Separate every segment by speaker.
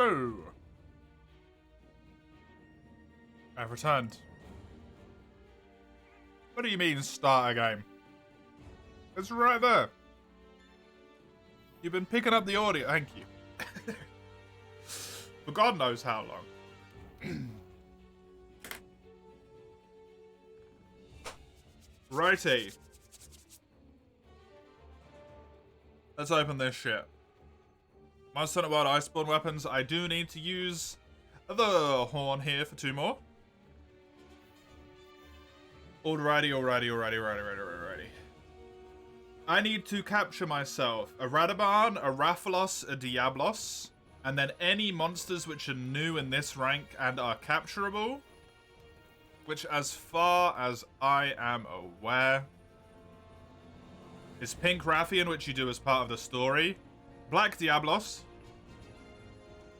Speaker 1: Hello. I've returned. What do you mean, start a game? It's right there. You've been picking up the audio. Thank you. For God knows how long. Righty. Let's open this shit. Monster Hunter World Iceborne weapons. I do need to use the horn here for 2 more. Alrighty. I need to capture myself a Radabarn, a Rathalos, a Diablos, and then any monsters which are new in this rank and are capturable, which as far as I am aware is Pink Rathian, which you do as part of the story, Black Diablos,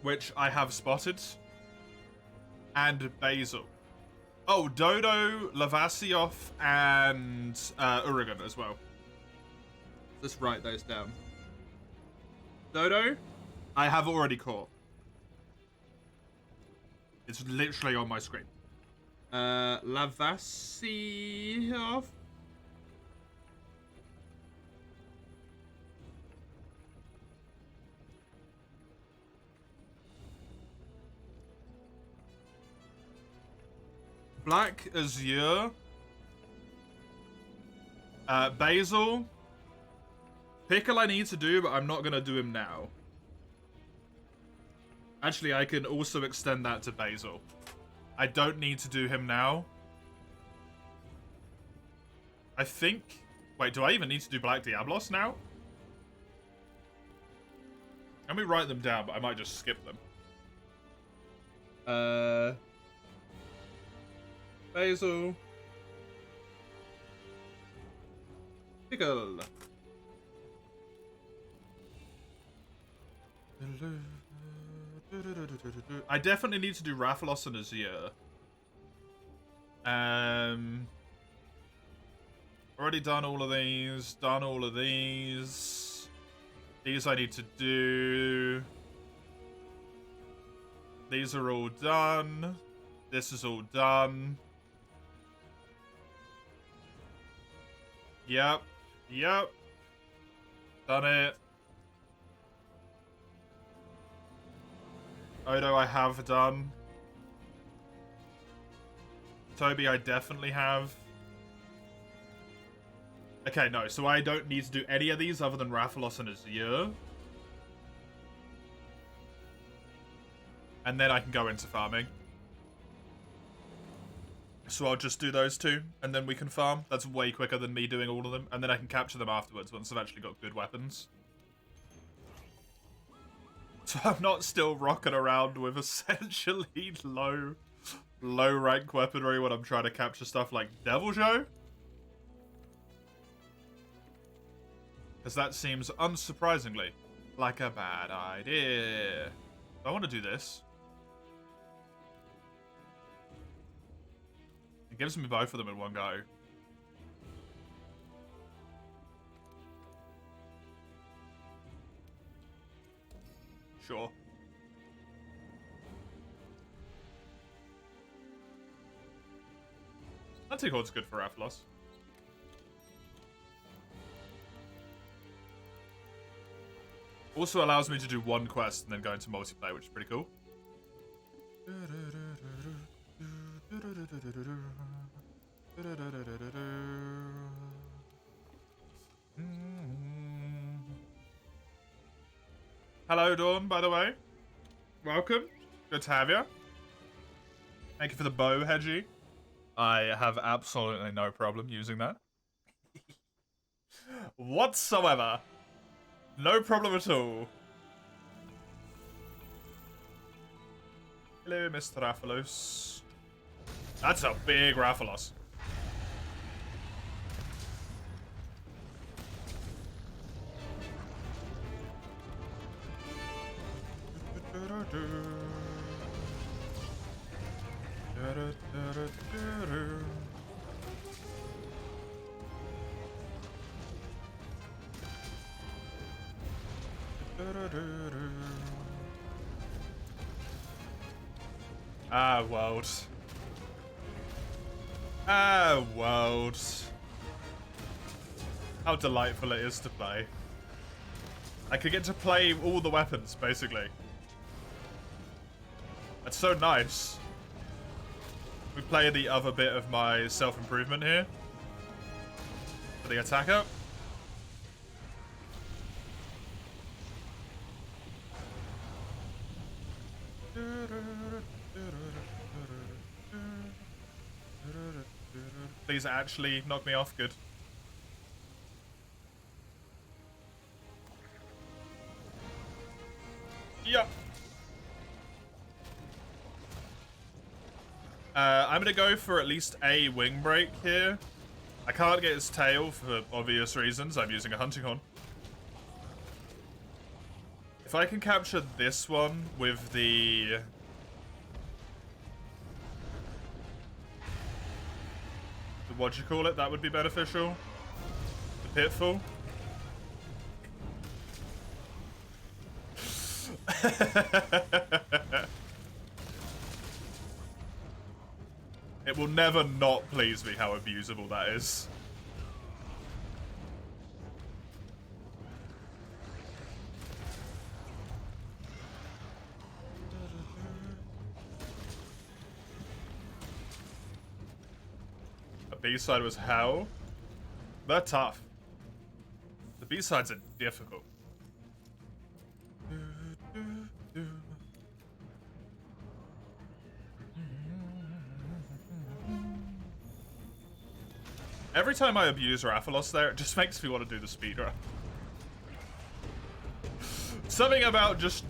Speaker 1: which I have spotted, and Basil. Oh, Dodo, Lavasioth, and Urigan as well. Let's write those down. Dodo, I have already caught. It's literally on my screen. Lavasioth. Black Azure. Basil. Pickle I need to do, but I'm not going to do him now. Actually, I can also extend that to Basil. I don't need to do him now. I think... Wait, do I even need to do Black Diablos now? Let me write them down, but I might just skip them. Basil. Pickle. I definitely need to do Rathalos and Azure. Already done all of these. Done all of these. These I need to do. These are all done. This is all done. Yep. Done it. Odo I have done. Toby I definitely have. Okay, no, so I don't need to do any of these other than Rathalos and Azure. And then I can go into farming. So I'll just do those 2, and then we can farm. That's way quicker than me doing all of them. And then I can capture them afterwards once I've actually got good weapons. So I'm not still rocking around with essentially low rank weaponry when I'm trying to capture stuff like Deviljho. Because that seems unsurprisingly like a bad idea. I want to do this. It gives me both of them in one go. Sure. Anti-Horde's good for Rathalos. Also allows me to do one quest and then go into multiplayer, which is pretty cool. Hello, Dawn, by the way. Welcome. Good to have you. Thank you for the bow, Hedgie. I have absolutely no problem using that. Whatsoever. No problem at all. Hello, Mr. Rathalos. That's a big Rathalos. Ah, world. Ah, world. How delightful it is to play. I could get to play all the weapons, basically. It's so nice. We play the other bit of my self-improvement here. For the attacker. Please actually knock me off. Good. Yeah. I'm gonna go for at least a wing break here. I can't get his tail for obvious reasons. I'm using a hunting horn. If I can capture this one with the... What'd you call it? That would be beneficial. The pitfall. It will never not please me how abusable that is. The B-side was hell. They're tough. The B-sides are difficult. Every time I abuse Rathalos there, it just makes me want to do the speedrun. Something about just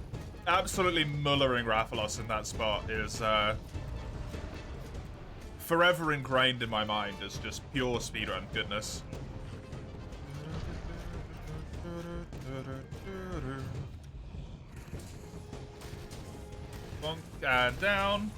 Speaker 1: absolutely mullering Rathalos in that spot is forever ingrained in my mind as just pure speedrun goodness. Bonk and down.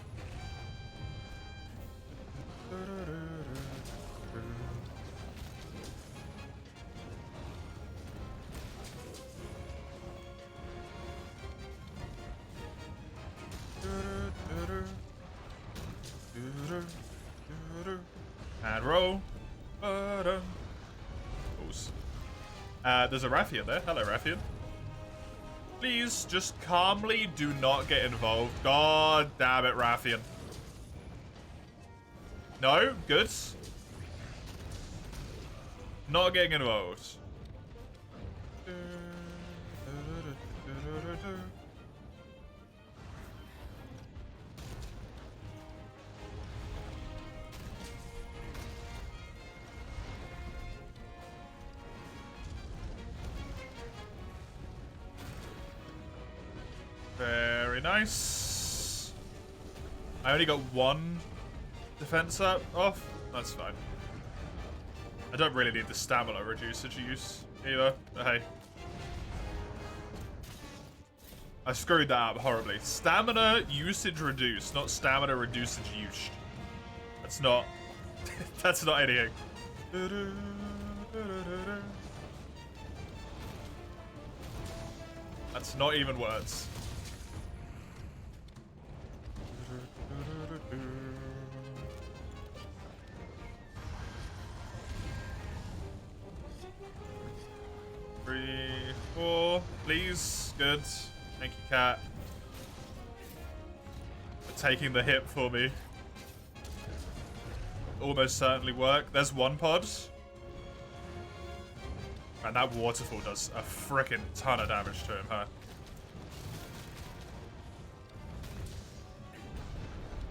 Speaker 1: And roll. There's a Rathian there. Hello, Rathian. Please, just calmly do not get involved. God damn it, Rathian. No? Good. Not getting involved. Very nice. I only got one defense up off. That's fine. I don't really need the stamina reducer use either. But hey. I screwed that up horribly. Stamina usage reduced, not stamina reducage used. That's not... that's not anything. That's not even words. Three, four, please. Good. Thank you, cat. For taking the hit for me. Almost certainly work. There's one pod. And that waterfall does a frickin' ton of damage to him, huh?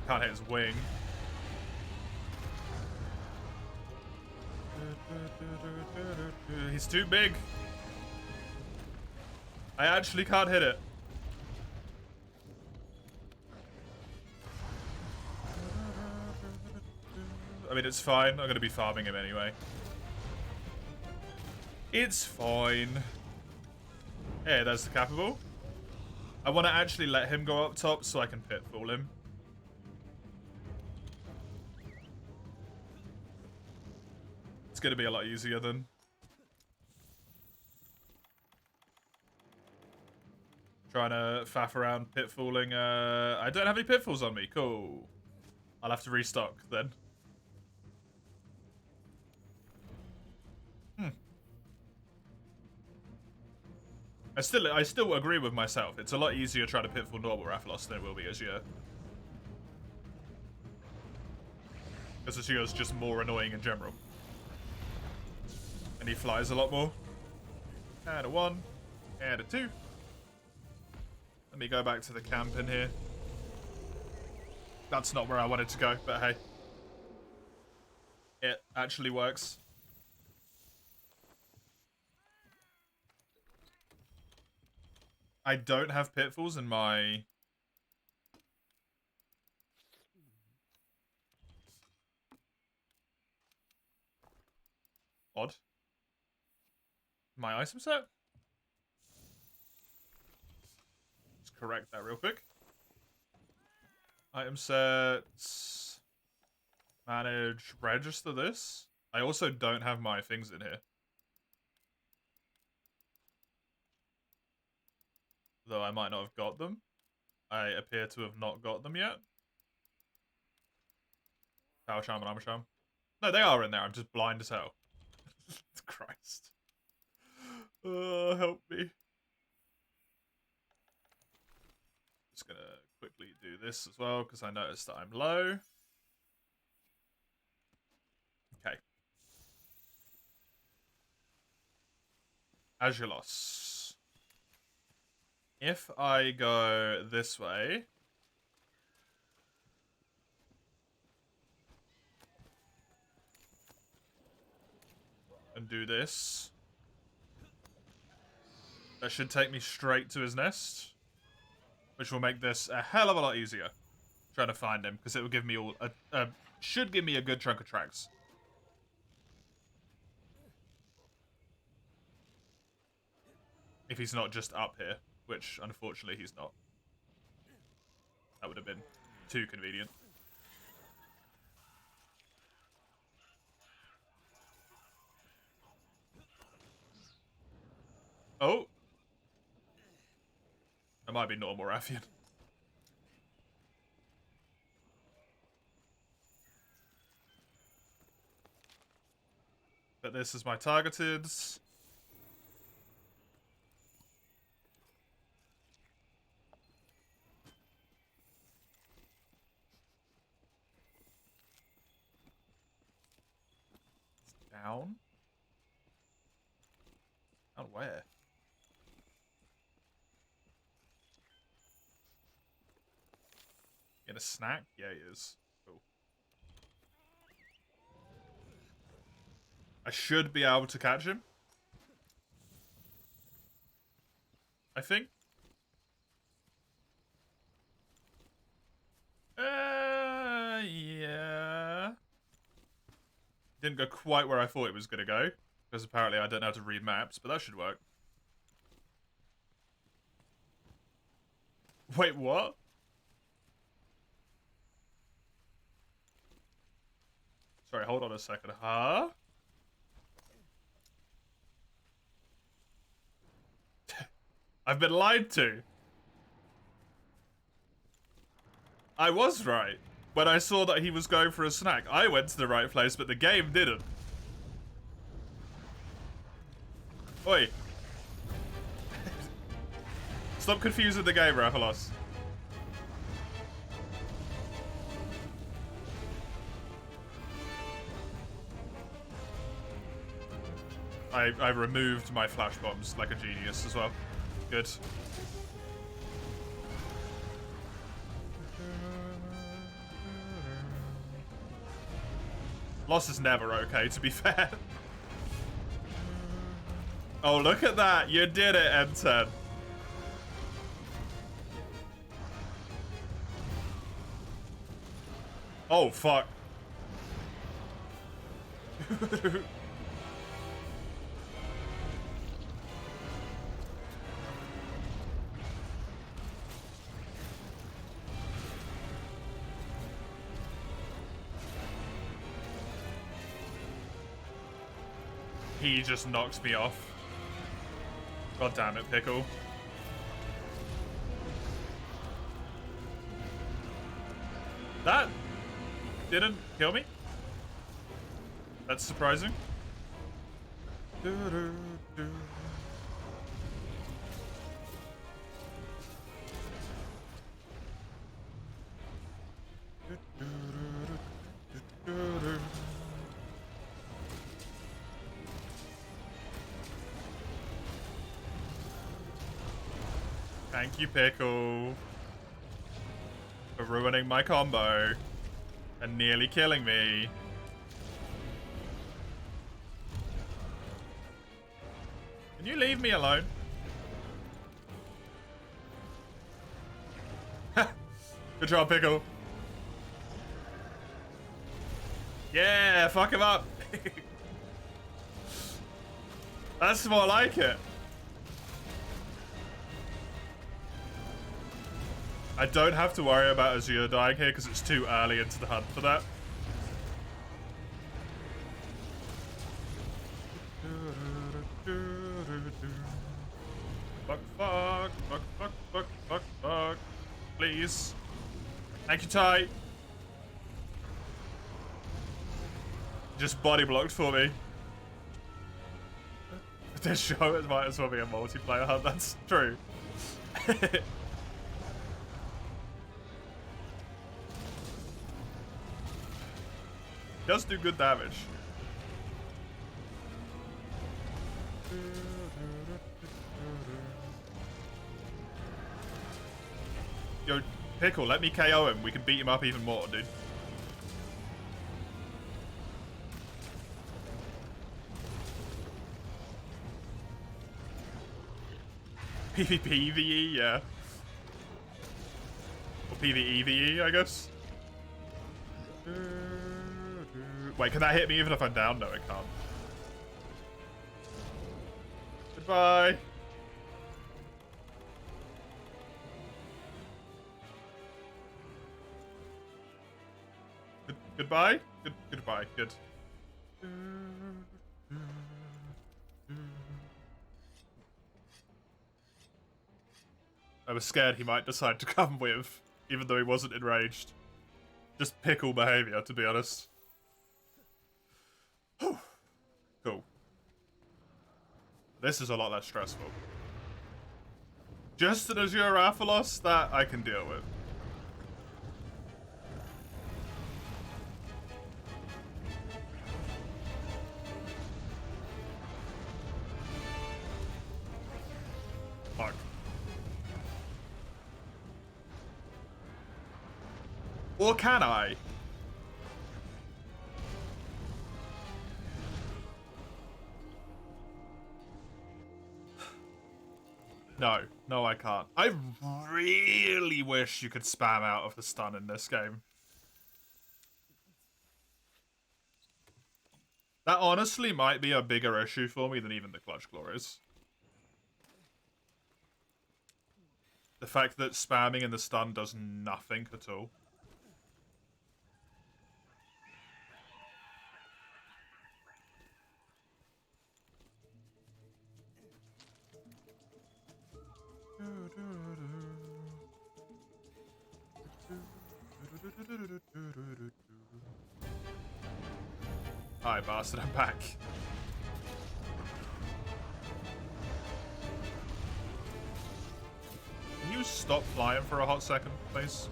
Speaker 1: Can't hit his wing. He's too big. I actually can't hit it. I mean, it's fine. I'm going to be farming him anyway. It's fine. Yeah, there's the capable. I want to actually let him go up top so I can pitfall him. It's going to be a lot easier then. Trying to faff around pitfalling. I don't have any pitfalls on me. Cool. I'll have to restock then. I still agree with myself. It's a lot easier trying to pitfall normal Rathalos than it will be Azure. Because Azure's just more annoying in general. And he flies a lot more. And a 1. And a 2. Let me go back to the camp in here. That's not where I wanted to go, but hey. It actually works. I don't have pitfalls in my... Odd. My item set? Let's correct that real quick. Item sets. Manage. Register this. I also don't have my things in here. Though I might not have got them. I appear to have not got them yet. Power Charm and Armor Charm. No, they are in there. I'm just blind as hell. Christ. Help me. Just gonna quickly do this as well, because I noticed that I'm low. Okay. Azurelos. If I go this way... and do this... that should take me straight to his nest. Which will make this a hell of a lot easier. Trying to find him, because it will give me all... should give me a good chunk of tracks. If he's not just up here. Which, unfortunately, he's not. That would have been too convenient. Oh! That might be normal Rathian. But this is my targeted. Down? Down where? Get a snack? Yeah, he is. Cool. I should be able to catch him. I think. Yeah. Didn't go quite where I thought it was going to go. Because apparently I don't know how to read maps, but that should work. Wait, what? Sorry, hold on a second. Huh? I've been lied to. I was right. When I saw that he was going for a snack, I went to the right place, but the game didn't. Oi. Stop confusing the game, Rathalos. I removed my flash bombs like a genius as well. Good. Loss is never okay, to be fair. Oh, look at that. You did it, M10. Oh, fuck. He just knocks me off. God damn it, Pickle. That didn't kill me. That's surprising. Thank you, Pickle, for ruining my combo and nearly killing me. Can you leave me alone? Good job, Pickle. Yeah, fuck him up. That's more like it. I don't have to worry about Azure dying here because it's too early into the hunt for that. Fuck, fuck, fuck, fuck, fuck, fuck, fuck. Please. Thank you, Ty. Just body blocked for me. This show it might as well be a multiplayer hunt, that's true. Does do good damage. Yo, Pickle, let me KO him. We can beat him up even more, dude. PvP VE, yeah. Or PvE VE, I guess. Wait, can that hit me even if I'm down? No, it can't. Goodbye. Goodbye? Goodbye. Good. I was scared he might decide to come with, even though he wasn't enraged. Just Pickle behavior, to be honest. Cool. This is a lot less stressful. Just an Azure Rathalos that I can deal with. Fuck. Or can I? No. No, I can't. I really wish you could spam out of the stun in this game. That honestly might be a bigger issue for me than even the Clutch Glories. The fact that spamming in the stun does nothing at all. Hi, bastard, I'm back. Can you stop flying for a hot second, please?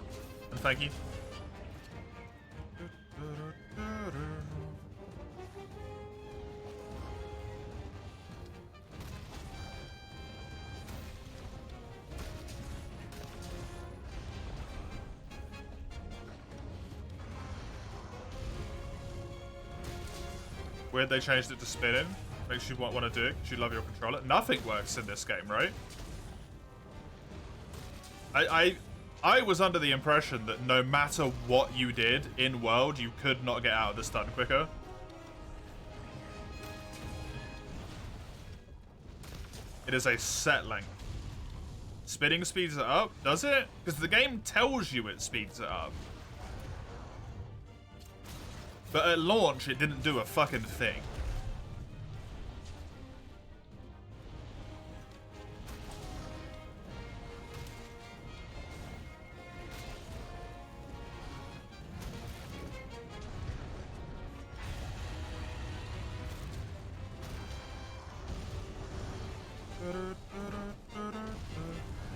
Speaker 1: And thank you. Weird they changed it to spinning. Makes you want to do it because you love your controller. Nothing works in this game, right? I was under the impression that no matter what you did in world, you could not get out of the stun quicker. It is a set length. Spinning speeds it up, does it? Because the game tells you it speeds it up. But at launch, it didn't do a fucking thing.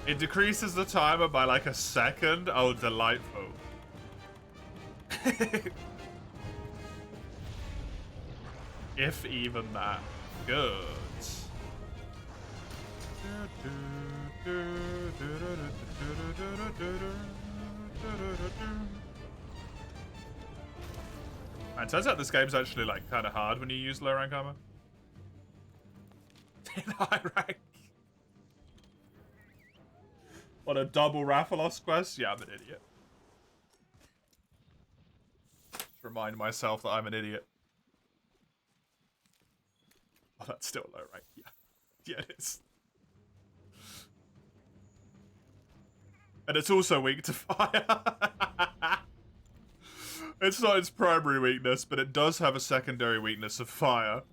Speaker 1: It decreases the timer by like a second. Oh, delightful. If even that. Good. And turns out this game's actually like kind of hard when you use low rank armor. In high rank. What, a double Rathalos quest? Yeah, I'm an idiot. Just remind myself that I'm an idiot. Oh, that's still low rank. Yeah. Yeah, it is. And it's also weak to fire. It's not its primary weakness, but it does have a secondary weakness of fire.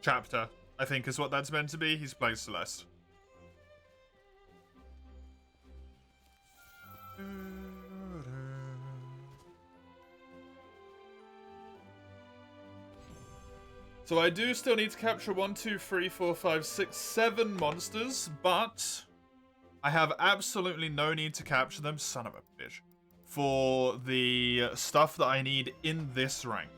Speaker 1: Chapter, I think, is what that's meant to be. He's playing Celeste. So I do still need to capture 1, 2, 3, 4, 5, 6, 7 monsters, but I have absolutely no need to capture them, son of a bitch, for the stuff that I need in this rank.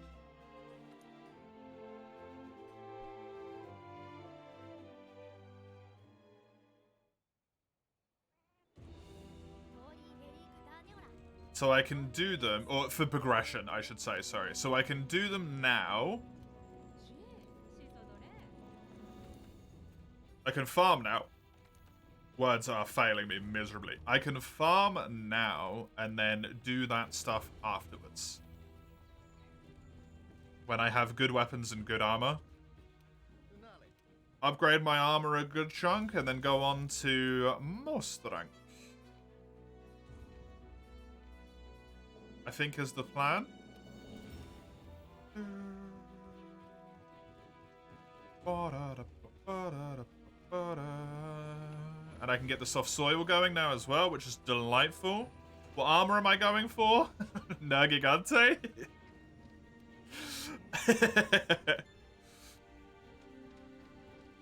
Speaker 1: So I can do them, or for progression, I should say, sorry. So I can do them now. I can farm now. Words are failing me miserably. I can farm now and then do that stuff afterwards. When I have good weapons and good armor. Upgrade my armor a good chunk and then go on to most rank. I think is the plan. And I can get the soft soil going now as well, which is delightful. What armor am I going for? Nergigante?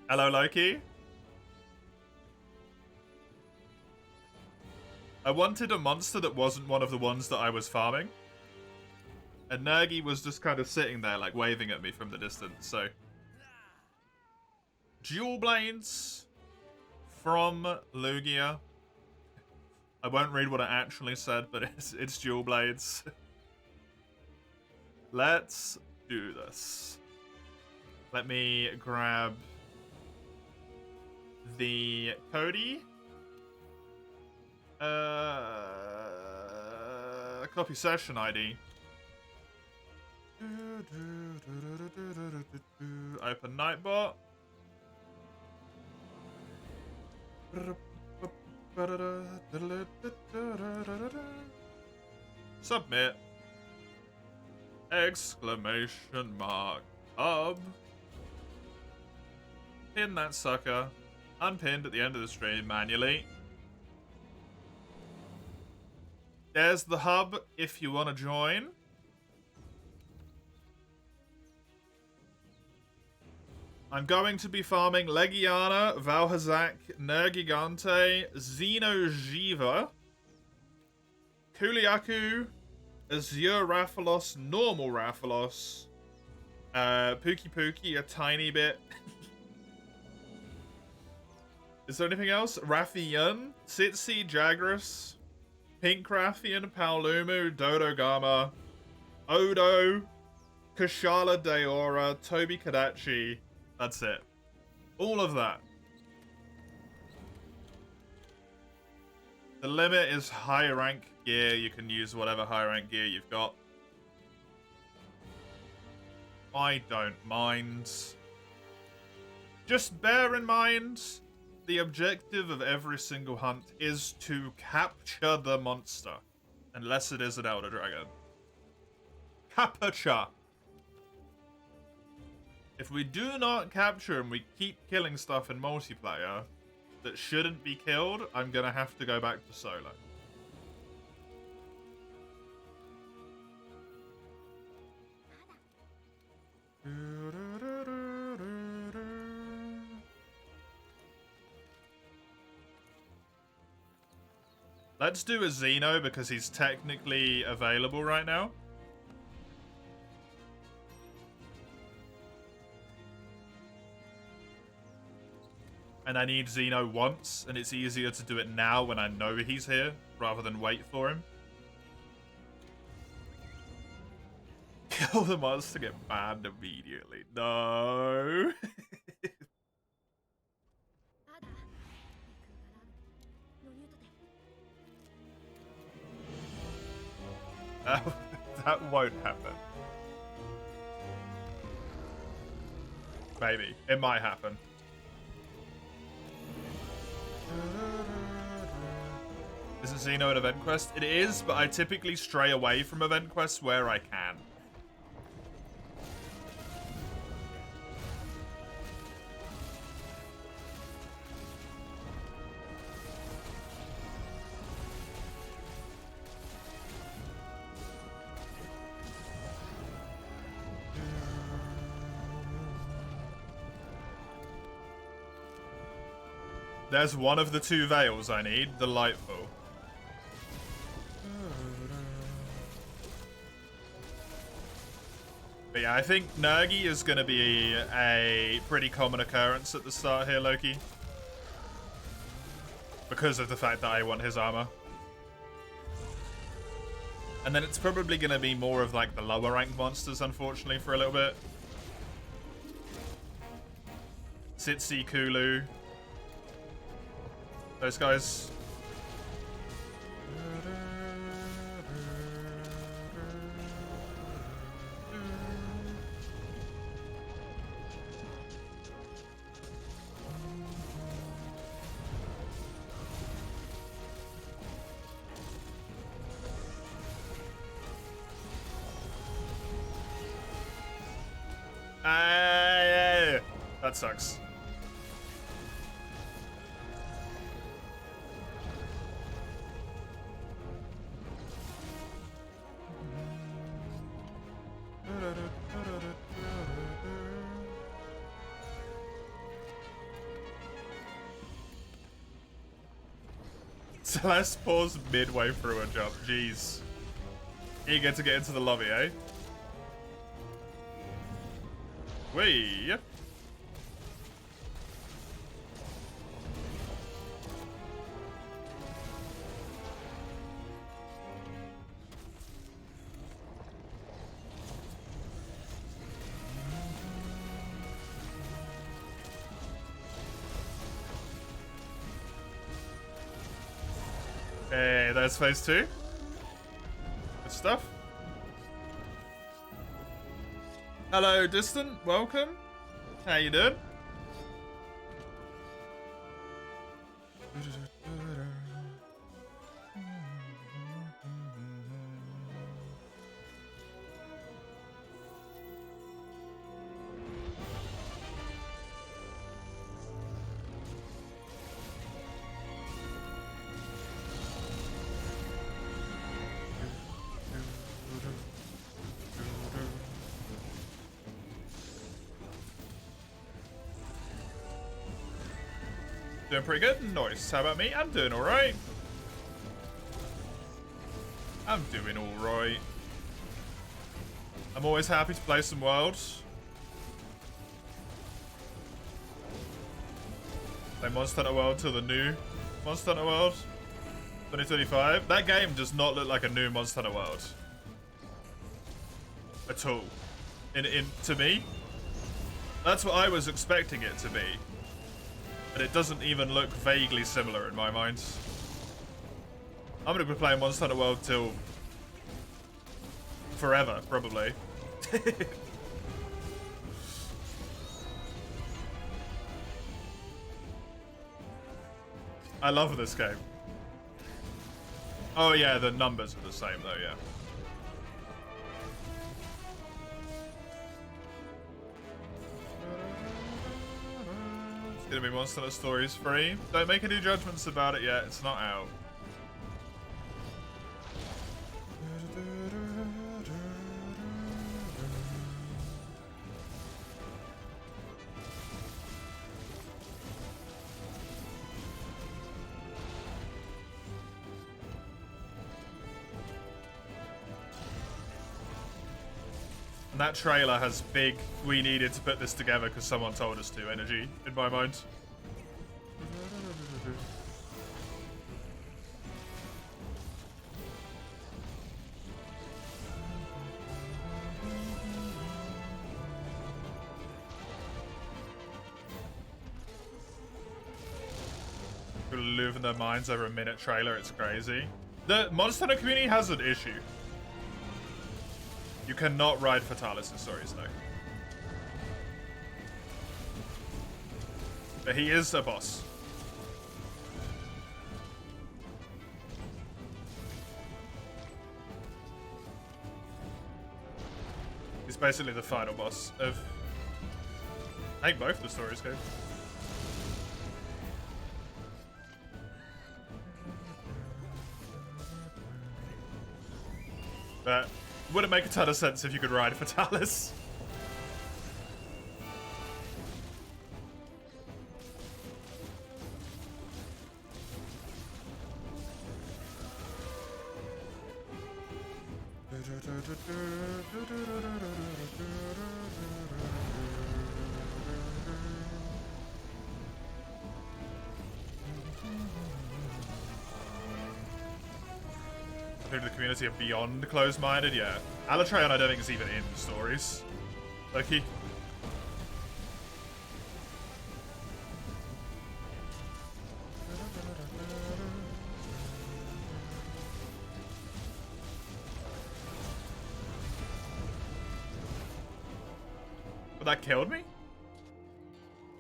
Speaker 1: Hello, Loki. I wanted a monster that wasn't one of the ones that I was farming. And Nergi was just kind of sitting there, like, waving at me from the distance, so... Dual Blades from Lugia. I won't read what it actually said, but it's Dual Blades. Let's do this. Let me grab the Cody. Copy session ID. Open Nightbot. Submit. Exclamation mark. Hub. Pin that sucker. Unpinned at the end of the stream manually. There's the hub if you want to join. I'm going to be farming Legiana, Valhazak, Nergigante, Xeno'jiiva, Kuliaku, Azure Rathalos, normal Rathalos, Pookie a tiny bit. Is there anything else? Rathian, Tsitsi, Jagras, Pink Rathian, Paolumu, Dodogama, Odo, Kushala Daora, Toby Kadachi. That's it. All of that. The limit is high rank gear. You can use whatever high rank gear you've got. I don't mind. Just bear in mind, the objective of every single hunt is to capture the monster. Unless it is an Elder Dragon. Capture! If we do not capture and we keep killing stuff in multiplayer that shouldn't be killed, I'm gonna have to go back to solo. Let's do a Xeno because he's technically available right now. And I need Xeno once, and it's easier to do it now when I know he's here, rather than wait for him. Kill the monster, get banned immediately. No. That won't happen. Maybe. It might happen. Isn't Xeno an event quest? It is, but I typically stray away from event quests where I can. There's one of the two veils I need, delightful. But yeah, I think Nergi is going to be a pretty common occurrence at the start here, Loki. Because of the fact that I want his armor. And then it's probably going to be more of like the lower ranked monsters, unfortunately, for a little bit. Sitsi, Kulu. Those guys. That sucks. Celeste paused midway through a jump. Jeez. Eager to get into the lobby, eh? Whee! Hey, there's phase 2. Good stuff. Hello, Distant. Welcome. How you doing? Doing pretty good. Nice. How about me? I'm doing alright. I'm doing alright. I'm always happy to play some Worlds. Play Monster Hunter World till the new Monster Hunter World 2025. That game does not look like a new Monster Hunter World. At all. To me. That's what I was expecting it to be. But it doesn't even look vaguely similar in my mind. I'm gonna be playing Monster Hunter World till forever, probably. I love this game. Oh yeah, the numbers are the same though, yeah. It's gonna be Monster Hunter Stories free. Don't make any judgments about it yet, it's not out. And that trailer has big, we needed to put this together because someone told us to energy in my mind. People losing their minds over a minute trailer, it's crazy. The Monster Hunter community has an issue. You cannot ride Fatalis in stories, though. But he is a boss. He's basically the final boss of... I think both the stories go. But wouldn't make a ton of sense if you could ride Fatalis. The community are beyond closed-minded, yeah. Alatreon I don't think is even in the stories. Loki. But that killed me?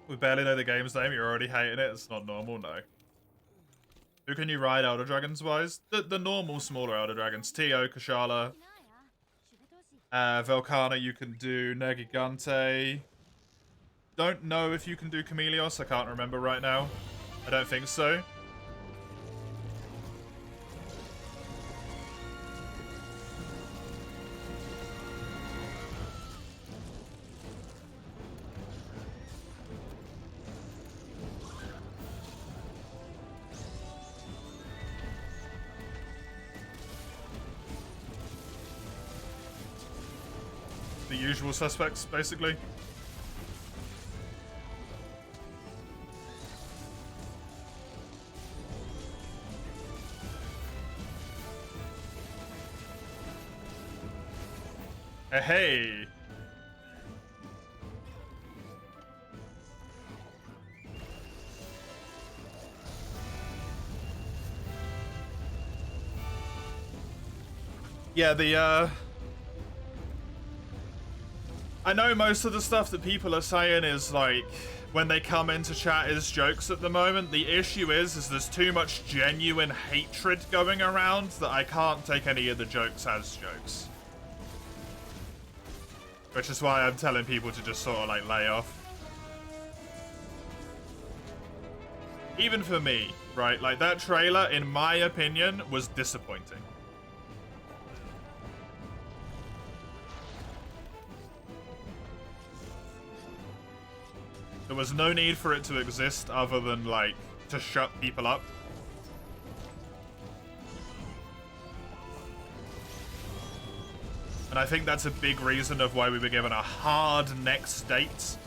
Speaker 1: We barely know the game's name, you're already hating it, it's not normal, no. Who can you ride Elder Dragons wise? The normal smaller Elder Dragons. Tio, Kashala, Velkhana you can do, Nergigante. Don't know if you can do Chameleos, I can't remember right now. I don't think so. The usual suspects, basically. Hey! Yeah, I know most of the stuff that people are saying is like, when they come into chat is jokes at the moment. The issue is there's too much genuine hatred going around that I can't take any of the jokes as jokes. Which is why I'm telling people to just sort of like lay off. Even for me, right? Like that trailer, in my opinion, was disappointing. There was no need for it to exist other than, like, to shut people up. And I think that's a big reason of why we were given a hard next date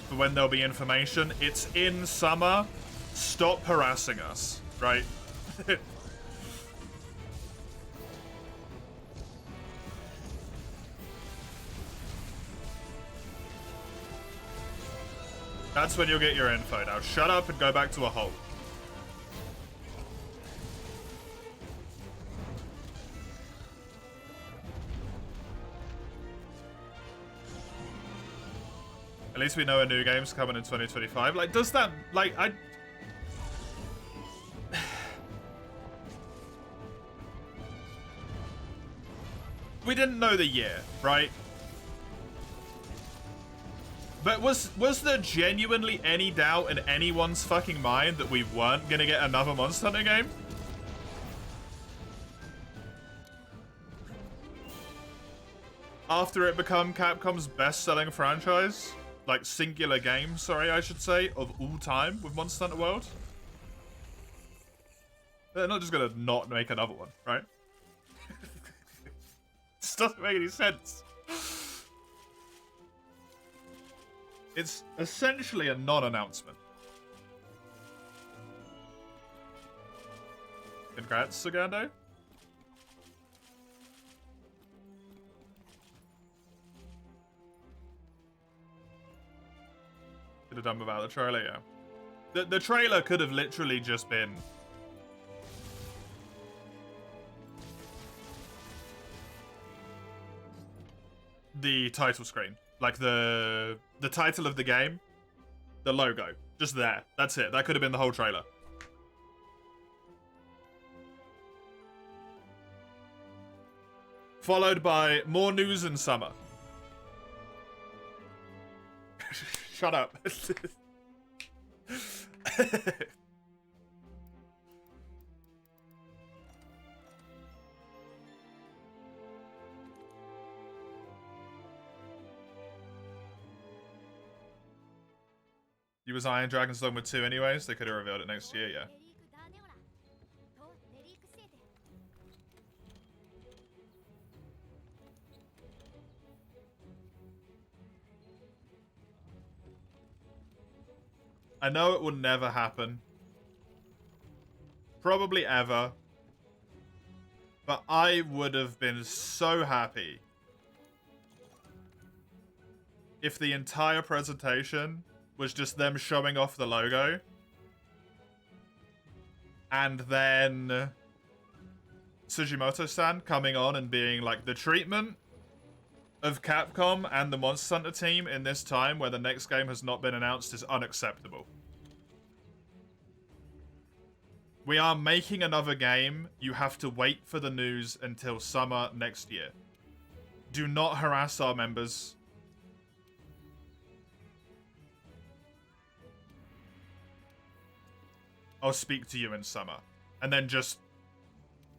Speaker 1: for when there'll be information. It's in summer. Stop harassing us, right? That's when you'll get your info. Now shut up and go back to a hole. At least we know a new game's coming in 2025. Like, does that... Like, we didn't know the year, right? But was there genuinely any doubt in anyone's fucking mind that we weren't gonna get another Monster Hunter game? After it become Capcom's best-selling franchise? Like, singular game, sorry, I should say, of all time with Monster Hunter World? They're not just gonna not make another one, right? This doesn't make any sense. It's essentially a non-announcement. Congrats, Sagando. Could have done without the trailer, yeah. The trailer could have literally just been... the title screen. Like the title of the game. The logo. Just there. That's it. That could have been the whole trailer. Followed by more news in summer. Shut up. You was Iron Dragon's Dogma 2 anyways, they could have revealed it next year, yeah. I know it will never happen. Probably ever. But I would have been so happy if the entire presentation was just them showing off the logo. And then Tsujimoto-san coming on and being like, the treatment of Capcom and the Monster Hunter team in this time where the next game has not been announced is unacceptable. We are making another game. You have to wait for the news until summer next year. Do not harass our members. I'll speak to you in summer. And then just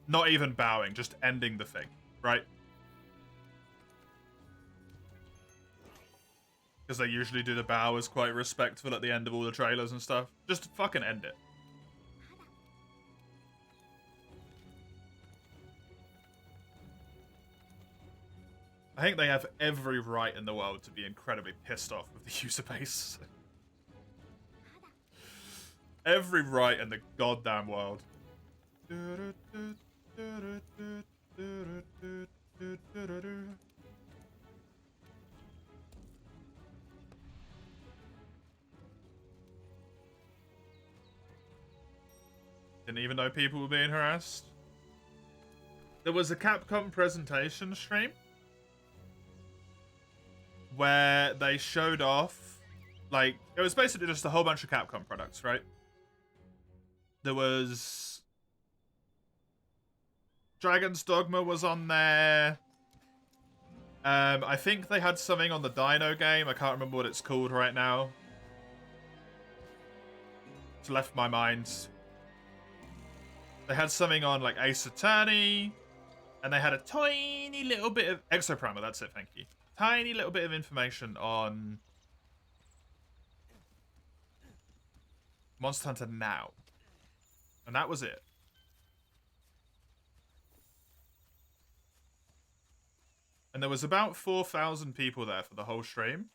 Speaker 1: not even bowing, just ending the thing, right? Because they usually do the bow as quite respectful at the end of all the trailers and stuff. Just fucking end it. I think they have every right in the world to be incredibly pissed off with the user base. Every right in the goddamn world. Didn't even know people were being harassed. There was a Capcom presentation stream where they showed off, like, it was basically just a whole bunch of Capcom products, right? There was Dragon's Dogma was on there. I think they had something on the Dino game. I can't remember what it's called right now. It's left my mind. They had something on like Ace Attorney, and they had a tiny little bit of Exoprimer. That's it, thank you. Tiny little bit of information on Monster Hunter Now. And that was it. And there was about 4,000 people there for the whole stream.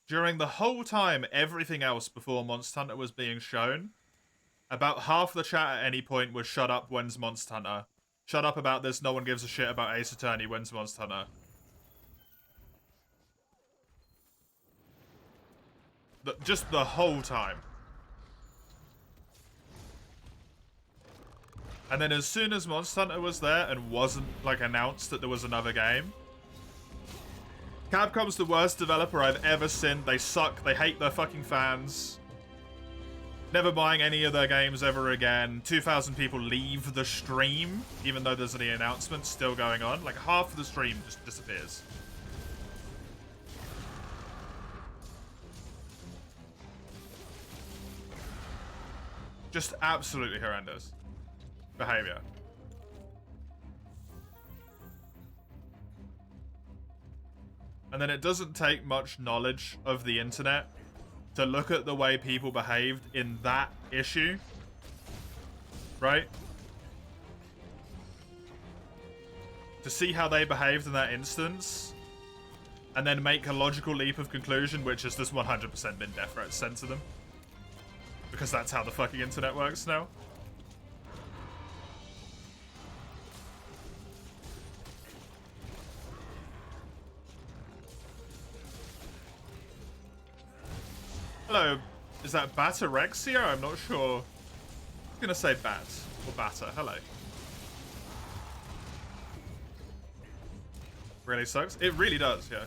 Speaker 1: During the whole time, everything else before Monster Hunter was being shown, about half the chat at any point was shut up, when's Monster Hunter? Shut up about this, no one gives a shit about Ace Attorney, when's Monster Hunter? Just the whole time. And then as soon as Monster Hunter was there and wasn't, like, announced that there was another game, Capcom's the worst developer I've ever seen. They suck. They hate their fucking fans. Never buying any of their games ever again. 2,000 people leave the stream, even though there's any announcements still going on. Like, half of the stream just disappears. Just absolutely horrendous behavior. And then it doesn't take much knowledge of the internet to look at the way people behaved in that issue, right? To see how they behaved in that instance, and then make a logical leap of conclusion, which has just 100% been death threats sent to them. Because that's how the fucking internet works now. Hello, is that Batarexia? I'm not sure. I'm gonna say Bat or Batter. Hello. Really sucks. It really does, yeah.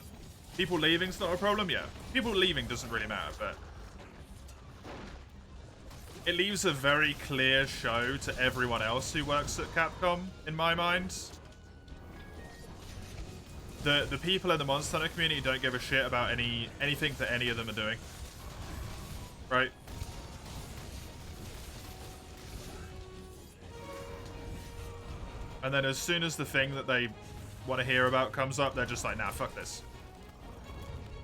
Speaker 1: People leaving's not a problem, yeah. People leaving doesn't really matter, but it leaves a very clear show to everyone else who works at Capcom, in my mind. The people in the Monster Hunter community don't give a shit about anything that any of them are doing. Right? And then as soon as the thing that they want to hear about comes up, they're just like, nah, fuck this.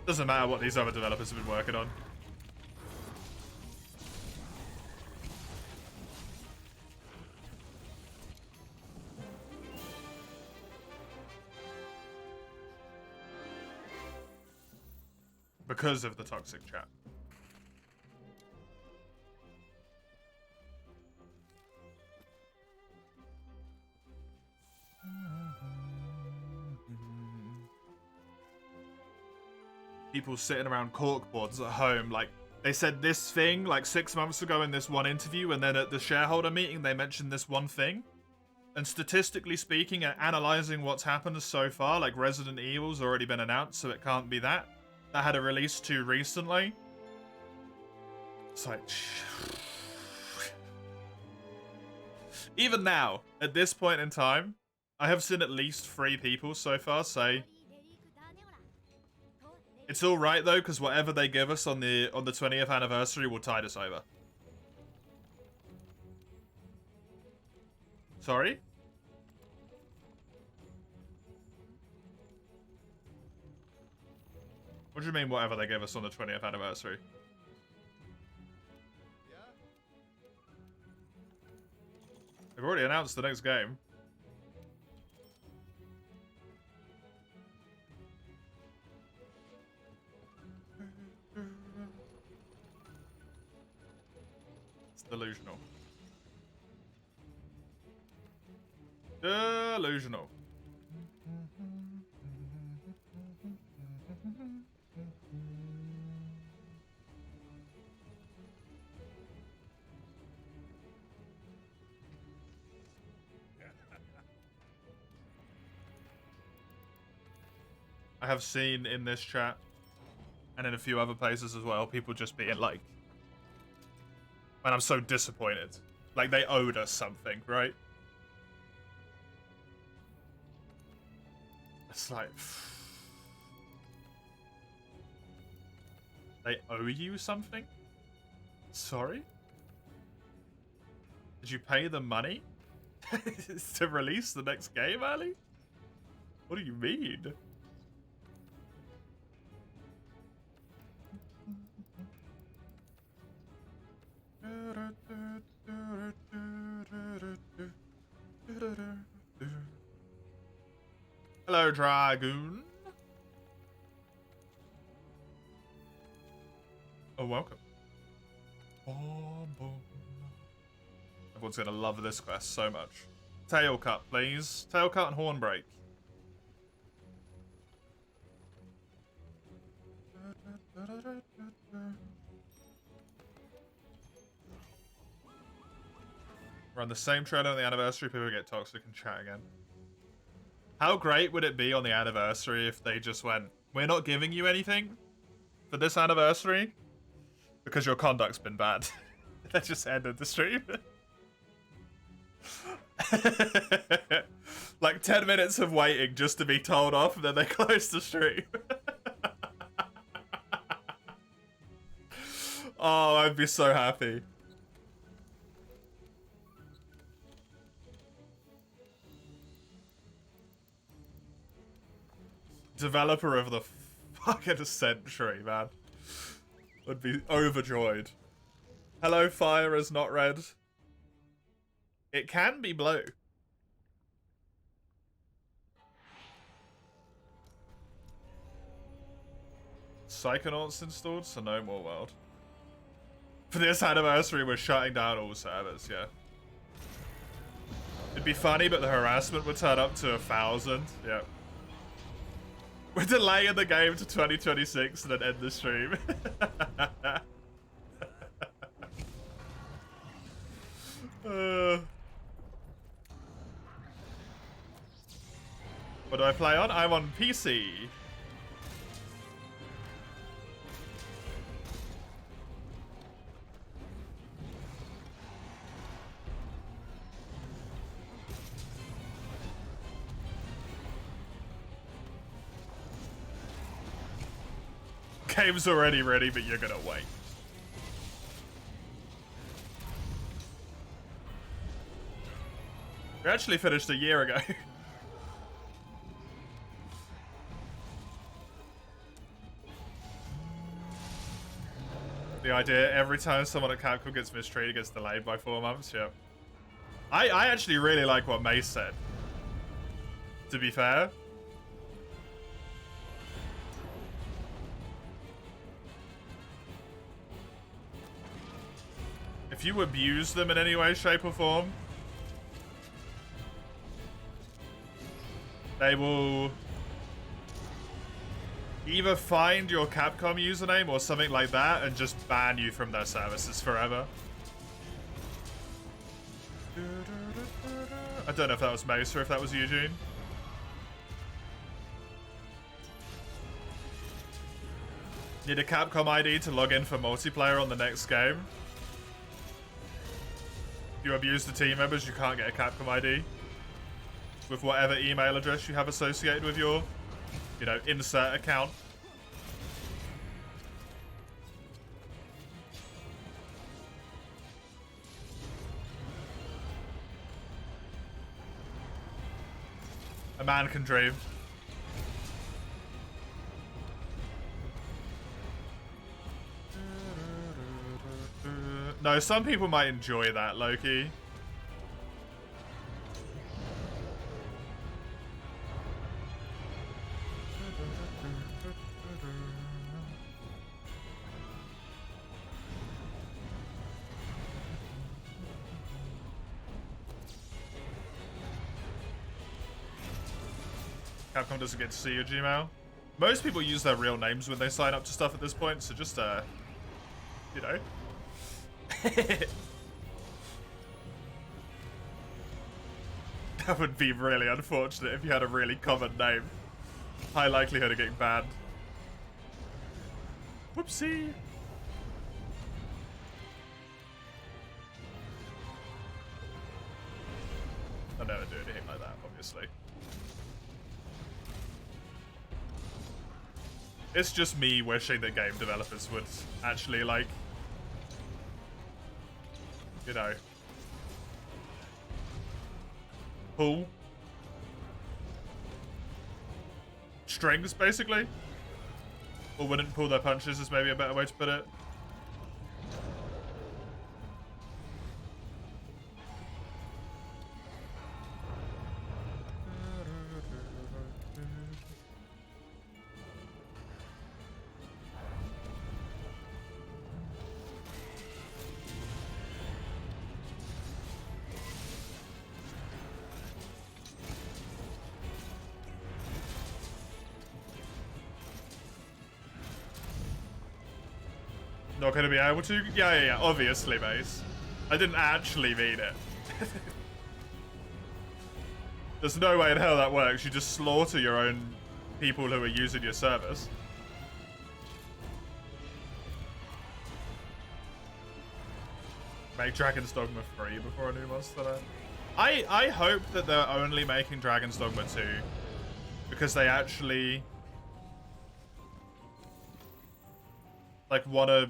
Speaker 1: Doesn't matter what these other developers have been working on. Because of the toxic chat. People sitting around corkboards at home, like, they said this thing like 6 months ago in this one interview, and then at the shareholder meeting they mentioned this one thing. And statistically speaking, and analyzing what's happened so far, like Resident Evil's already been announced, so it can't be that. That had a release too recently. It's like... Even now, at this point in time, I have seen at least 3 people so far say it's all right though, because whatever they give us on the 20th anniversary will tide us over. Sorry? What do you mean, whatever they give us on the 20th anniversary? They've already announced the next game. It's delusional. Delusional. I have seen in this chat and in a few other places as well, people just being like, man, I'm so disappointed. Like, they owed us something, right? It's like... They owe you something? Sorry? Did you pay them money to release the next game, Ali? What do you mean? Hello, Dragoon. Oh, welcome. Everyone's gonna love this quest so much. Tail cut, please. Tail cut and horn break. We're on the same trailer on the anniversary, people get toxic and chat again. How great would it be on the anniversary if they just went, We're not giving you anything for this anniversary because your conduct's been bad. Let's just ended the stream. Like 10 minutes of waiting just to be told off, and then they close the stream. Oh, I'd be so happy. Developer of the fucking century, man. Would be overjoyed. Hello, fire is not red. It can be blue. Psychonauts installed, so no more world. For this anniversary, we're shutting down all servers, yeah. It'd be funny, but the harassment would turn up to 1,000, yeah. We're delaying the game to 2026 and then end the stream. What do I play on? I'm on PC. Game's already ready, but you're gonna wait. We actually finished a year ago. The idea, every time someone at Capcom gets mistreated, gets delayed by 4 months, yeah. I actually really like what Mace said. To be fair. If you abuse them in any way, shape, or form, they will either find your Capcom username or something like that and just ban you from their services forever. I don't know if that was Mace or if that was Eugene. Need a Capcom ID to log in for multiplayer on the next game. If you abuse the team members, you can't get a Capcom ID with whatever email address you have associated with your, you know, insert account. A man can dream. No, some people might enjoy that, Loki. Capcom doesn't get to see your Gmail. Most people use their real names when they sign up to stuff at this point, so just, you know. That would be really unfortunate if you had a really common name. High likelihood of getting banned. Whoopsie. I'll never do anything like that, obviously. It's just me wishing that game developers would actually, like, you know, pull strings, basically. Or wouldn't pull their punches is maybe a better way to put it. Not gonna be able to? Yeah, obviously, Mace. I didn't actually mean it. There's no way in hell that works. You just slaughter your own people who are using your service. Make Dragon's Dogma free before a new monster then. I hope that they're only making Dragon's Dogma 2 because they actually like want to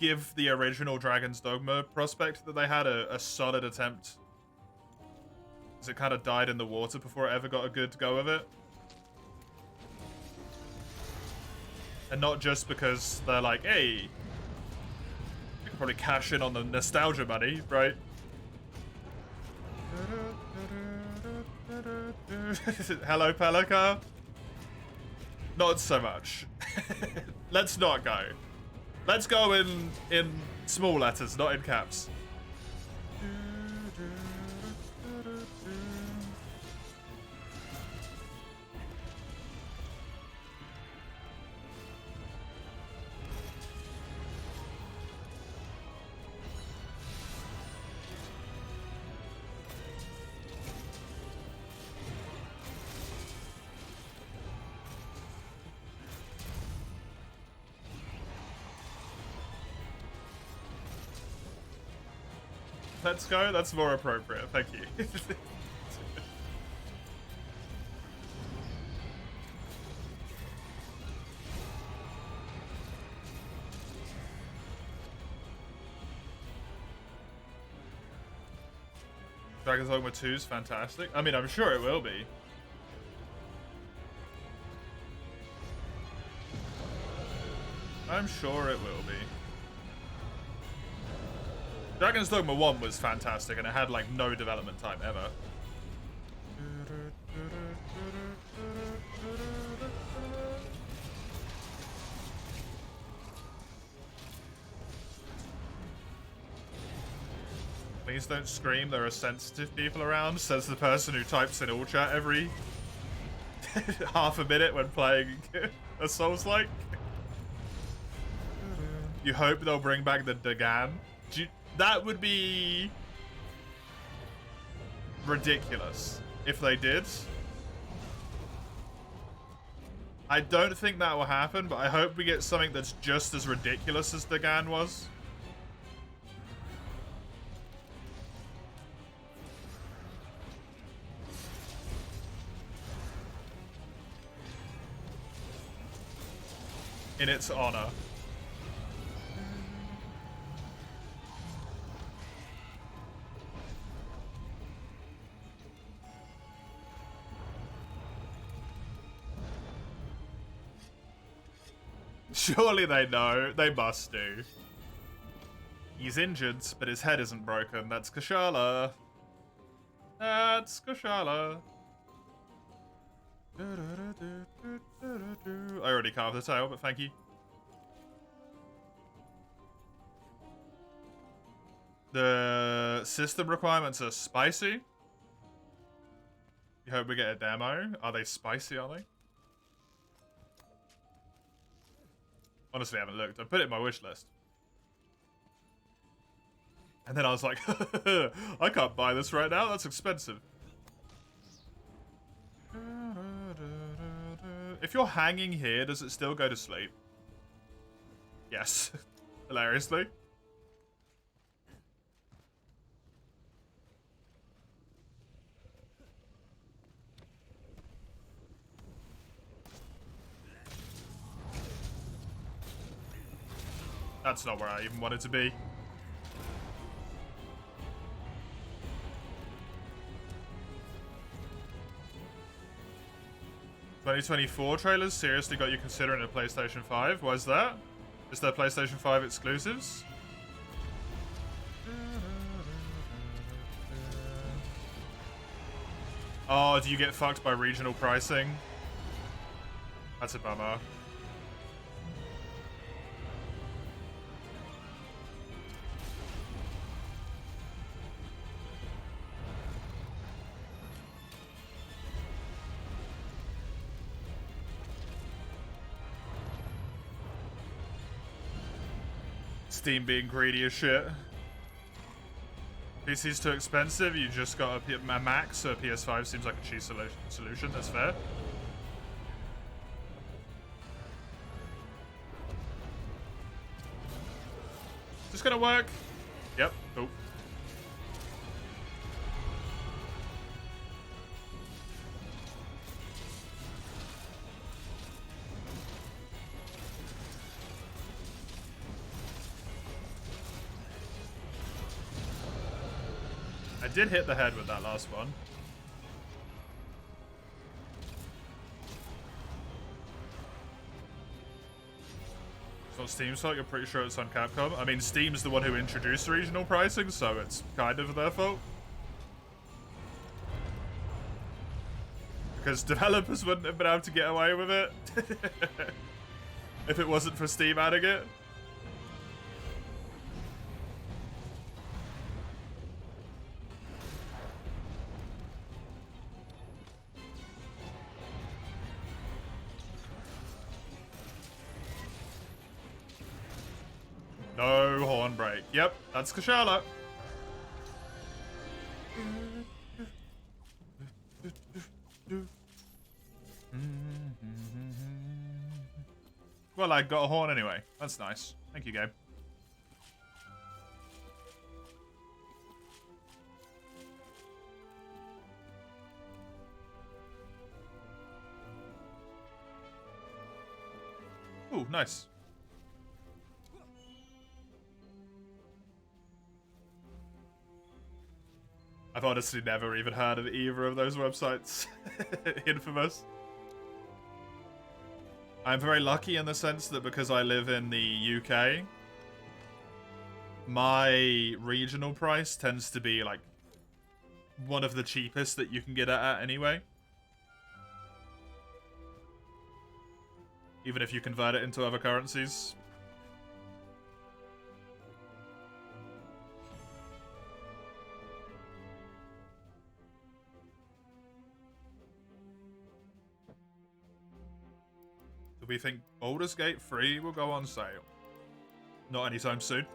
Speaker 1: give the original Dragon's Dogma prospect that they had a solid attempt, because it kind of died in the water before it ever got a good go of it. And not just because they're like, hey, we can probably cash in on the nostalgia money, right? Hello, Pelika. Not so much. Let's not go. Let's go in small letters, not in caps. Let's go. That's more appropriate. Thank you. Dragon's Dogma 2 is fantastic. I mean, I'm sure it will be. I'm sure it will be. Dragon's Dogma 1 was fantastic, and it had, like, no development time ever. Please don't scream, there are sensitive people around, says the person who types in all chat every half a minute when playing a Souls-like. You hope they'll bring back the Dagan. That would be ridiculous if they did. I don't think that will happen, but I hope we get something that's just as ridiculous as Dagan was. In its honor. Surely they know. They must do. He's injured, but his head isn't broken. That's Kushala. That's Kushala. I already carved the tail, but thank you. The system requirements are spicy. You hope we get a demo. Are they spicy, are they? Honestly, I haven't looked. I put it in my wish list. And then I was like, I can't buy this right now. That's expensive. If you're hanging here, does it still go to sleep? Yes. Hilariously. That's not where I even wanted to be. "2024 trailers seriously got you considering a PlayStation 5? Why's that? Is there PlayStation 5 exclusives?" Oh, do you get fucked by regional pricing? That's a bummer. Steam being greedy as shit. PC's too expensive. You just got a Mac, so a PS5 seems like a cheap solution. That's fair. Is this gonna work? Yep. Oh. I did hit the head with that last one. It's what Steam's like. You're pretty sure it's on Capcom. I mean, Steam's the one who introduced regional pricing, so it's kind of their fault. Because developers wouldn't have been able to get away with it if it wasn't for Steam adding it. No horn break. Yep, that's Kushala. Well, I got a horn anyway. That's nice. Thank you, game. Ooh, nice. I've honestly never even heard of either of those websites. Infamous. I'm very lucky in the sense that because I live in the UK, my regional price tends to be like one of the cheapest that you can get it at anyway. Even if you convert it into other currencies. Do we think Baldur's Gate 3 will go on sale? Not anytime soon.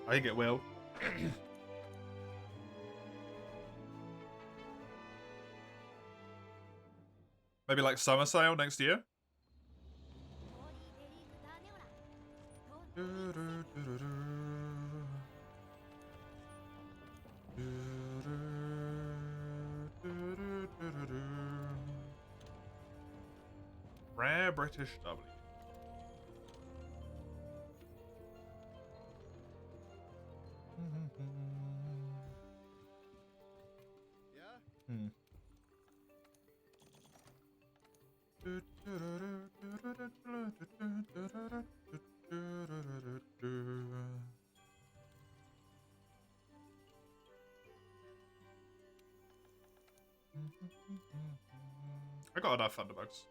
Speaker 1: I think it will. Maybe like summer sale next year? Rare British W. Yeah? I got enough Thunderbugs.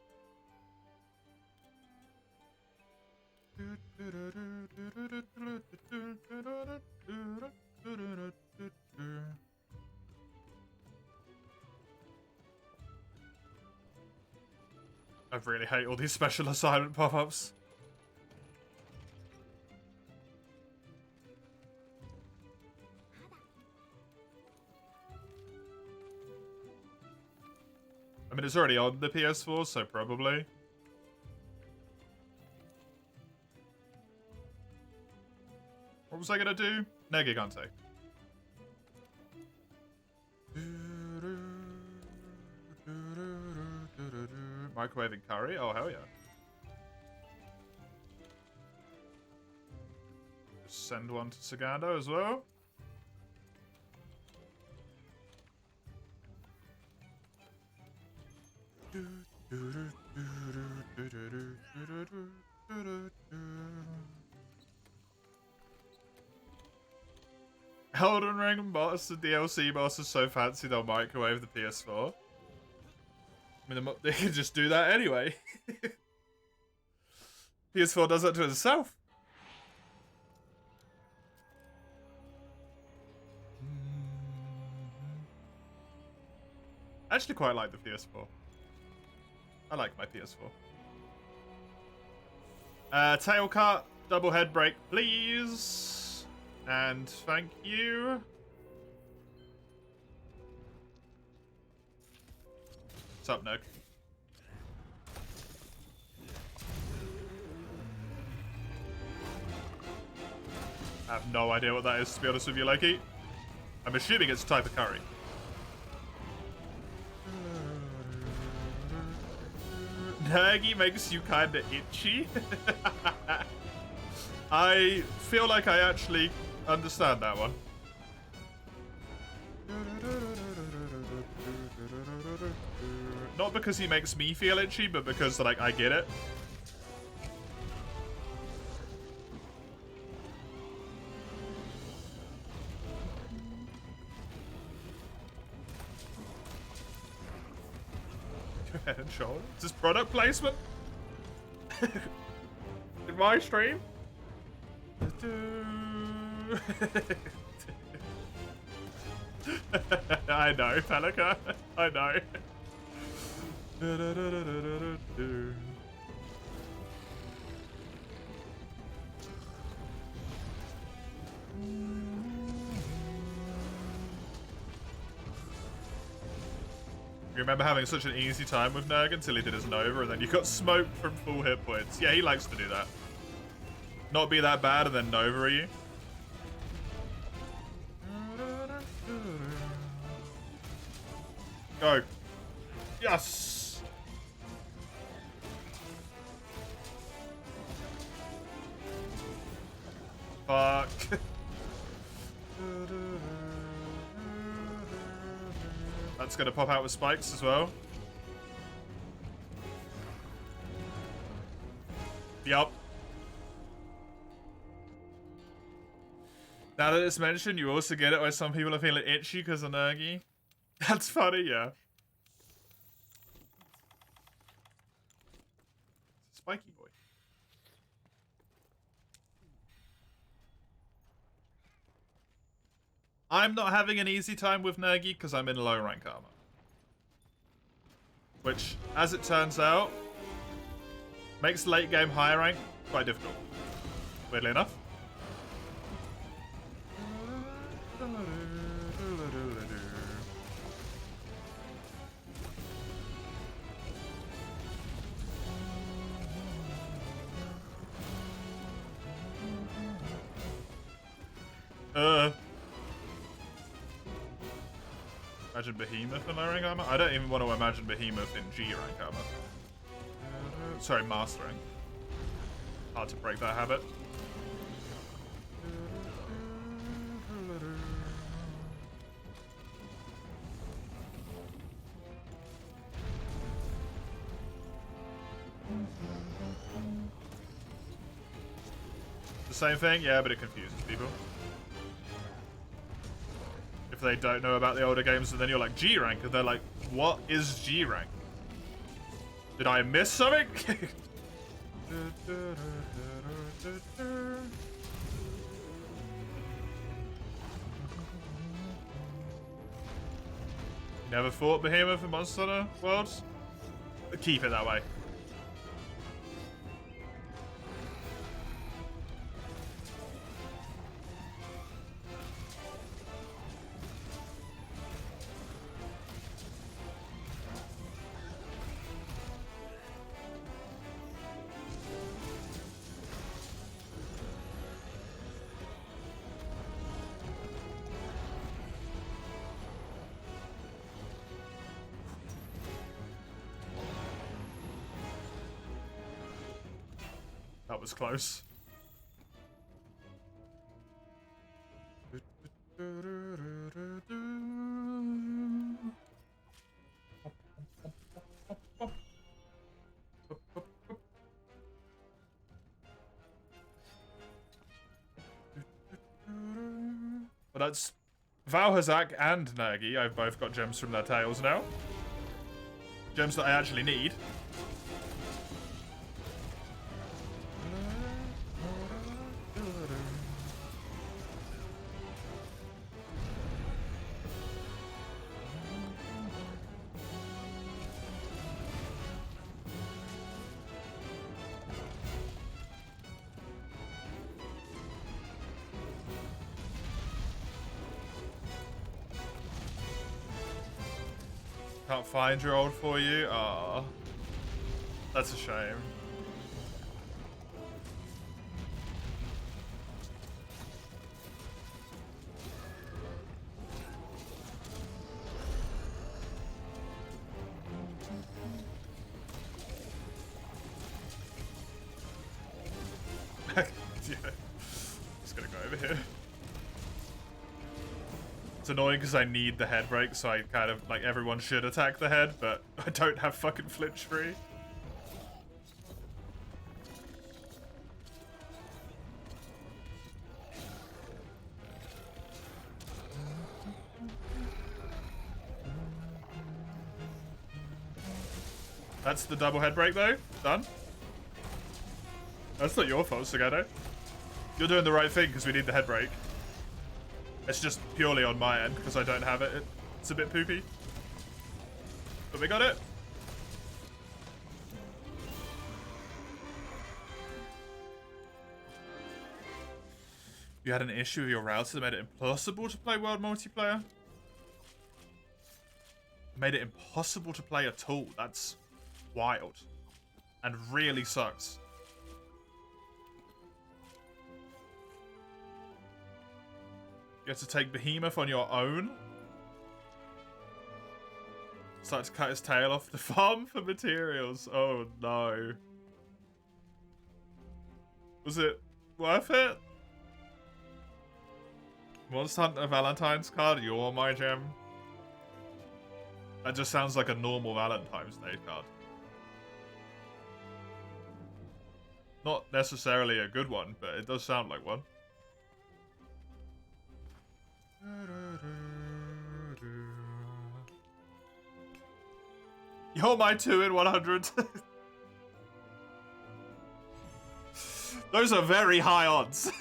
Speaker 1: I really hate all these special assignment pop-ups. I mean, it's already on the PS4, so probably. What was I gonna do? Negigante. Microwaving curry? Oh, hell yeah. Just send one to Sagando as well. Elden Ring boss, the DLC boss is so fancy they'll microwave the PS4. I mean, they can just do that anyway. PS4 does that to itself. I actually quite like the PS4. I like my PS4. Tail cut, double head break, please. And thank you. What's up, Nick? I have no idea what that is, to be honest with you, Loki. I'm assuming it's a type of curry. Nergy makes you kinda itchy. I feel like I actually understand that one. Not because he makes me feel itchy, but because, like, I get it. Head and shoulders. Is this product placement? In my stream? I know, Pelica. I know. You remember having such an easy time with Nerg until he did his Nova, and then you got smoked from full hit points. Yeah, he likes to do that. Not be that bad and then Nova you. Go. Yes! Fuck. That's gonna pop out with spikes as well. Yup. Now that it's mentioned, you also get it where some people are feeling itchy because of Nergy. That's funny, yeah. Spiky boy. I'm not having an easy time with Nergy because I'm in low rank armor. Which, as it turns out, makes late game high rank quite difficult. Weirdly enough. Imagine Behemoth in low rank armor? I don't even want to imagine Behemoth in G rank armor. Sorry, mastering. Hard to break that habit. The same thing? Yeah, but it confuses people. If they don't know about the older games, and then you're like, G rank, and they're like, what is G rank? Did I miss something? Never fought Behemoth in Monster Hunter Worlds? Keep it that way. That was close. But that's Valhazak and Nergy. I've both got gems from their tails now. Gems that I actually need. Can't find your old for you? Ah, that's a shame. Yeah. Just gonna go over here. It's annoying because I need the head break, so I kind of, like, everyone should attack the head, but I don't have fucking flinch free. That's the double head break, though. Done. That's not your fault, Sagado. You're doing the right thing because we need the head break. It's just purely on my end because I don't have it. It's a bit poopy. But we got it. You had an issue with your router that made it impossible to play world multiplayer? Made it impossible to play at all. That's wild. And really sucks. You have to take Behemoth on your own? Start to cut his tail off the farm for materials. Oh no. Was it worth it? Monster Hunter Valentine's card? You're my gem. That just sounds like a normal Valentine's Day card. Not necessarily a good one, but it does sound like one. You're my 2 in 100. Those are very high odds.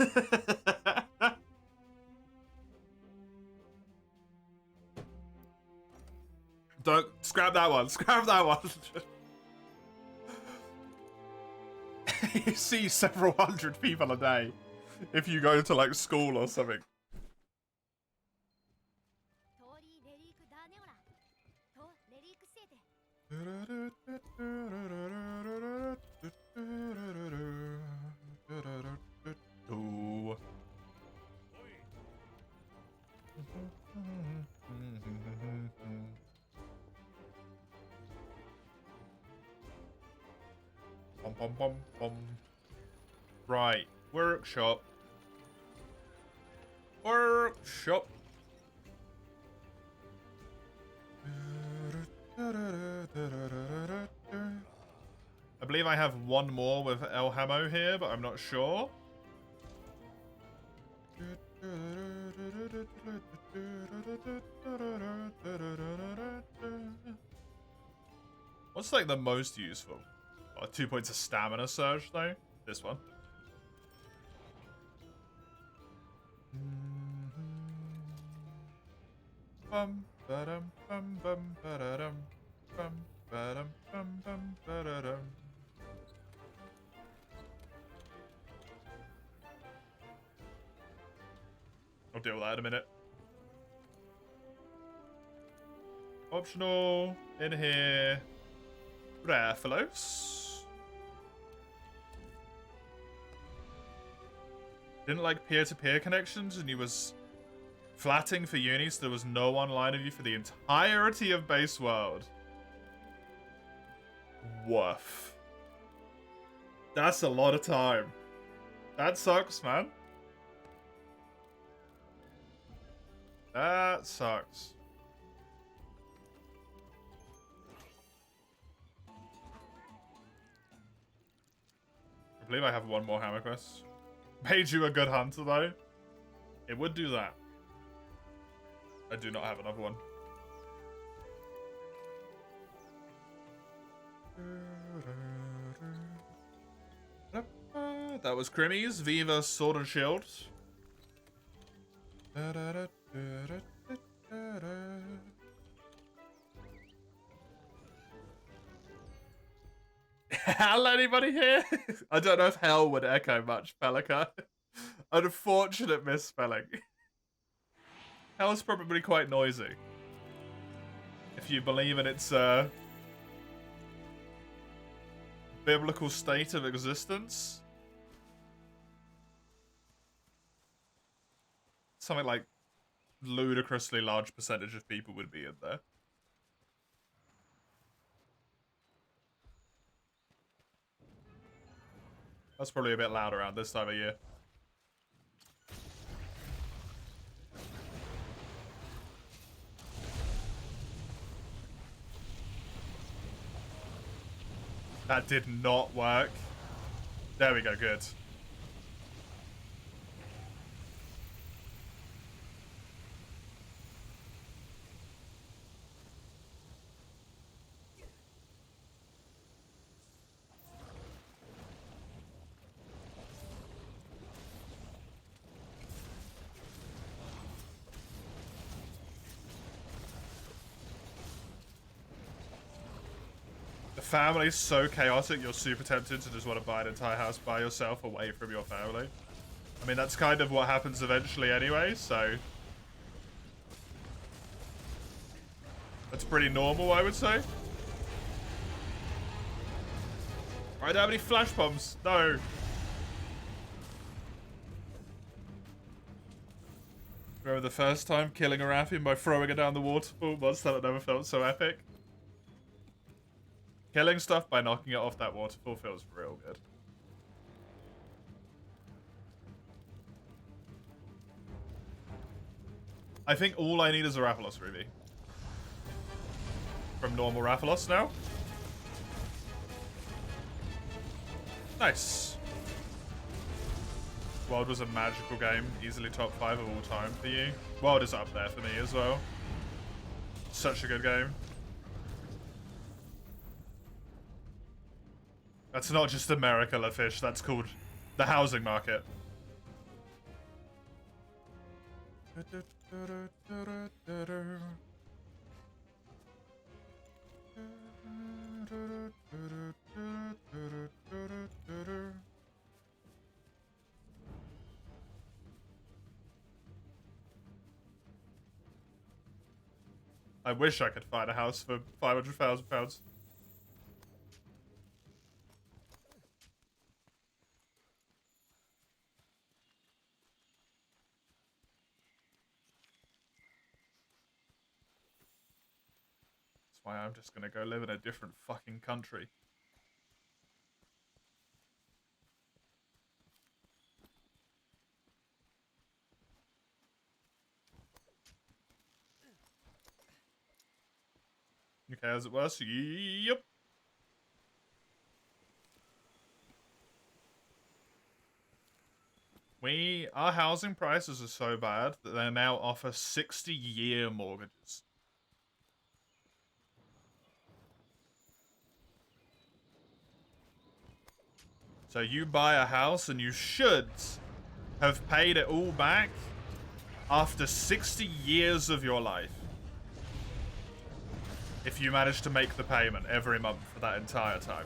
Speaker 1: Don't scrap that one. Scrap that one. You see several hundred people a day if you go to like school or something. Ooh. Bum, bum, bum, bum. Right, workshop. Workshop. I believe I have one more with El Hamo here, but I'm not sure. What's like the most useful? Oh, 2 points of stamina surge though. This one. Bum ba-dum bum bum ba-da-dum bum ba-dum bum bum ba-da-dum. I'll deal with that in a minute. Optional in here. Rathalos. Didn't like peer-to-peer connections, and he was flatting for uni, so there was no online of you for the entirety of Base World. Woof. That's a lot of time. That sucks, man. That sucks. I believe I have one more hammer quest. Made you a good hunter, though. It would do that. I do not have another one. That was Crimmy's Viva Sword and Shield. Hell, anybody here? I don't know if hell would echo much, Pelika. Unfortunate misspelling. Hell's probably quite noisy. if you believe in its biblical state of existence. Something like ludicrously large percentage of people would be in there. That's probably a bit loud around this time of year. That did not work. There we go, good. The family's so chaotic, you're super tempted to just want to buy an entire house by yourself away from your family. I mean, that's kind of what happens eventually anyway, so... That's pretty normal, I would say. I don't have any flash bombs. No. Remember the first time killing a Rathian by throwing it down the waterfall? Once that never felt so epic. Killing stuff by knocking it off that waterfall feels real good. I think all I need is a Rathalos Ruby. From normal Rathalos now. Nice. World was a magical game. Easily top 5 of all time for you. World is up there for me as well. Such a good game. That's not just America, LaFish. That's called the housing market. I wish I could find a house for £500,000. Why I'm just gonna go live in a different fucking country. Okay, as it was. Yep. Our housing prices are so bad that they now offer 60-year mortgages. So you buy a house and you should have paid it all back after 60 years of your life. If you manage to make the payment every month for that entire time.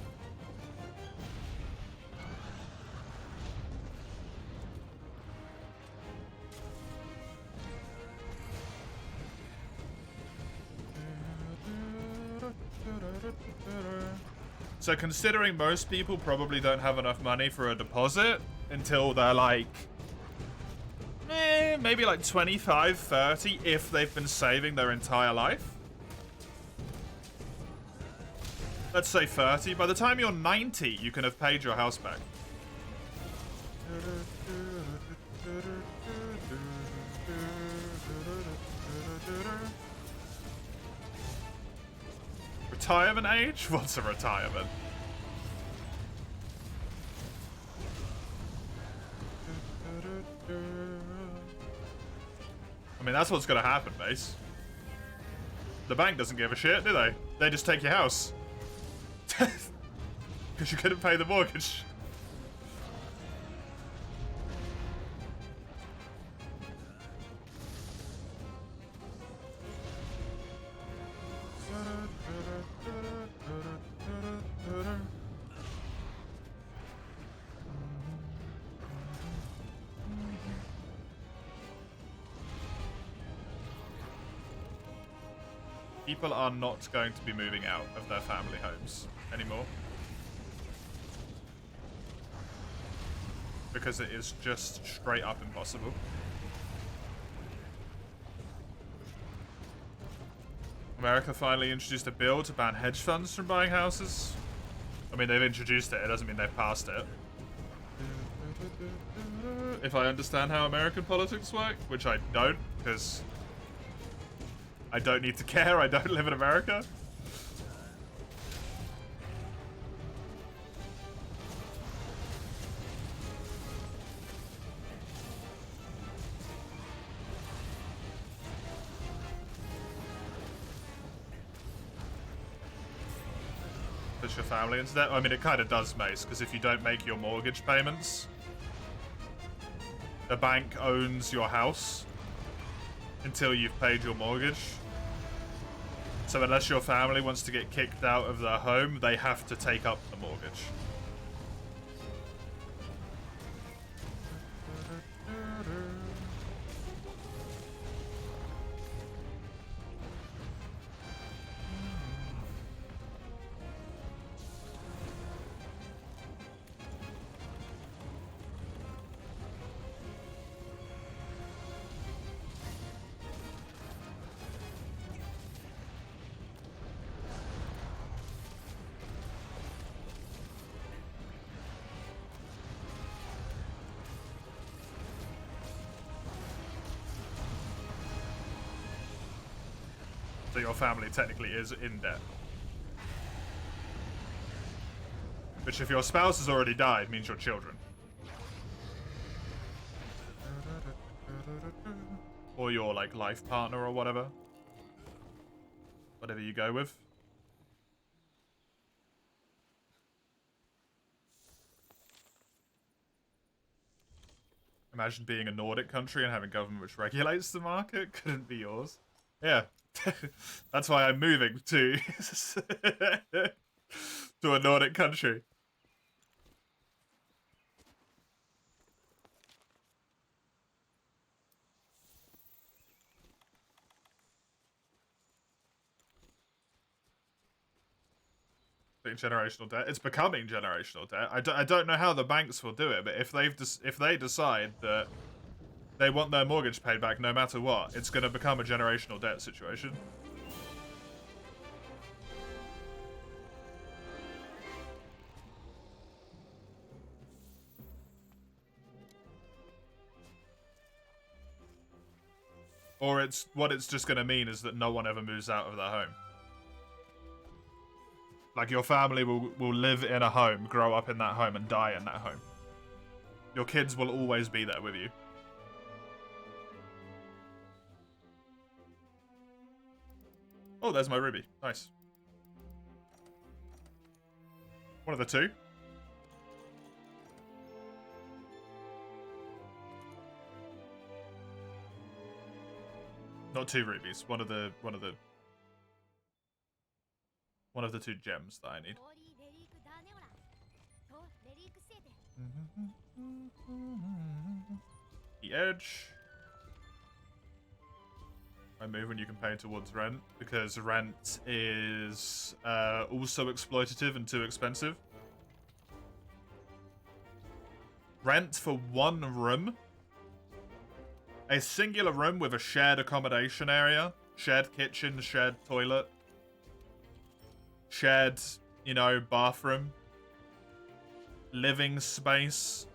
Speaker 1: So considering most people probably don't have enough money for a deposit until they're like, maybe like 25, 30 if they've been saving their entire life. Let's say 30. By the time you're 90, you can have paid your house back. Retirement age? What's a retirement? I mean, that's what's gonna happen, Base. The bank doesn't give a shit, do they? They just take your house. Because you couldn't pay the mortgage. People are not going to be moving out of their family homes anymore. Because it is just straight up impossible. America finally introduced a bill to ban hedge funds from buying houses. I mean, they've introduced it. It doesn't mean they've passed it. If I understand how American politics work, which I don't, because I don't need to care. I don't live in America. Puts your family into debt. I mean, it kind of does, Mace, because if you don't make your mortgage payments, the bank owns your house until you've paid your mortgage. So unless your family wants to get kicked out of their home, they have to take up the mortgage. So your family technically is in debt. Which, if your spouse has already died, means your children. Or your, like, life partner or whatever. Whatever you go with. Imagine being a Nordic country and having government which regulates the market. Couldn't be yours. Yeah. That's why I'm moving to to a Nordic country. Generational debt. It's becoming generational debt. I don't know how the banks will do it, but if they decide that they want their mortgage paid back no matter what, it's going to become a generational debt situation. Or what it's just going to mean is that no one ever moves out of their home. Like, your family will live in a home, grow up in that home, and die in that home. Your kids will always be there with you. Oh, there's my ruby. Nice. One of the two. Not two rubies. One of the two gems that I need. The edge. I move when you can pay towards rent, because rent is also exploitative and too expensive. Rent for one room. A singular room with a shared accommodation area. Shared kitchen, shared toilet. Shared, bathroom. Living space.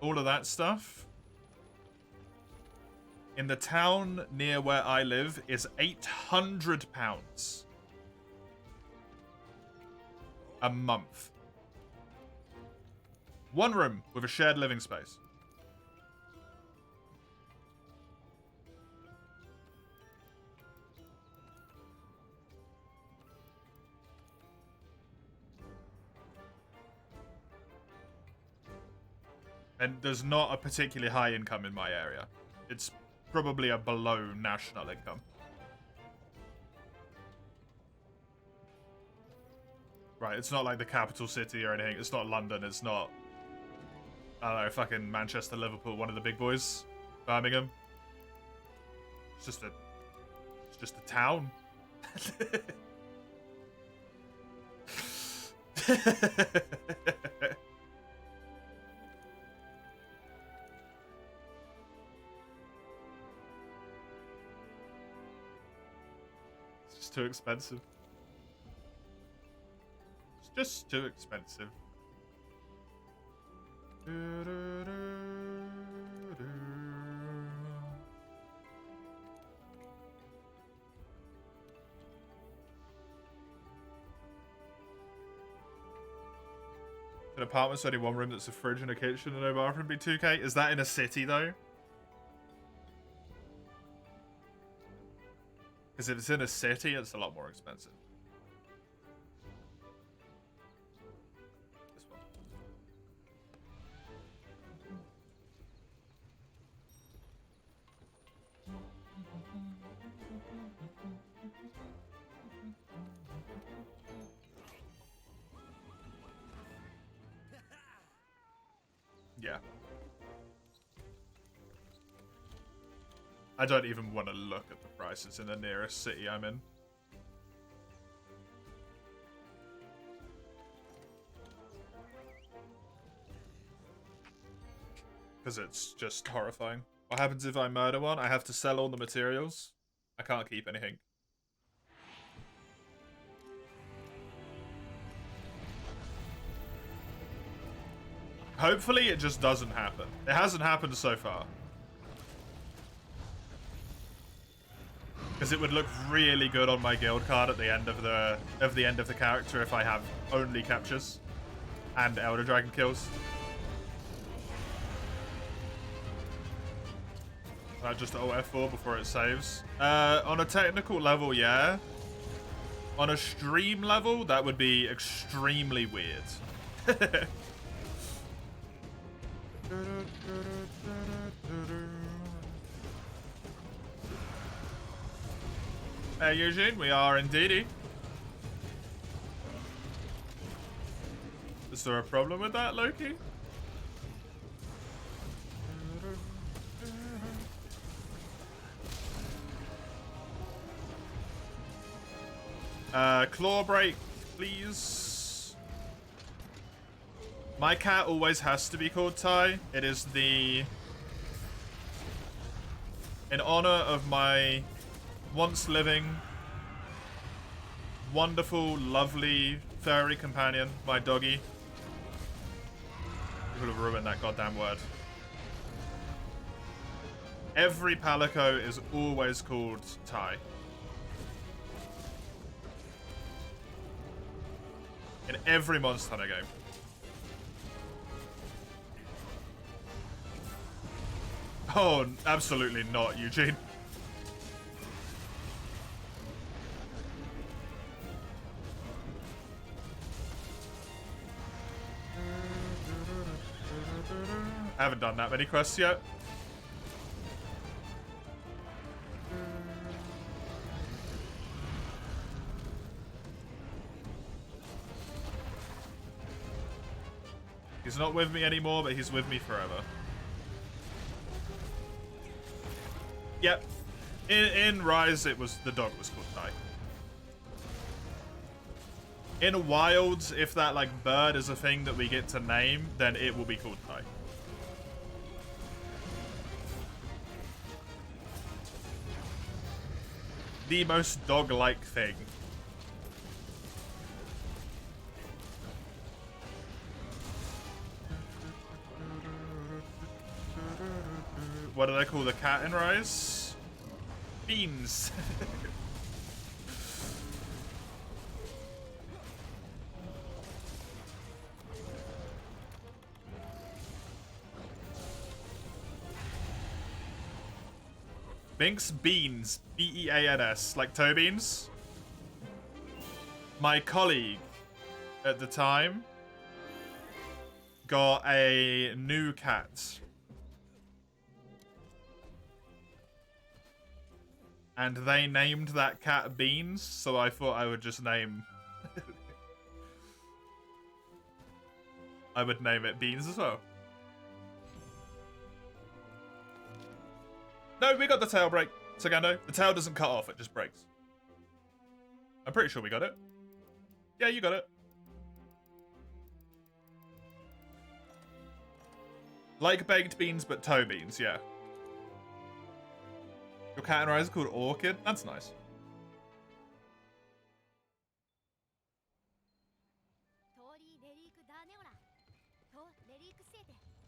Speaker 1: All of that stuff. In the town near where I live is £800 a month. One room with a shared living space. And there's not a particularly high income in my area. It's probably a below national income. Right, it's not like the capital city or anything. It's not London. It's not, I don't know, fucking Manchester, Liverpool, one of the big boys. Birmingham. It's just a town. It's just too expensive. It's just too expensive. An apartment's only one room that's a fridge and a kitchen and no bathroom be 2K? Is that in a city though? Because if it's in a city, it's a lot more expensive. This one. Yeah. I don't even want to look at the prices in the nearest city I'm in. Because it's just horrifying. What happens if I murder one? I have to sell all the materials. I can't keep anything. Hopefully it just doesn't happen. It hasn't happened so far. Because it would look really good on my guild card at the end of the character if I have only captures and Elder Dragon kills. Just Alt F4 before it saves. On a technical level, yeah. On a stream level, that would be extremely weird. Hey Eugene, we are indeedy. Is there a problem with that, Loki? Claw break, please. My cat always has to be called Ty. It is in honor of my once living, wonderful, lovely furry companion, my doggy. You would have ruined that goddamn word. Every Palico is always called Ty. In every Monster Hunter game. Oh, absolutely not, Eugene. I haven't done that many quests yet. He's not with me anymore, but he's with me forever. Yep. In Rise, the dog was called Ty. In Wilds, if that like bird is a thing that we get to name, then it will be called Ty. The most dog-like thing. What do they call the cat in Rise? Beans. Binks Beans. B-E-A-N-S. Like toe beans. My colleague at the time got a new cat. And they named that cat Beans, so I thought I would just name... I would name it Beans as well. No, we got the tail break, Sagando. The tail doesn't cut off, it just breaks. I'm pretty sure we got it. Yeah, you got it. Like baked beans, but toe beans, yeah. Your cat and rice are called Orchid? That's nice.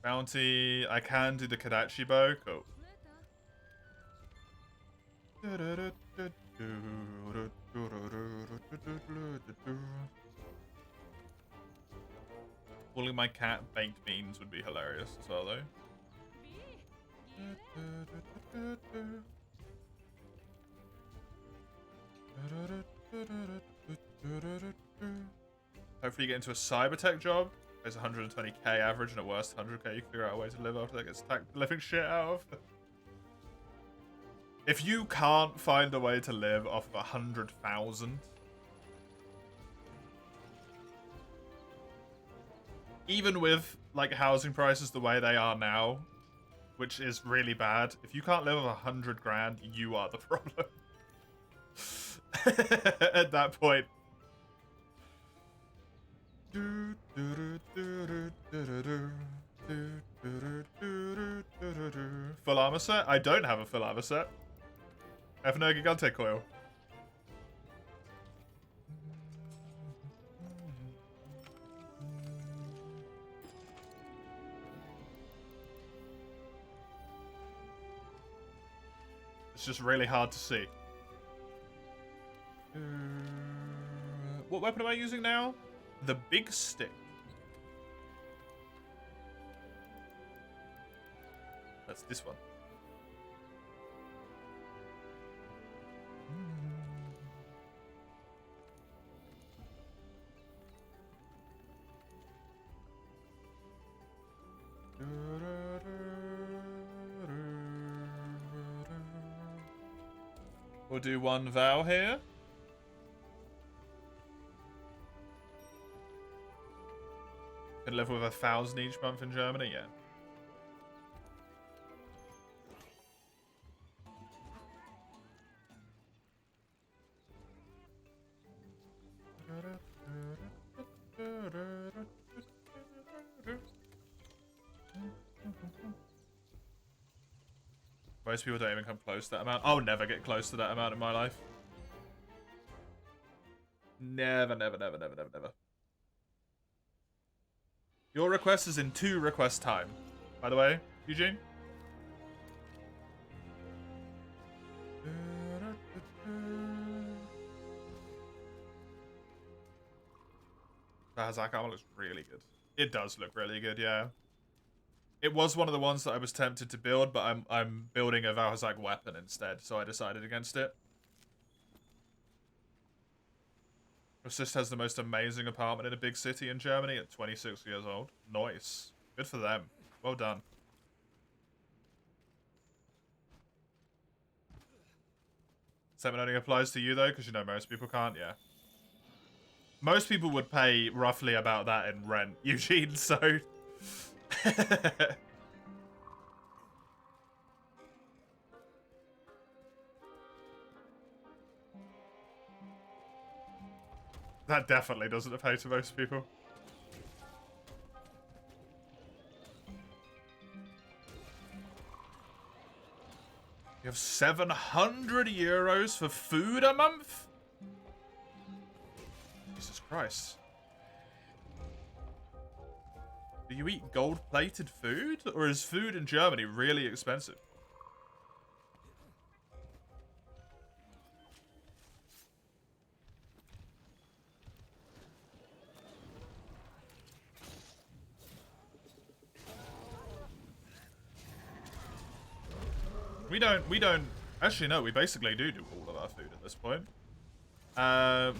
Speaker 1: Bounty, I can do the Kadachi bow. Cool. Calling my cat baked beans would be hilarious as well, though. Hopefully you get into a cybertech job. There's 120k average, and at worst 100k you can figure out a way to live after that gets attacked the living shit out of. If you can't find a way to live off of 100,000, even with like housing prices the way they are now, which is really bad, if you can't live off 100 grand, you are the problem. At that point. Full armor set? I don't have a full armor set. I have no Gigante coil. It's just really hard to see. What weapon am I using now? The big stick. That's this one. We'll do one vow here. Can live with 1,000 each month in Germany, yeah. Most people don't even come close to that amount. I'll never get close to that amount in my life. Never, never, never, never, never, never. Your request is in 2 request time, by the way, Eugene. Valhazak armor looks really good. It does look really good, yeah. It was one of the ones that I was tempted to build, but I'm building a Valhazak weapon instead, so I decided against it. Assist has the most amazing apartment in a big city in Germany at 26 years old. Nice. Good for them. Well done. Statement only applies to you, though, because you know most people can't, yeah. Most people would pay roughly about that in rent, Eugene, so... That definitely doesn't pay to most people. You have 700 euros for food a month? Jesus Christ. Do you eat gold-plated food? Or is food in Germany really expensive? We don't... Actually, no, we basically do all of our food at this point.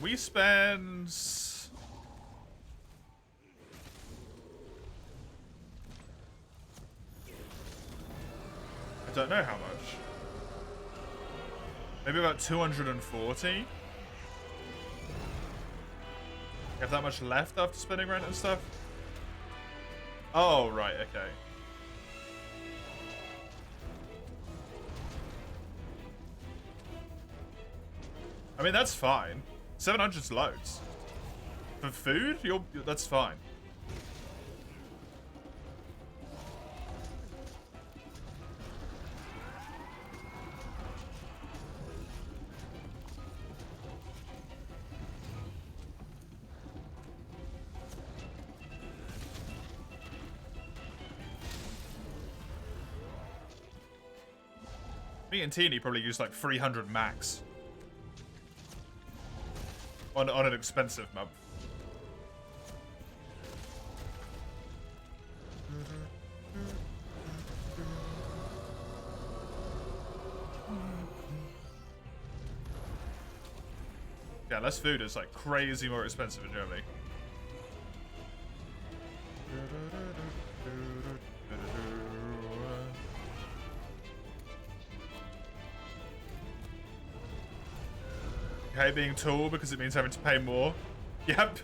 Speaker 1: We spend... I don't know how much. Maybe about 240? You have that much left after spending rent and stuff? Oh, right, okay. I mean, that's fine. 700's loads. For food, that's fine. Me and Teeny probably use like 300 max on an expensive month. Yeah, less food is like crazy more expensive in Germany. Okay, being tall because it means having to pay more. Yep.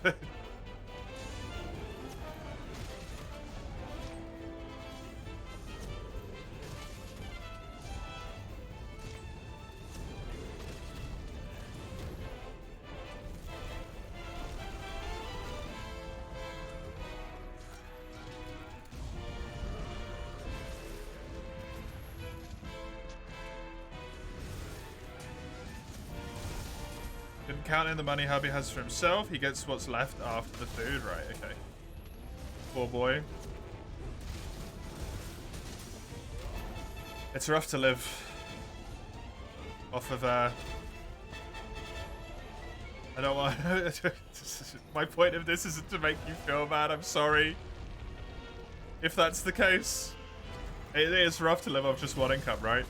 Speaker 1: Didn't count in the money hubby has for himself. He gets what's left after the food. Right, okay. Poor boy. It's rough to live off of, I don't want... My point of this isn't to make you feel bad. I'm sorry. If that's the case. It is rough to live off just one income, right?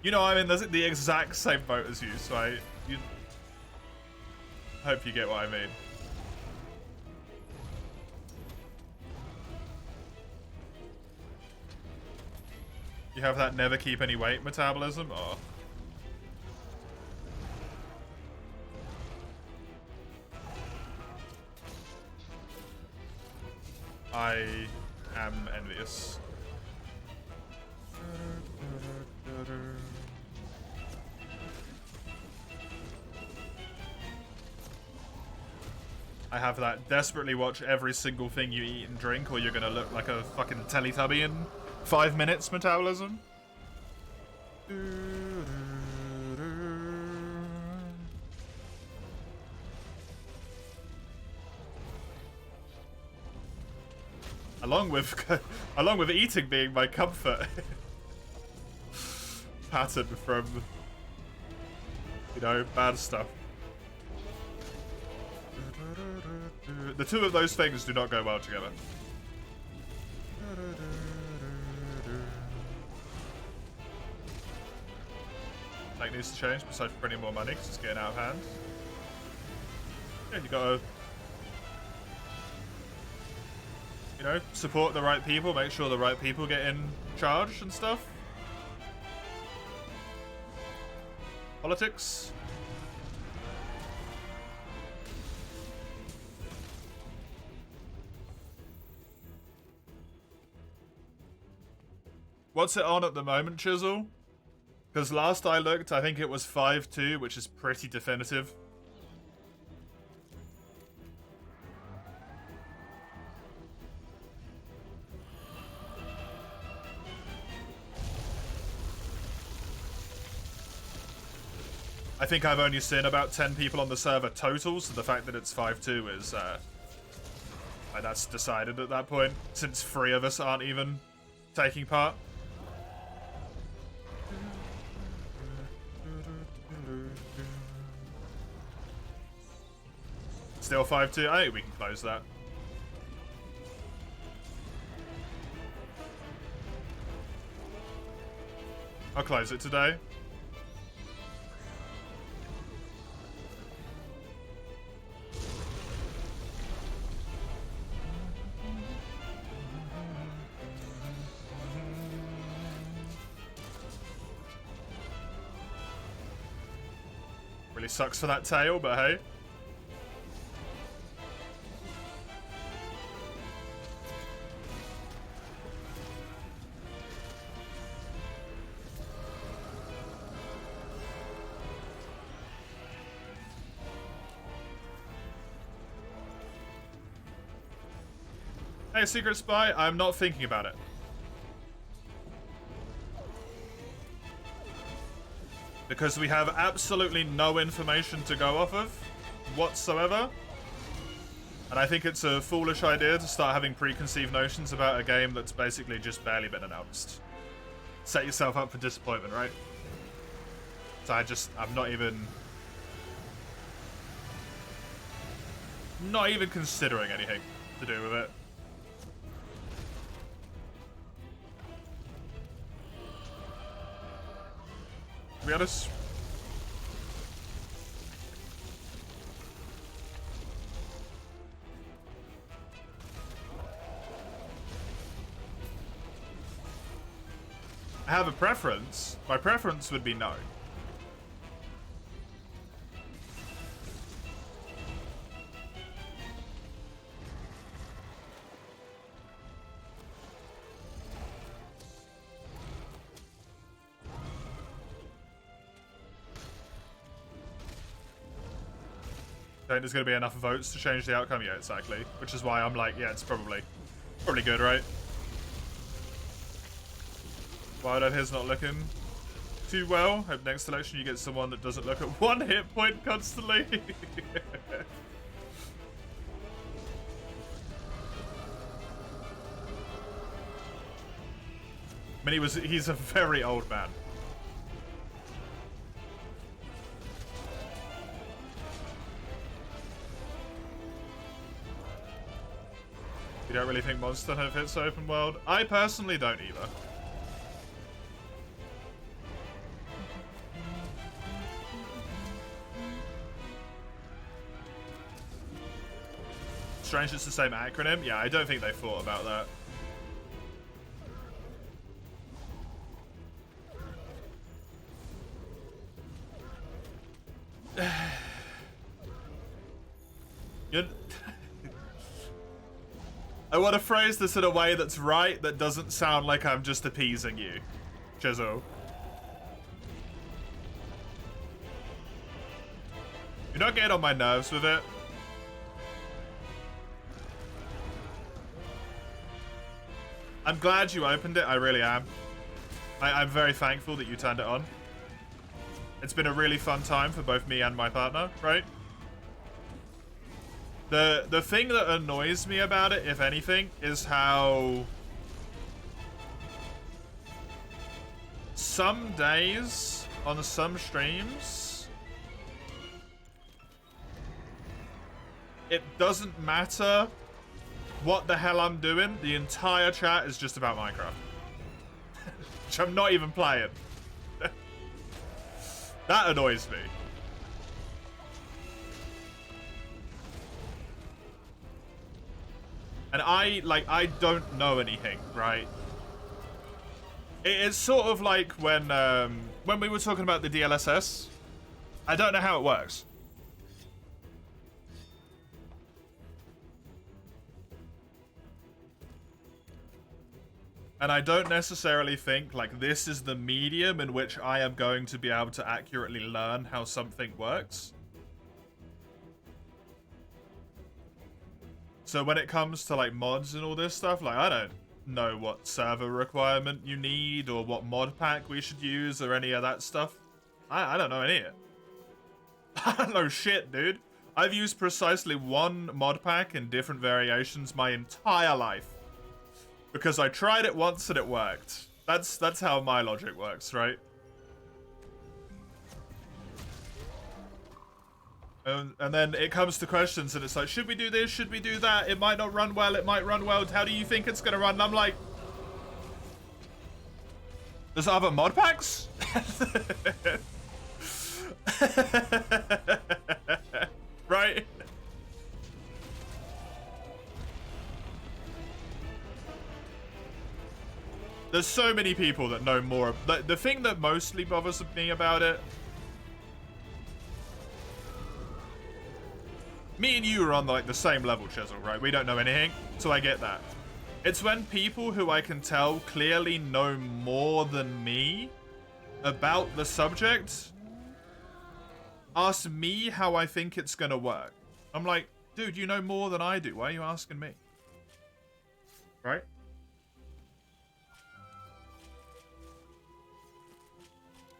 Speaker 1: You know, I'm in the exact same boat as you, so I hope you get what I mean. You have that never keep any weight metabolism? Oh. I am envious. I have that desperately watch every single thing you eat and drink or you're gonna look like a fucking Teletubby in 5 minutes metabolism. Along with eating being my comfort pattern from, you know, bad stuff. The two of those things do not go well together. That needs to change besides printing more money because it's getting out of hand. Yeah, you gotta, you know, support the right people, make sure the right people get in charge and stuff. Politics. What's it on at the moment, Chisel? Because last I looked, I think it was 5-2, which is pretty definitive. I think I've only seen about 10 people on the server total, so the fact that it's 5-2 is, that's decided at that point, since 3 of us aren't even taking part. Still 5-2? I think we can close that. I'll close it today. Really sucks for that tail, but hey. Hey, Secret Spy, I'm not thinking about it. Because we have absolutely no information to go off of whatsoever. And I think it's a foolish idea to start having preconceived notions about a game that's basically just barely been announced. Set yourself up for disappointment, right? So I'm not even considering anything to do with it. To be honest, I have a preference. My preference would be no. I think there's going to be enough votes to change the outcome. Yeah, exactly. Which is why I'm like, yeah, it's probably good, right? Wild Out here's not looking too well. Hope next election you get someone that doesn't look at one hit point constantly. I mean, he's a very old man. You don't really think Monster Hunter fits open world? I personally don't either. Strange it's the same acronym? Yeah, I don't think they thought about that. I want to phrase this in a way that's right, that doesn't sound like I'm just appeasing you, Chisel. You're not getting on my nerves with it. I'm glad you opened it, I really am. I'm very thankful that you turned it on. It's been a really fun time for both me and my partner, right? The thing that annoys me about it, if anything, is how some days on some streams it doesn't matter what the hell I'm doing, the entire chat is just about Minecraft. Which I'm not even playing. That annoys me. And I don't know anything, right? It's sort of like when we were talking about the DLSS. I don't know how it works. And I don't necessarily think, like, this is the medium in which I am going to be able to accurately learn how something works. So when it comes to, like, mods and all this stuff, like, I don't know what server requirement you need or what mod pack we should use or any of that stuff. I don't know any of it. I don't know shit, dude. I've used precisely one mod pack in different variations my entire life. Because I tried it once and it worked. That's how my logic works, right? And then it comes to questions and it's like, should we do this? Should we do that? It might not run well. It might run well. How do you think it's going to run? And I'm like, there's other mod packs? Right? There's so many people that know more. The thing that mostly bothers me about it, me and you are on like the same level, Chisel, right? We don't know anything, so I get that. It's when people who I can tell clearly know more than me about the subject ask me how I think it's gonna work. I'm like, dude, you know more than I do. Why are you asking me? Right?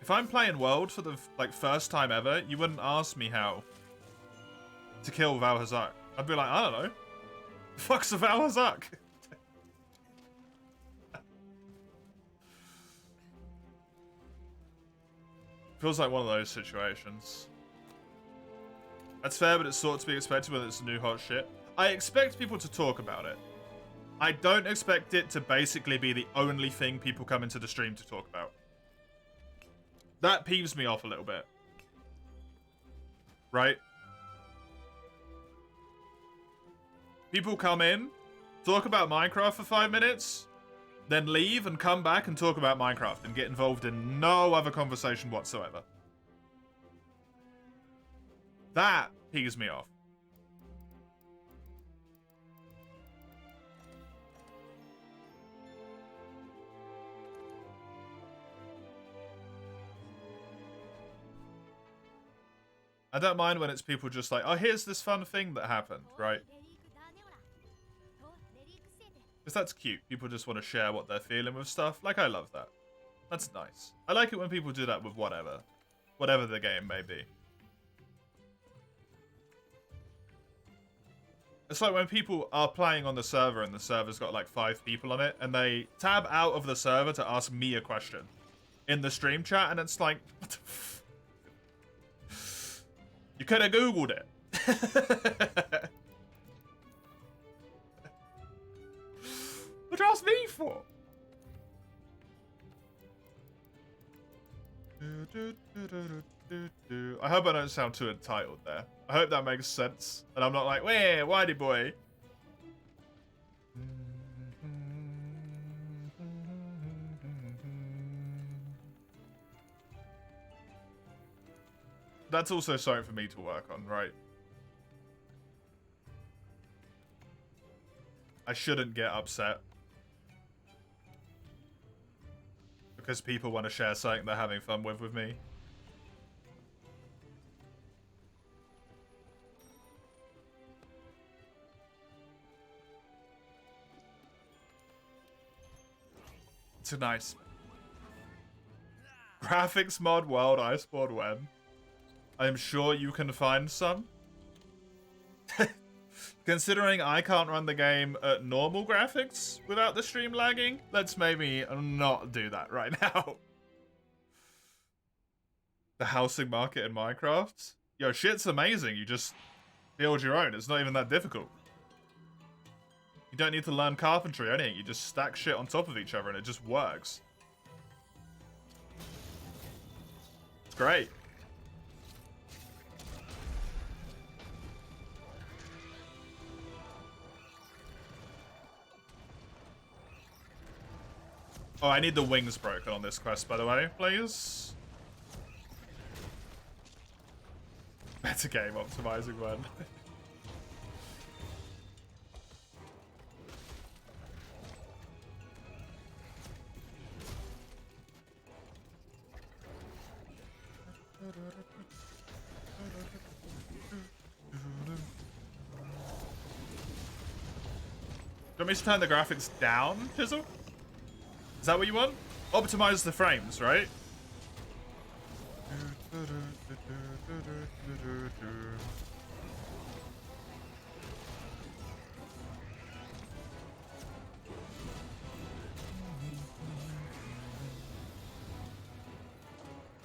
Speaker 1: If I'm playing World for the first time ever, you wouldn't ask me how to kill Valhazak. I'd be like, I don't know. The fuck's a Valhazak? Feels like one of those situations. That's fair, but it's sort of to be expected when it's new hot shit. I expect people to talk about it. I don't expect it to basically be the only thing people come into the stream to talk about. That peeves me off a little bit. Right? People come in, talk about Minecraft for 5 minutes, then leave and come back and talk about Minecraft and get involved in no other conversation whatsoever. That peeves me off. I don't mind when it's people just like, oh, here's this fun thing that happened, right? Because that's cute. People just want to share what they're feeling with stuff. Like, I love that. That's nice. I like it when people do that with whatever. Whatever the game may be. It's like when people are playing on the server and the server's got like 5 people on it and they tab out of the server to ask me a question in the stream chat and it's like, what the f. You could have Googled it. What you ask me for? I hope I don't sound too entitled there. I hope that makes sense. And I'm not like, wait, whitey boy. That's also something for me to work on, right? I shouldn't get upset because people want to share something they're having fun with me. It's a nice graphics mod world I spawned when. I'm sure you can find some. Considering I can't run the game at normal graphics without the stream lagging, let's maybe not do that right now. The housing market in Minecraft? Yo, shit's amazing. You just build your own. It's not even that difficult. You don't need to learn carpentry or anything. You just stack shit on top of each other and it just works. It's great. Oh, I need the wings broken on this quest, by the way, please. Better game optimizing one. Do you want me to turn the graphics down, Chisel? Is that what you want? Optimize the frames, right?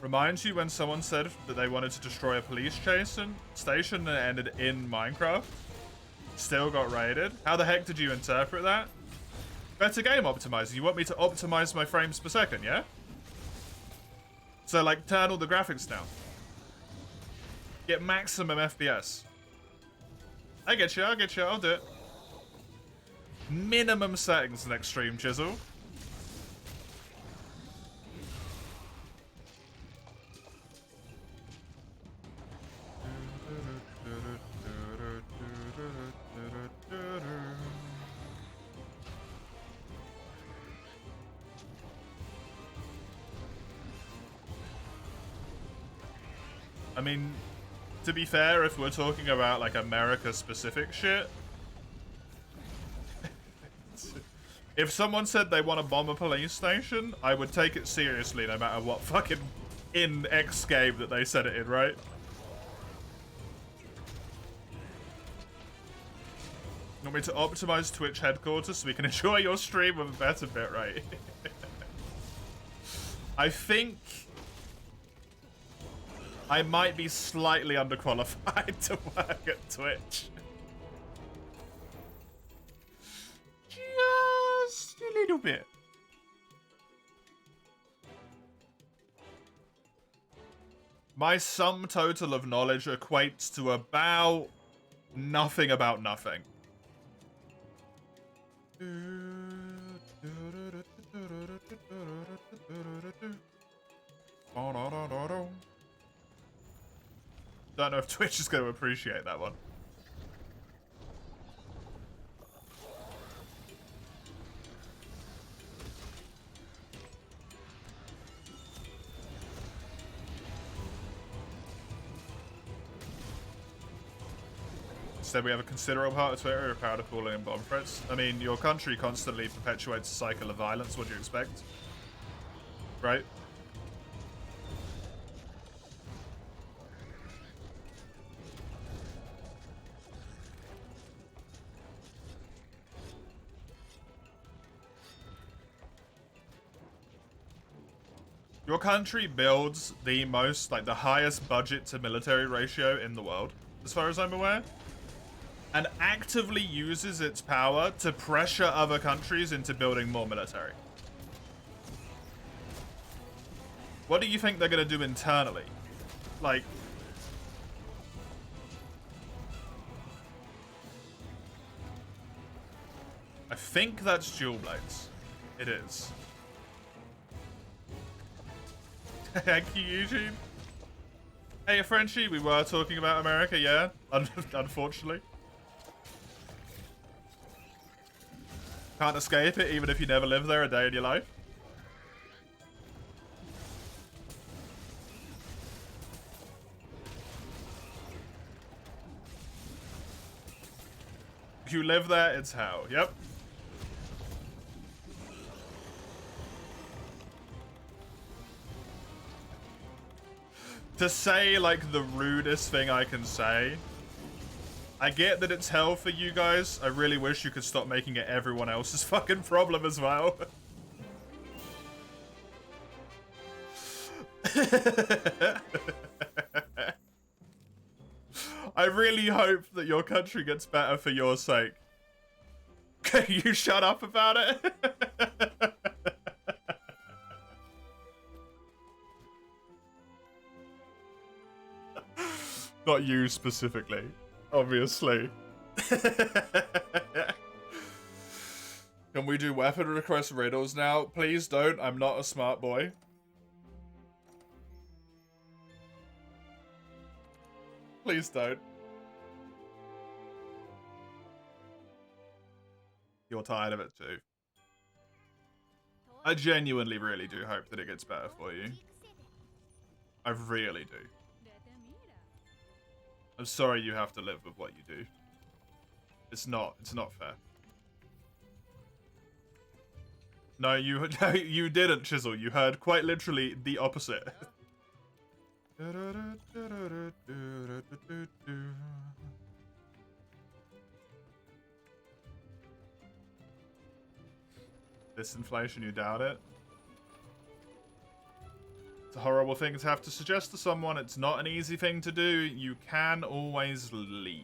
Speaker 1: Reminds you when someone said that they wanted to destroy a police station and it ended in Minecraft? Still got raided? How the heck did you interpret that? Better game optimizer. You want me to optimize my frames per second, yeah? So, like, turn all the graphics down. Get maximum FPS. I get you, I'll do it. Minimum settings next stream, Chisel. I mean, to be fair, if we're talking about, like, America-specific shit... If someone said they want to bomb a police station, I would take it seriously no matter what fucking in X game that they said it in, right? You want me to optimize Twitch headquarters so we can enjoy your stream with a better bitrate? I think I might be slightly underqualified to work at Twitch. Just a little bit. My sum total of knowledge equates to about nothing about nothing. Don't know if Twitch is going to appreciate that one. Instead, we have a considerable part of Twitter are proud of calling in bomb threats. I mean, your country constantly perpetuates a cycle of violence. What do you expect? Right? Your country builds the most, like, the highest budget to military ratio in the world, as far as I'm aware, and actively uses its power to pressure other countries into building more military. What do you think they're going to do internally? Like, I think that's dual blades. It is. Thank you, Eugene. Hey, Frenchie, we were talking about America, yeah? Unfortunately. Can't escape it, even if you never live there a day in your life. If you live there, it's hell. Yep. To say, like, the rudest thing I can say, I get that it's hell for you guys. I really wish you could stop making it everyone else's fucking problem as well. I really hope that your country gets better for your sake. Can you shut up about it? Not you specifically, obviously. Can we do weapon request riddles now? Please don't. I'm not a smart boy. Please don't. You're tired of it too. I genuinely really do hope that it gets better for you. I really do. I'm sorry you have to live with what you do. It's not fair. No, you didn't, Chisel. You heard quite literally the opposite. Disinflation, you doubt it? It's a horrible thing to have to suggest to someone. It's not an easy thing to do. You can always leave.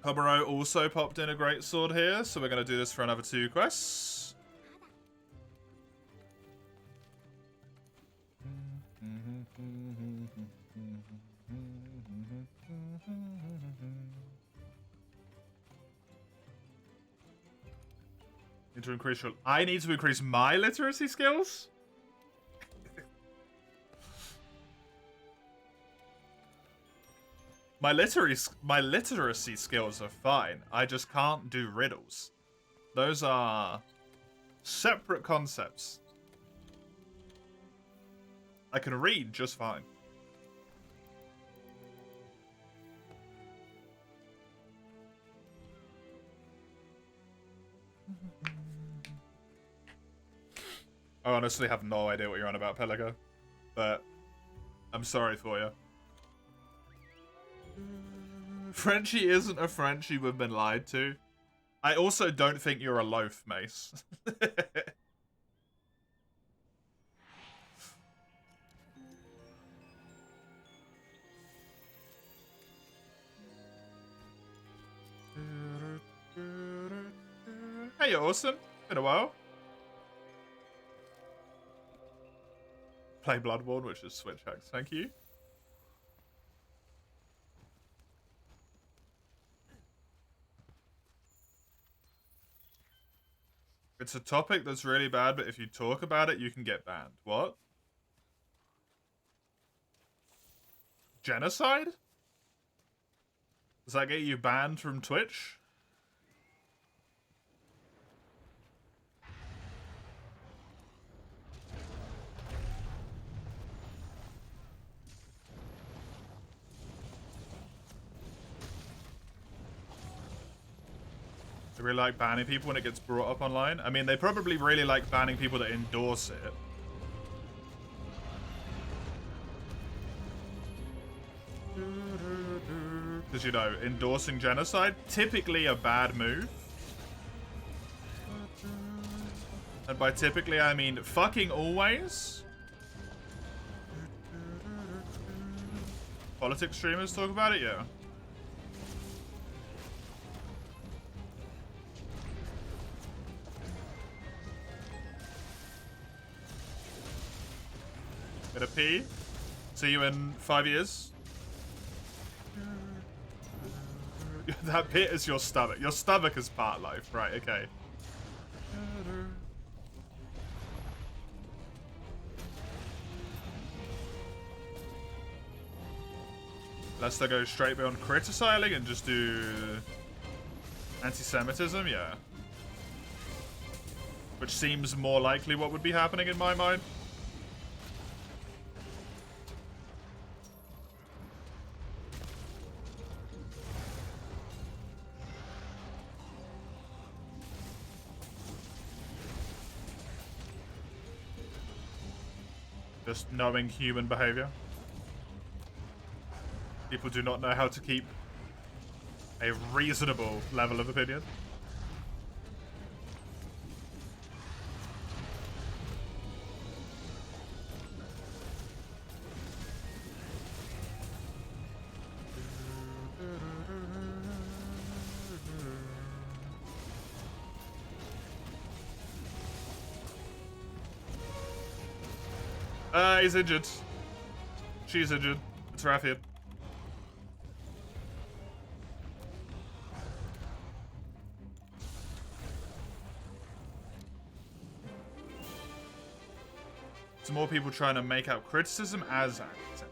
Speaker 1: Hobaro also popped in a great sword here, so we're going to do this for another 2 quests. Need to increase your... I need to increase my literacy skills? My literacy skills are fine. I just can't do riddles. Those are separate concepts. I can read just fine. I honestly have no idea what you're on about, Pelica, but I'm sorry for you. Frenchie isn't a Frenchie we've been lied to. I also don't think you're a loaf, Mace. Hey, you're awesome. Been a while. Play Bloodborne, which is Switch hacks. Thank you. It's a topic that's really bad, but if you talk about it, you can get banned. What? Genocide? Does that get you banned from Twitch? They really like banning people when it gets brought up online. I mean, they probably really like banning people that endorse it. Because, you know, endorsing genocide, typically a bad move. And by typically, I mean fucking always. Politics streamers talk about it, yeah. Gonna pee. See you in 5 years. That bit is your stomach. Your stomach is part life. Right, okay. Let's go straight beyond criticizing and just do anti-Semitism, yeah. Which seems more likely what would be happening in my mind. Just knowing human behavior. People do not know how to keep a reasonable level of opinion. He's injured. She's injured. It's Rathian. It's more people trying to make out criticism as anti-Semitism.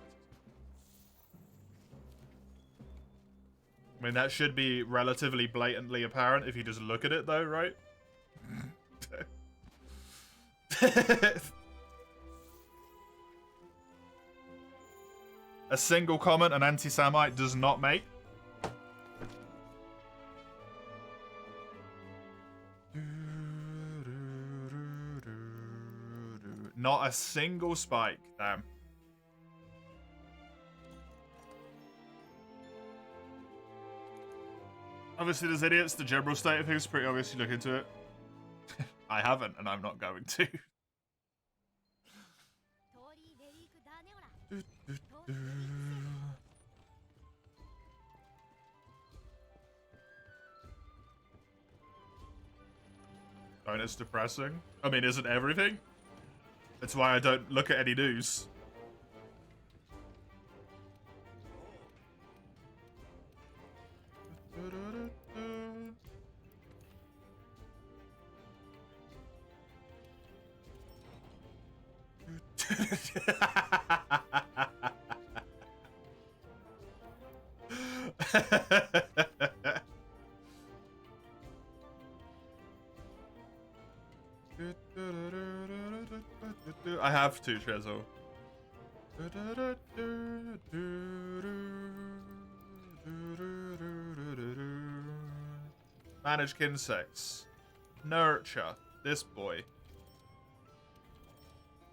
Speaker 1: I mean, that should be relatively blatantly apparent if you just look at it, though, right? A single comment an anti-Semite does not make. Not a single spike, damn. Obviously, there's idiots. The general state of things is pretty obvious. You look into it. I haven't, and I'm not going to. Oh, it's depressing. I mean, isn't everything? That's why I don't look at any news. I have to, Trezo. Manage insects. Nurture this boy.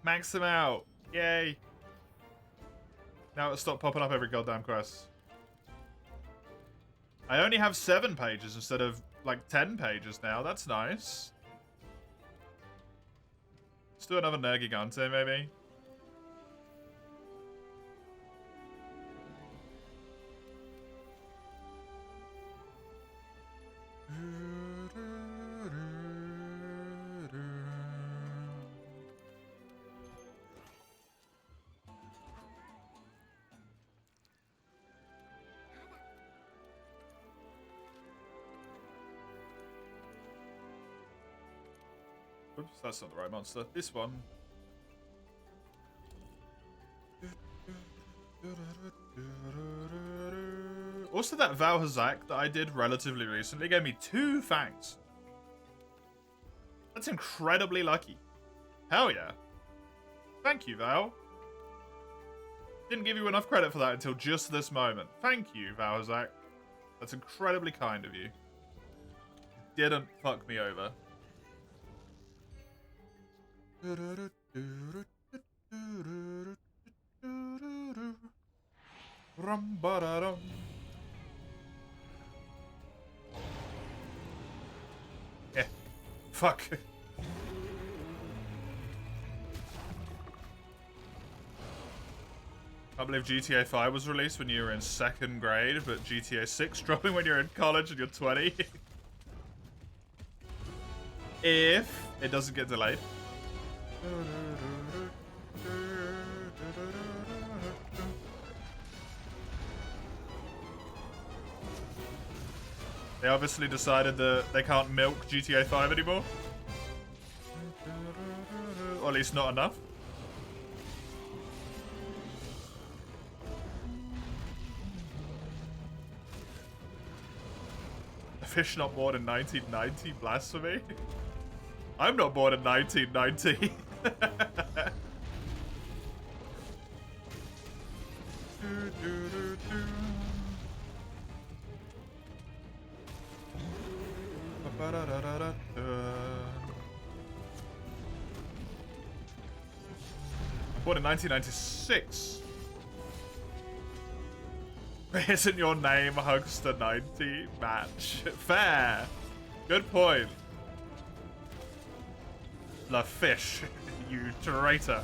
Speaker 1: Max them out. Yay. Now it'll stop popping up every goddamn quest. I only have 7 pages instead of like 10 pages now. That's nice. Let's do another Nergigante maybe. Oops, that's not the right monster. This one. Also, that Valhazak that I did relatively recently gave me 2 fangs. That's incredibly lucky. Hell yeah. Thank you, Val. Didn't give you enough credit for that until just this moment. Thank you, Valhazak. That's incredibly kind of you. You didn't fuck me over. Yeah. Fuck. I believe GTA 5 was released when you were in 2nd grade, but GTA 6 dropping when you're in college and you're 20. If it doesn't get delayed. They obviously decided that they can't milk GTA 5 anymore. Or at least not enough. A fish not born in 1990? Blasphemy. I'm not born in 1990. Born in 1996. Isn't your name Hugster90? Match. Fair. Good point. La fish, you traitor.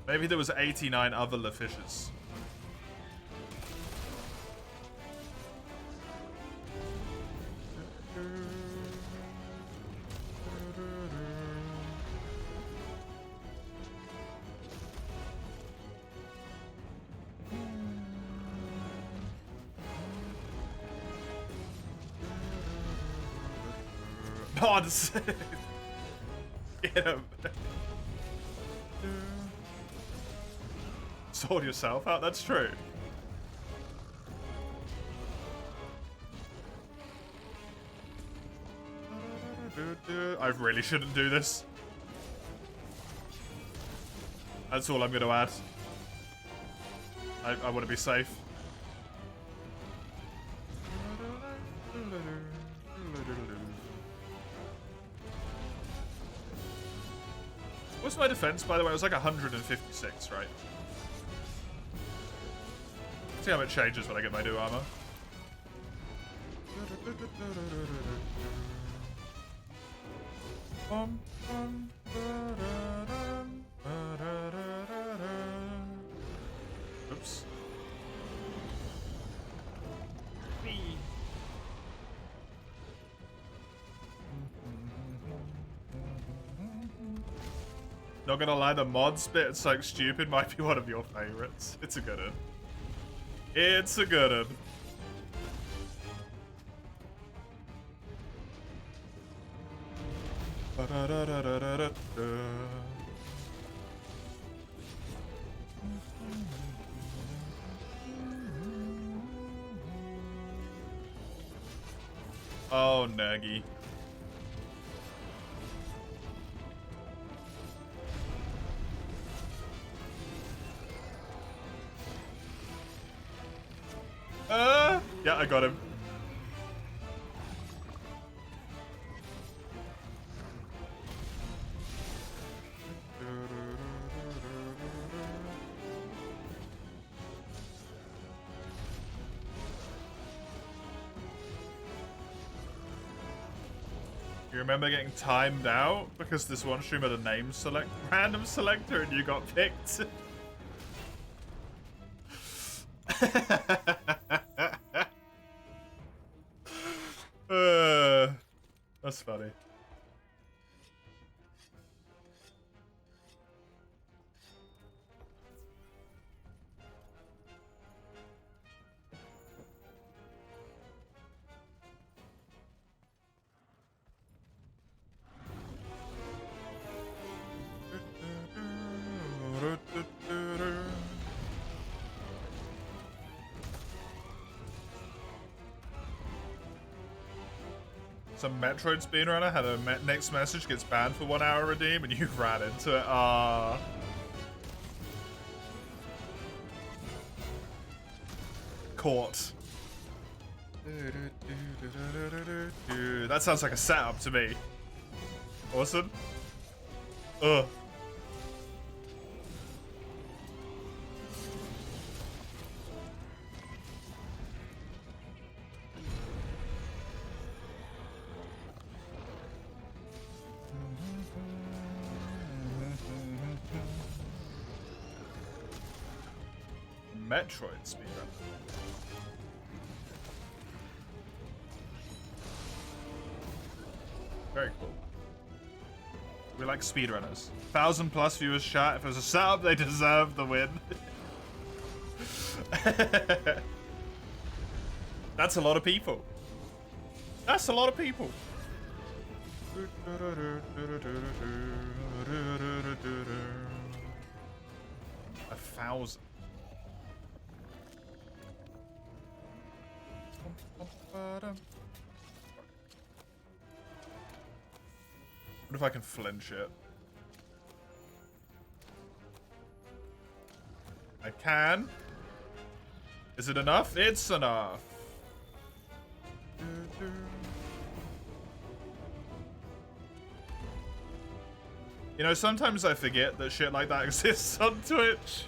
Speaker 1: Maybe there was 89 other La fishes. Pods! Get him! Sold yourself out? That's true. I really shouldn't do this. That's all I'm going to add. I want to be safe. What's my defense, by the way? It was like 156, right? See how it changes when I get my new armor. Oops. Not gonna lie, the mods bit, it's like stupid, might be one of your favorites. It's a good one. It's a good one. Oh, Nuggy. Yeah, I got him. You remember getting timed out because this one streamer had a name select random selector and you got picked? That's funny. Some Metroid speedrunner had a next message gets banned for 1 hour redeem and you ran into it. Ah. Caught. That sounds like a setup to me. Awesome. Ugh. Metroid speedrun. Very cool. We like speedrunners. 1,000+ viewers chat. If it was a setup, they deserve the win. That's a lot of people. That's a lot of people. 1,000. What if I can flinch it? I can. Is it enough? It's enough. You know, sometimes I forget that shit like that exists on Twitch.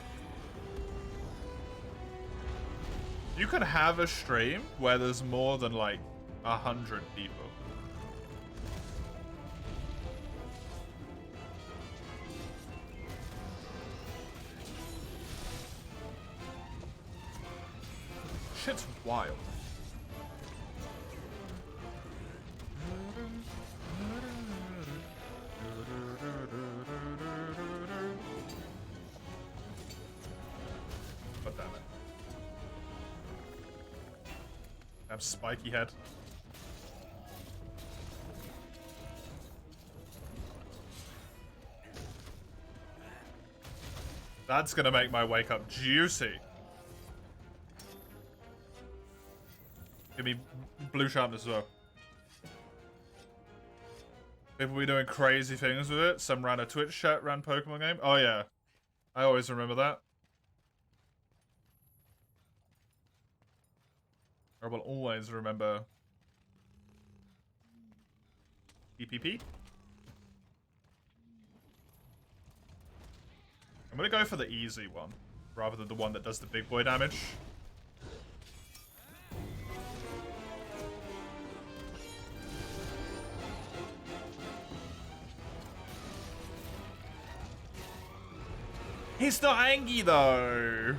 Speaker 1: You can have a stream where there's more than like 100 people. Shit's wild. God damn it. I have spiky head. That's gonna make my wake up juicy. Give me blue sharpness as well. People be doing crazy things with it. Some ran a Twitch chat, ran Pokemon game. Oh yeah. I always remember that. I will always remember PPP. I'm gonna go for the easy one, rather than the one that does the big boy damage. He's not Angie though.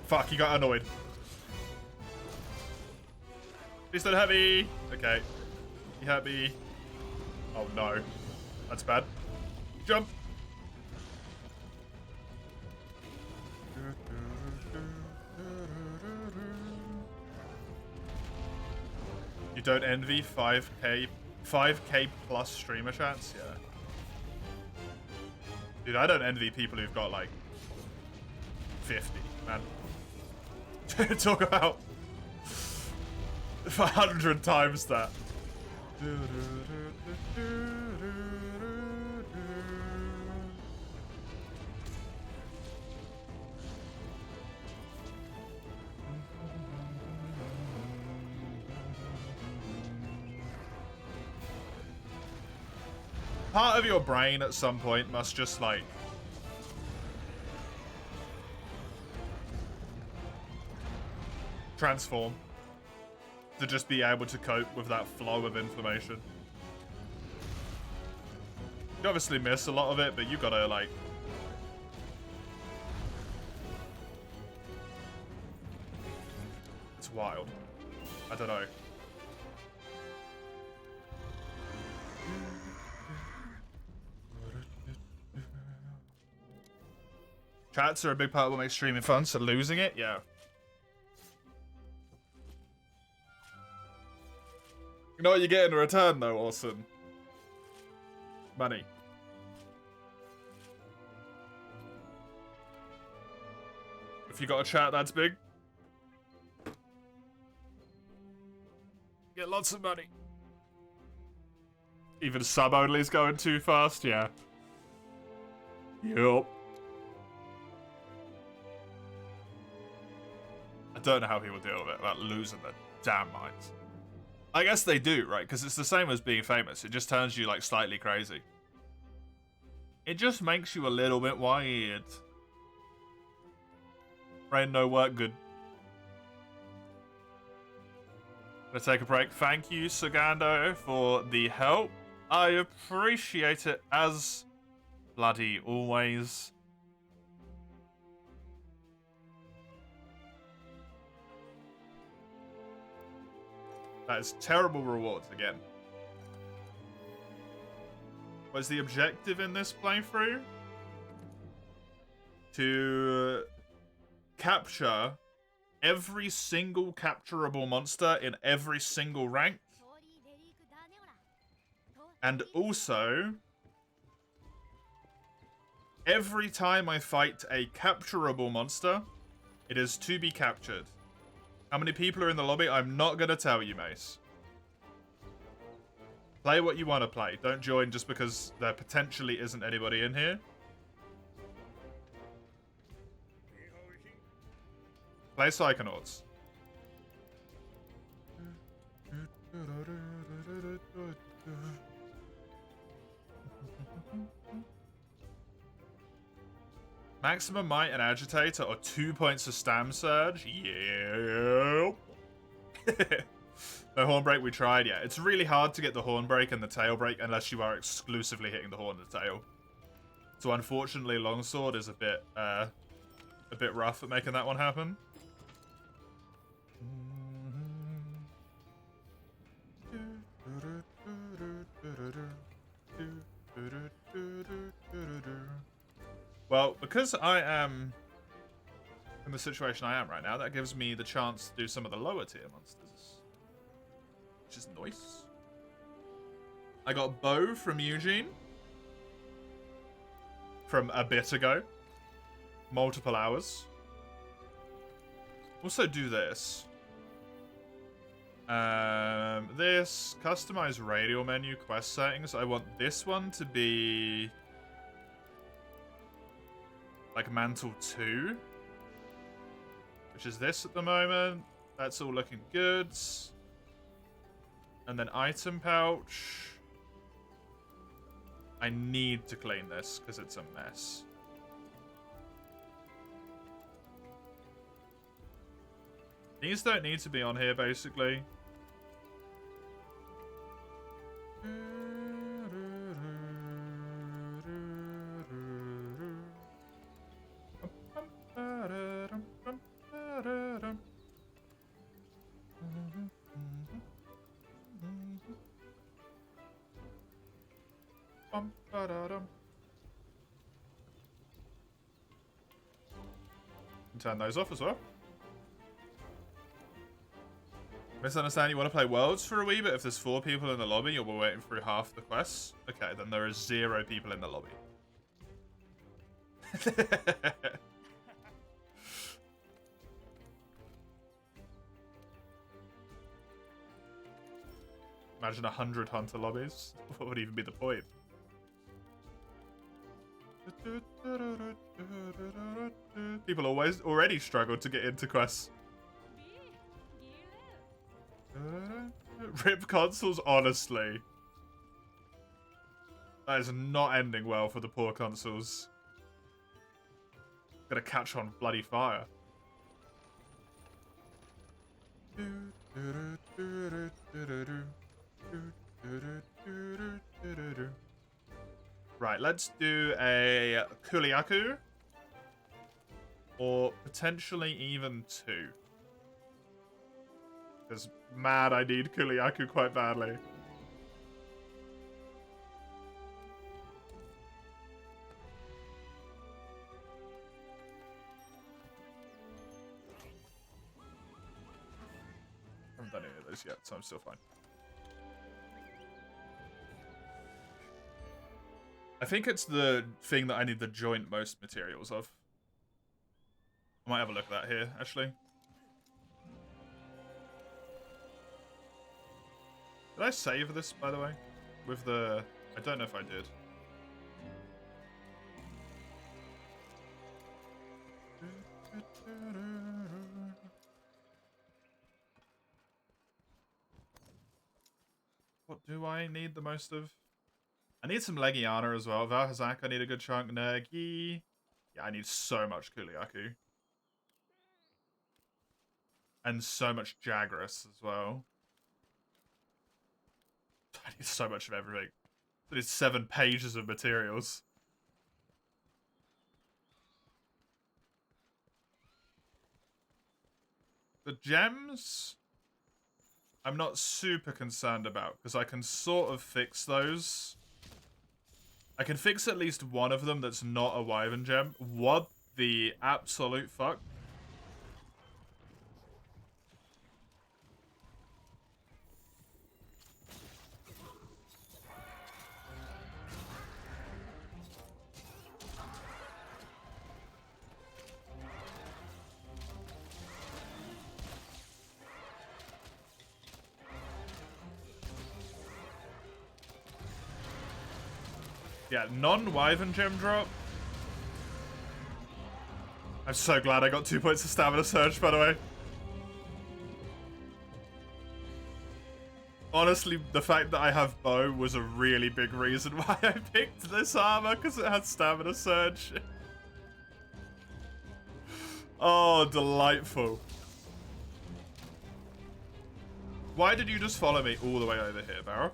Speaker 1: Fuck, he got annoyed. Please don't hurt me. Okay. He hurt me. Oh no. That's bad. Jump. You don't envy 5k plus streamer chats? Yeah. Dude, I don't envy people who've got like 50, man. Talk about 100 times that. Part of your brain at some point must just, like, transform to just be able to cope with that flow of information. You obviously miss a lot of it, but you gotta, like... It's wild. I don't know. Chats are a big part of what makes streaming fun, so losing it, yeah. You know what you get in return, though, Orson? Money. If you got a chat that's big, get lots of money. Even sub-only is going too fast, yeah. Yup. I don't know how people deal with it, about losing their damn minds. I guess they do, right? Because it's the same as being famous. It just turns you, like, slightly crazy. It just makes you a little bit weird. Brain no work good. Gonna take a break. Thank you, Sagando, for the help. I appreciate it as bloody always. That is terrible rewards again. Was the objective in this playthrough to capture every single capturable monster in every single rank, and also every time I fight a capturable monster, it is to be captured. How many people are in the lobby? I'm not going to tell you, Mace. Play what you want to play. Don't join just because there potentially isn't anybody in here. Play Psychonauts. Maximum Might and Agitator are 2 points of Stam Surge. Yep. No Horn Break, we tried, yeah. It's really hard to get the Horn Break and the Tail Break unless you are exclusively hitting the Horn and the Tail. So unfortunately, Longsword is a bit rough at making that one happen. Well, because I am in the situation I am right now, that gives me the chance to do some of the lower tier monsters, which is nice. I got Bo from Eugene from a bit ago. Multiple hours. Also do this. This customize radial menu quest settings. I want this one to be like Mantle 2, which is this at the moment. That's all looking good. And then item pouch. I need to clean this because it's a mess. These don't need to be on here, basically. Turn those off as well. Misunderstand, you want to play Worlds for a wee bit? If there's 4 people in the lobby, you'll be waiting through half the quests. Okay, then there is 0 people in the lobby. Imagine 100 hunter lobbies. What would even be the point? People already struggle to get into quests. Rip consoles, honestly. That is not ending well for the poor consoles. Gonna catch on bloody fire. Right, let's do a Kuliaku. Or potentially even 2. Because, man, I need Kuliaku quite badly. I haven't done any of those yet, so I'm still fine. I think it's the thing that I need the joint most materials of. I might have a look at that here, actually. Did I save this, by the way? With the... I don't know if I did. What do I need the most of? I need some Legiana as well. Valhazak, I need a good chunk. Nergi. Yeah, I need so much Kuliaku. And so much Jagras as well. I need so much of everything. It is 7 pages of materials. The gems, I'm not super concerned about, because I can sort of fix those. I can fix at least one of them that's not a Wyvern gem. What the absolute fuck? Yeah, non-Wyvern gem drop. I'm so glad I got 2 points of Stamina Surge, by the way. Honestly, the fact that I have bow was a really big reason why I picked this armor, because it had Stamina Surge. Oh, delightful. Why did you just follow me all the way over here, Barrow?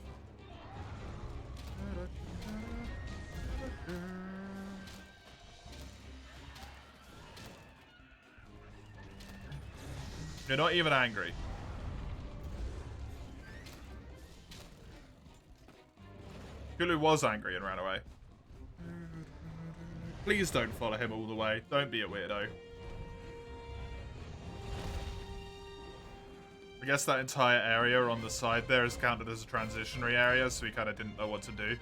Speaker 1: You're not even angry. Kulu was angry and ran away. Please don't follow him all the way. Don't be a weirdo. I guess that entire area on the side there is counted as a transitionary area, so he kind of didn't know what to do.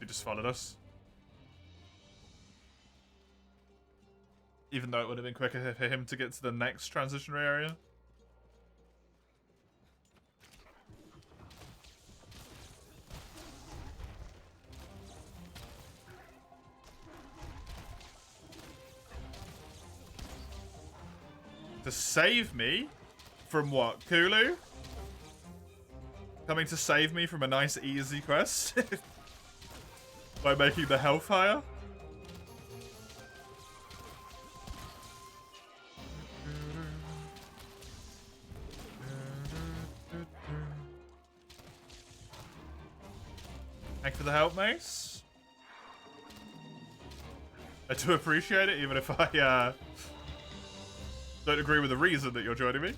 Speaker 1: He just followed us. Even though it would have been quicker for him to get to the next transitionary area. To save me? From what? Kulu? Coming to save me from a nice easy quest? By making the health higher? Thanks for the help, Mace. I do appreciate it, even if I don't agree with the reason that you're joining me.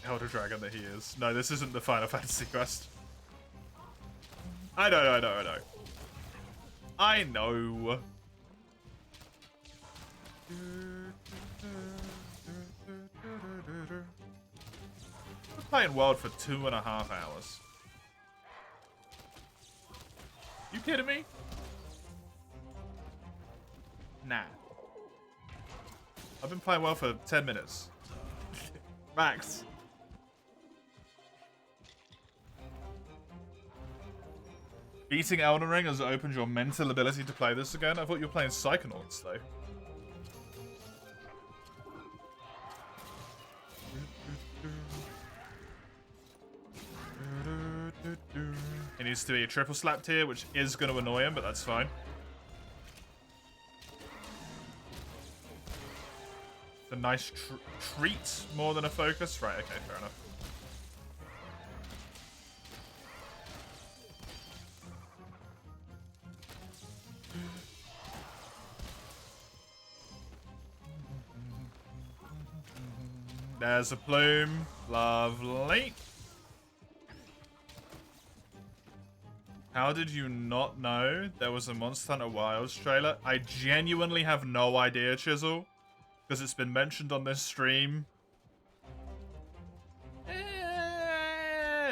Speaker 1: Elder Dragon that he is. No, this isn't the Final Fantasy quest. I know. I know. We're playing World for 2.5 hours. You kidding me? Nah. I've been playing well for 10 minutes. Max. Beating Elden Ring has opened your mental ability to play this again. I thought you were playing Psychonauts, though. He needs to be a triple slapped here, which is going to annoy him, but that's fine. It's a nice treat more than a focus. Right, okay, fair enough. There's a plume. Lovely. How did you not know there was a Monster Hunter Wilds trailer? I genuinely have no idea, Chisel. Because it's been mentioned on this stream.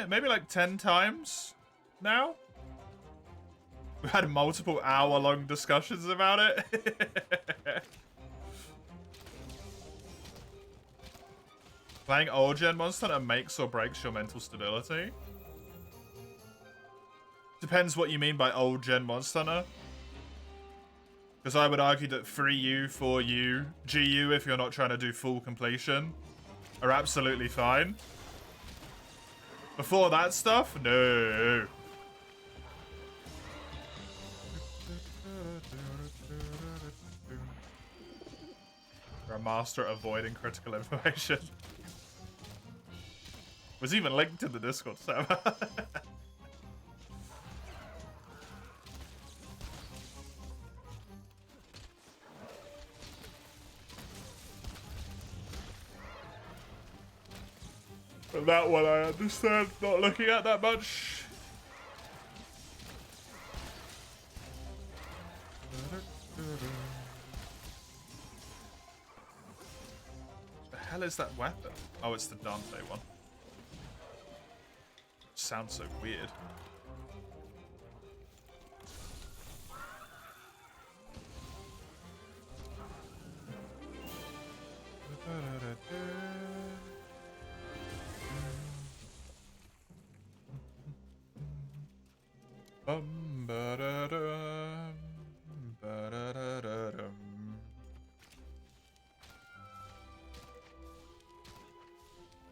Speaker 1: Maybe like 10 times now. We've had multiple hour-long discussions about it. Playing old gen Monster Hunter makes or breaks your mental stability. Depends what you mean by old gen Monster Hunter. Because I would argue that 3U, 4U, GU, if you're not trying to do full completion, are absolutely fine. Before that stuff, no. You're a master at avoiding critical information. Was even linked in the Discord server. But that one I understand not looking at that much. The hell is that weapon? Oh, it's the Dante one. Sounds so weird.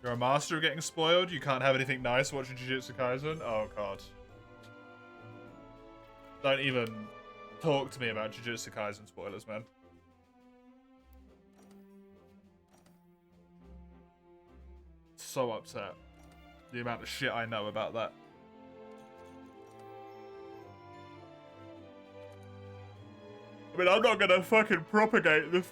Speaker 1: You're a master of getting spoiled? You can't have anything nice watching Jujutsu Kaisen? Oh god. Don't even talk to me about Jujutsu Kaisen spoilers, man. So upset. The amount of shit I know about that. I mean, I'm not gonna fucking propagate the...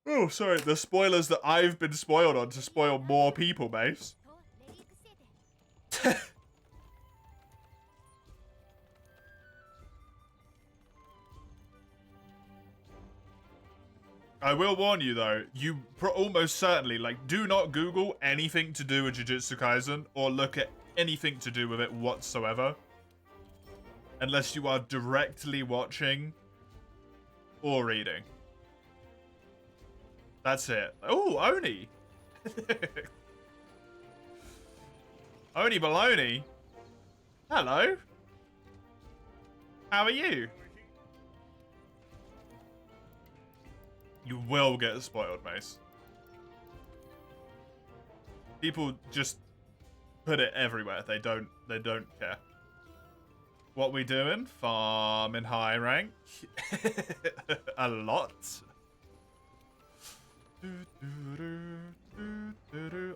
Speaker 1: Oh, sorry, the spoilers that I've been spoiled on to spoil more people, Mace. I will warn you, though, you almost certainly, like, do not Google anything to do with Jujutsu Kaisen or look at anything to do with it whatsoever. Unless you are directly watching or reading. That's it. Oh, Oni. Oni Baloney. Hello. How are you? You will get spoiled, Mace. People just put it everywhere. They don't care. What we doing? Farm in high rank. A lot.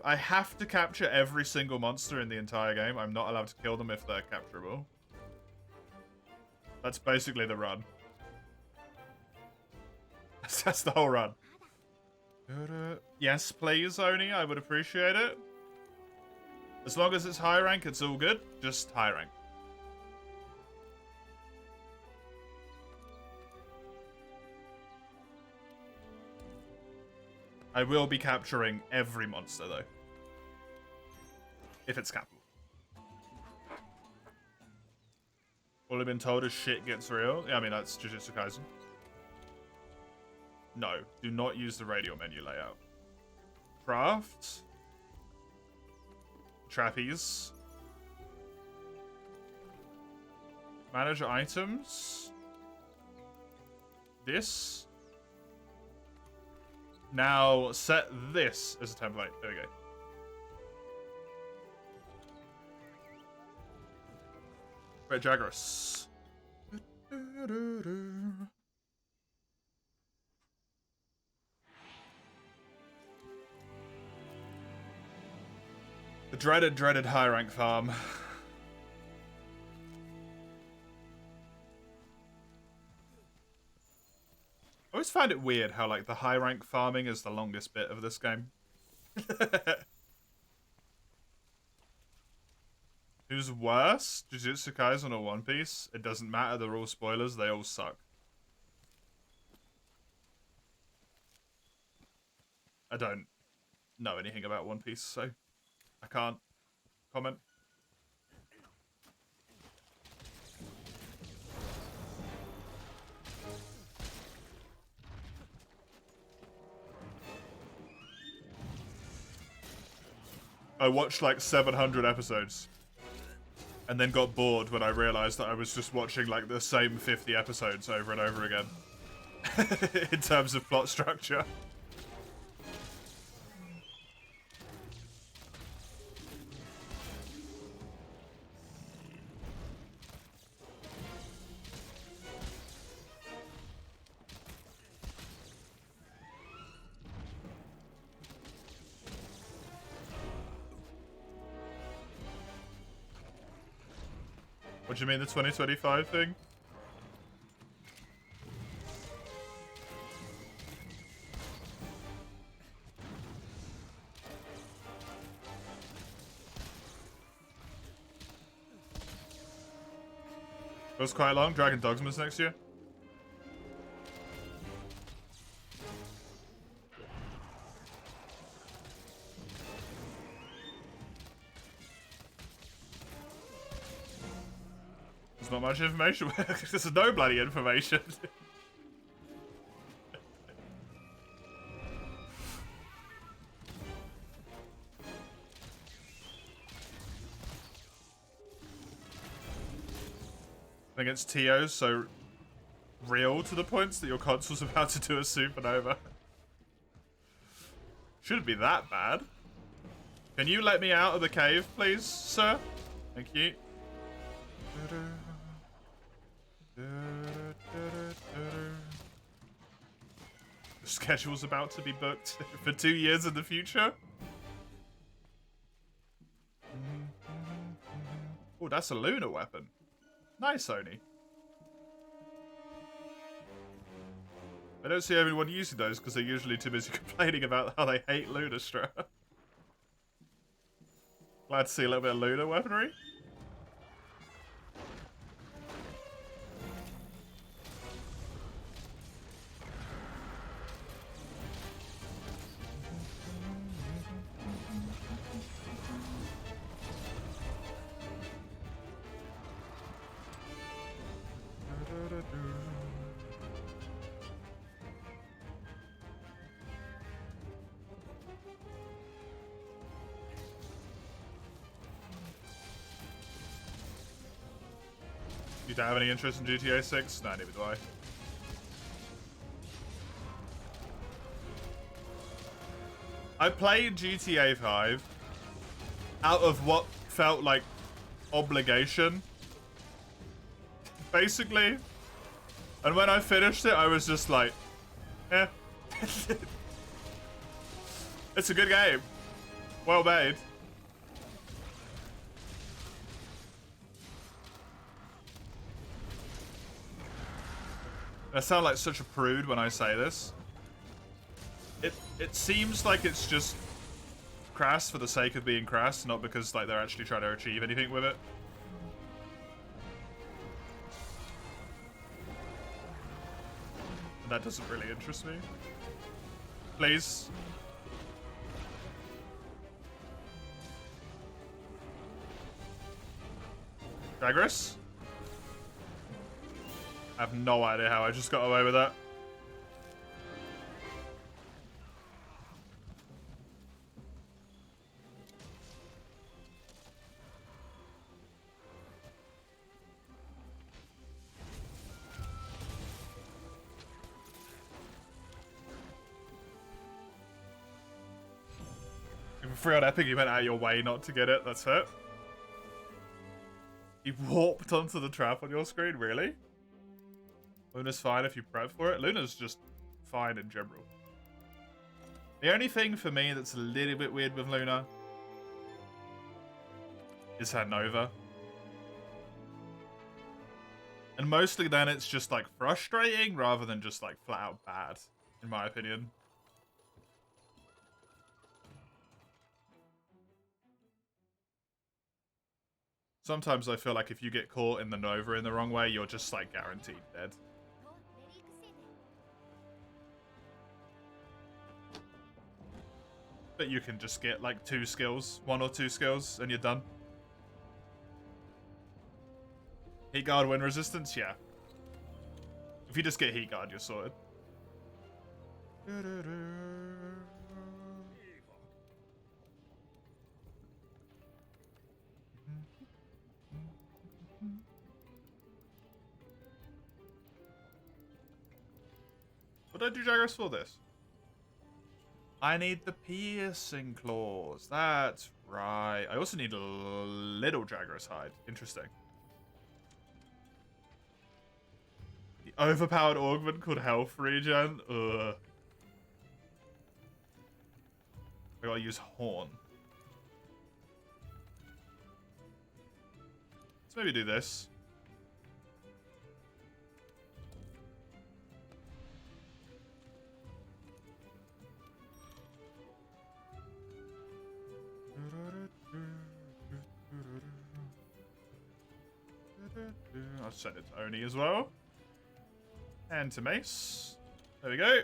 Speaker 1: I have to capture every single monster in the entire game. I'm not allowed to kill them if they're capturable. That's basically the run. That's the whole run. Yes, please, Oni. I would appreciate it. As long as it's high rank, it's all good. Just high rank. I will be capturing every monster, though. If it's capable. All I've been told is shit gets real. Yeah, I mean, that's Jujutsu Kaisen. No, do not use the radial menu layout. Craft. Trapeze. Manage items. This. Now set this as a template. There we go. Red Jagras. The dreaded high rank farm. I always find it weird how, like, the high rank farming is the longest bit of this game. Who's worse? Jujutsu Kaisen or One Piece? It doesn't matter, they're all spoilers, they all suck. I don't know anything about One Piece, so I can't comment. I watched like 700 episodes and then got bored when I realized that I was just watching like the same 50 episodes over and over again in terms of plot structure. What do you mean, the 2025 thing? It was quite long. Dragon Dogma's next year. Not much information. There's no bloody information. I think it's TO's so real to the points that your console's about to do a supernova. Shouldn't be that bad. Can you let me out of the cave, please, sir? Thank you. The schedule's about to be booked for 2 years in the future. Oh, that's a lunar weapon. Nice, Sony. I don't see everyone using those because they're usually too busy complaining about how they hate Lunastra. Glad to see a little bit of lunar weaponry. You don't have any interest in GTA 6? Nah, neither do I. I played GTA 5 out of what felt like obligation, basically. And when I finished it, I was just like, eh. It's a good game. Well made. I sound like such a prude when I say this. It seems like it's just crass for the sake of being crass, not because like they're actually trying to achieve anything with it. And that doesn't really interest me. Please. Jagras? I have no idea how I just got away with that. free on Epic, you went out of your way not to get it. That's it. He warped onto the trap on your screen, really? Luna's fine if you prep for it. Luna's just fine in general. The only thing for me that's a little bit weird with Luna is her Nova. And mostly then it's just like frustrating rather than just like flat out bad, in my opinion. Sometimes I feel like if you get caught in the Nova in the wrong way, you're just like guaranteed dead. But you can just get like 2 skills, 1 or 2 skills, and you're done. Heat guard wind resistance, yeah. If you just get heat guard, you're sorted. What did I do Jagras for this? I need the piercing claws. That's right. I also need a little Jagras hide. Interesting. The overpowered augment called Health Regen. Ugh. I gotta use Horn. Let's maybe do this. I'll send it to Oni as well. And to Mace. There we go.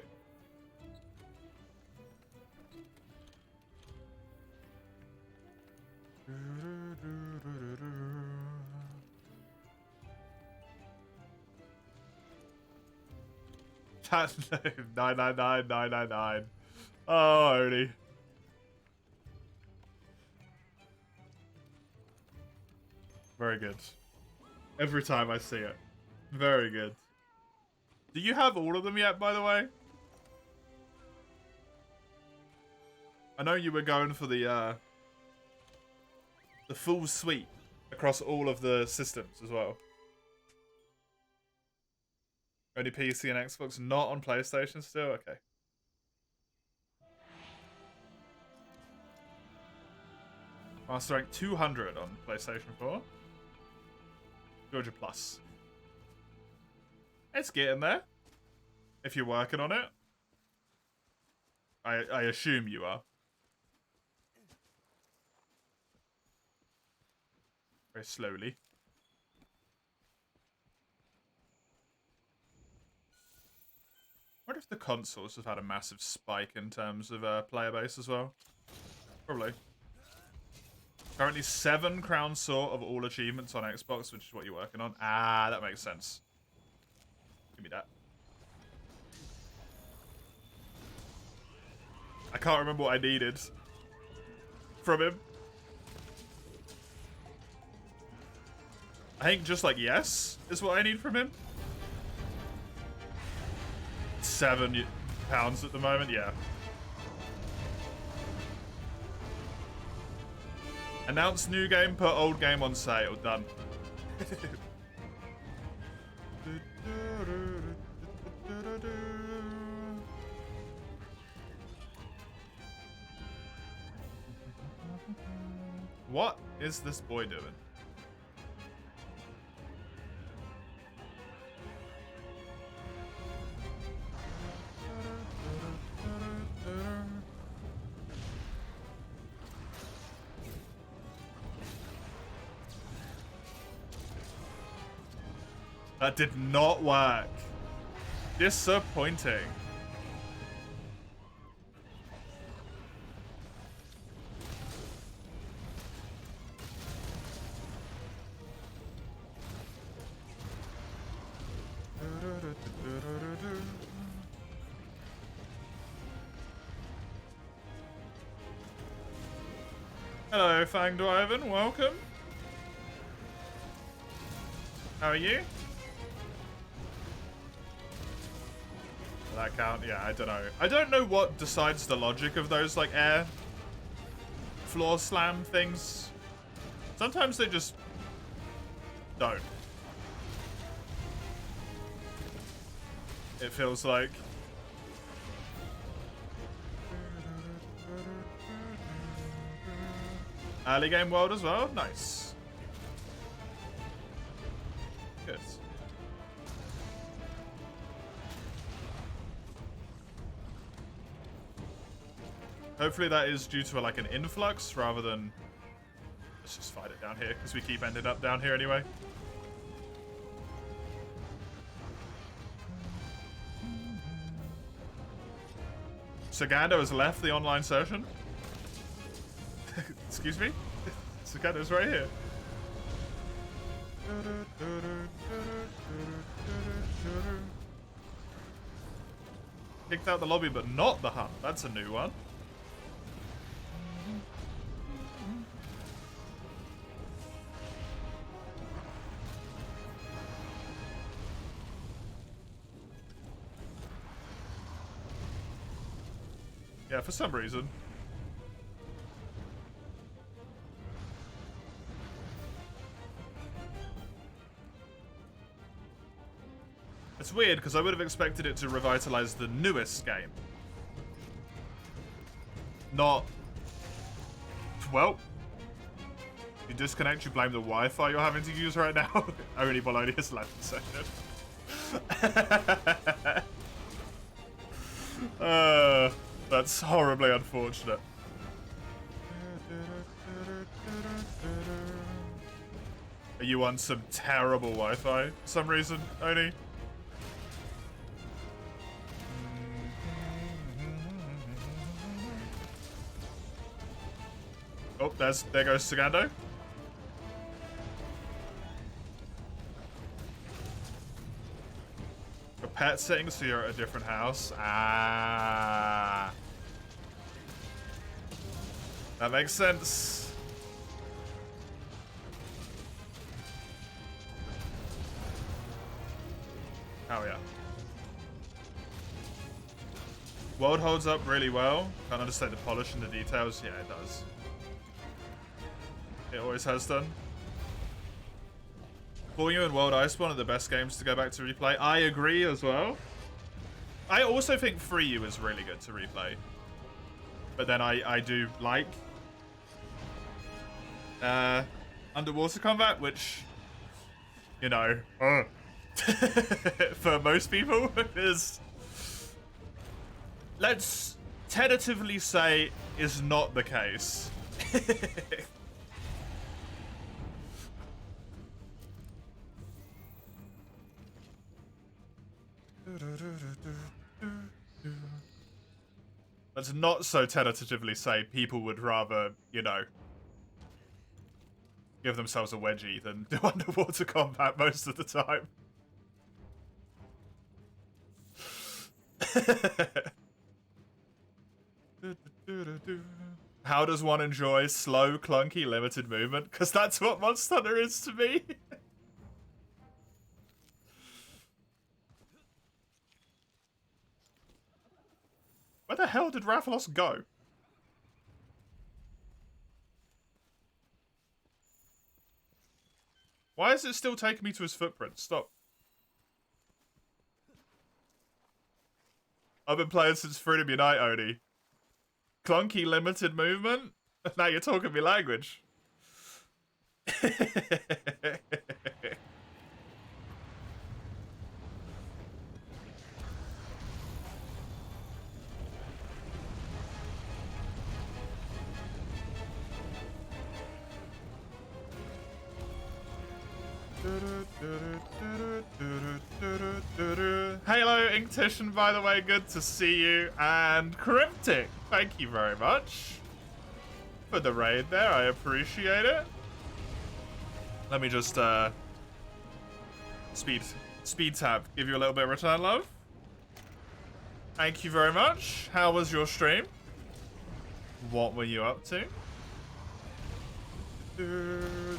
Speaker 1: That's 999,999. Oh, Oni. Very good. Every time I see it. Very good. Do you have all of them yet, by the way? I know you were going for the full suite across all of the systems as well. Only PC and Xbox, not on PlayStation still? Okay. Master rank 200 on PlayStation 4. 200 plus. It's getting there. If you're working on it. I assume you are. Very slowly. I wonder if the consoles have had a massive spike in terms of player base as well. Probably. Currently 7 Crown Sword of all achievements on Xbox, which is what you're working on. Ah, that makes sense. Give me that. I can't remember what I needed from him. I think just like yes is what I need from him. £7 at the moment, yeah. Announce new game, put old game on sale. Done. What is this boy doing? That did not work. Disappointing. Hello, Fangdwyvern. Welcome. How are you? That count? Yeah, I don't know. I don't know what decides the logic of those, like, air floor slam things. Sometimes they just don't. It feels like. Early game world as well? Nice. Good. Hopefully that is due to like an influx rather than... Let's just fight it down here because we keep ending up down here anyway. Sagando has left the online session. Excuse me? Sagando's right here. Kicked out the lobby, but not the hunt. That's a new one. Yeah, for some reason. It's weird, because I would have expected it to revitalize the newest game. Not... Well... You disconnect, you blame the Wi-Fi you're having to use right now. Only Bologna has left the session. That's horribly unfortunate. Are you on some terrible Wi-Fi for some reason, Oni? Oh, there goes Sagando. A pet sitting, so you're at a different house. Ah. That makes sense. Oh yeah. World holds up really well. Can't understand the polish and the details. Yeah, it does. It always has done. Falling and World Iceborne are the best games to go back to replay. I agree as well. I also think Free You is really good to replay. But then I do like Underwater Combat, which, you know, for most people is, let's tentatively say, is not the case. Let's not so tentatively say people would rather, you know, give themselves a wedgie than do Underwater Combat most of the time. How does one enjoy slow, clunky, limited movement? Because that's what Monster Hunter is to me. Where the hell did Rathalos go? Why is it still taking me to his footprint? Stop. I've been playing since Freedom Unite, Oni. Clunky limited movement? Now you're talking me language. Halo Inktition, by the way, good to see you. And Cryptic, thank you very much for the raid there. I appreciate it. Let me just speed tap, give you a little bit of return love. Thank you very much. How was your stream? What were you up to?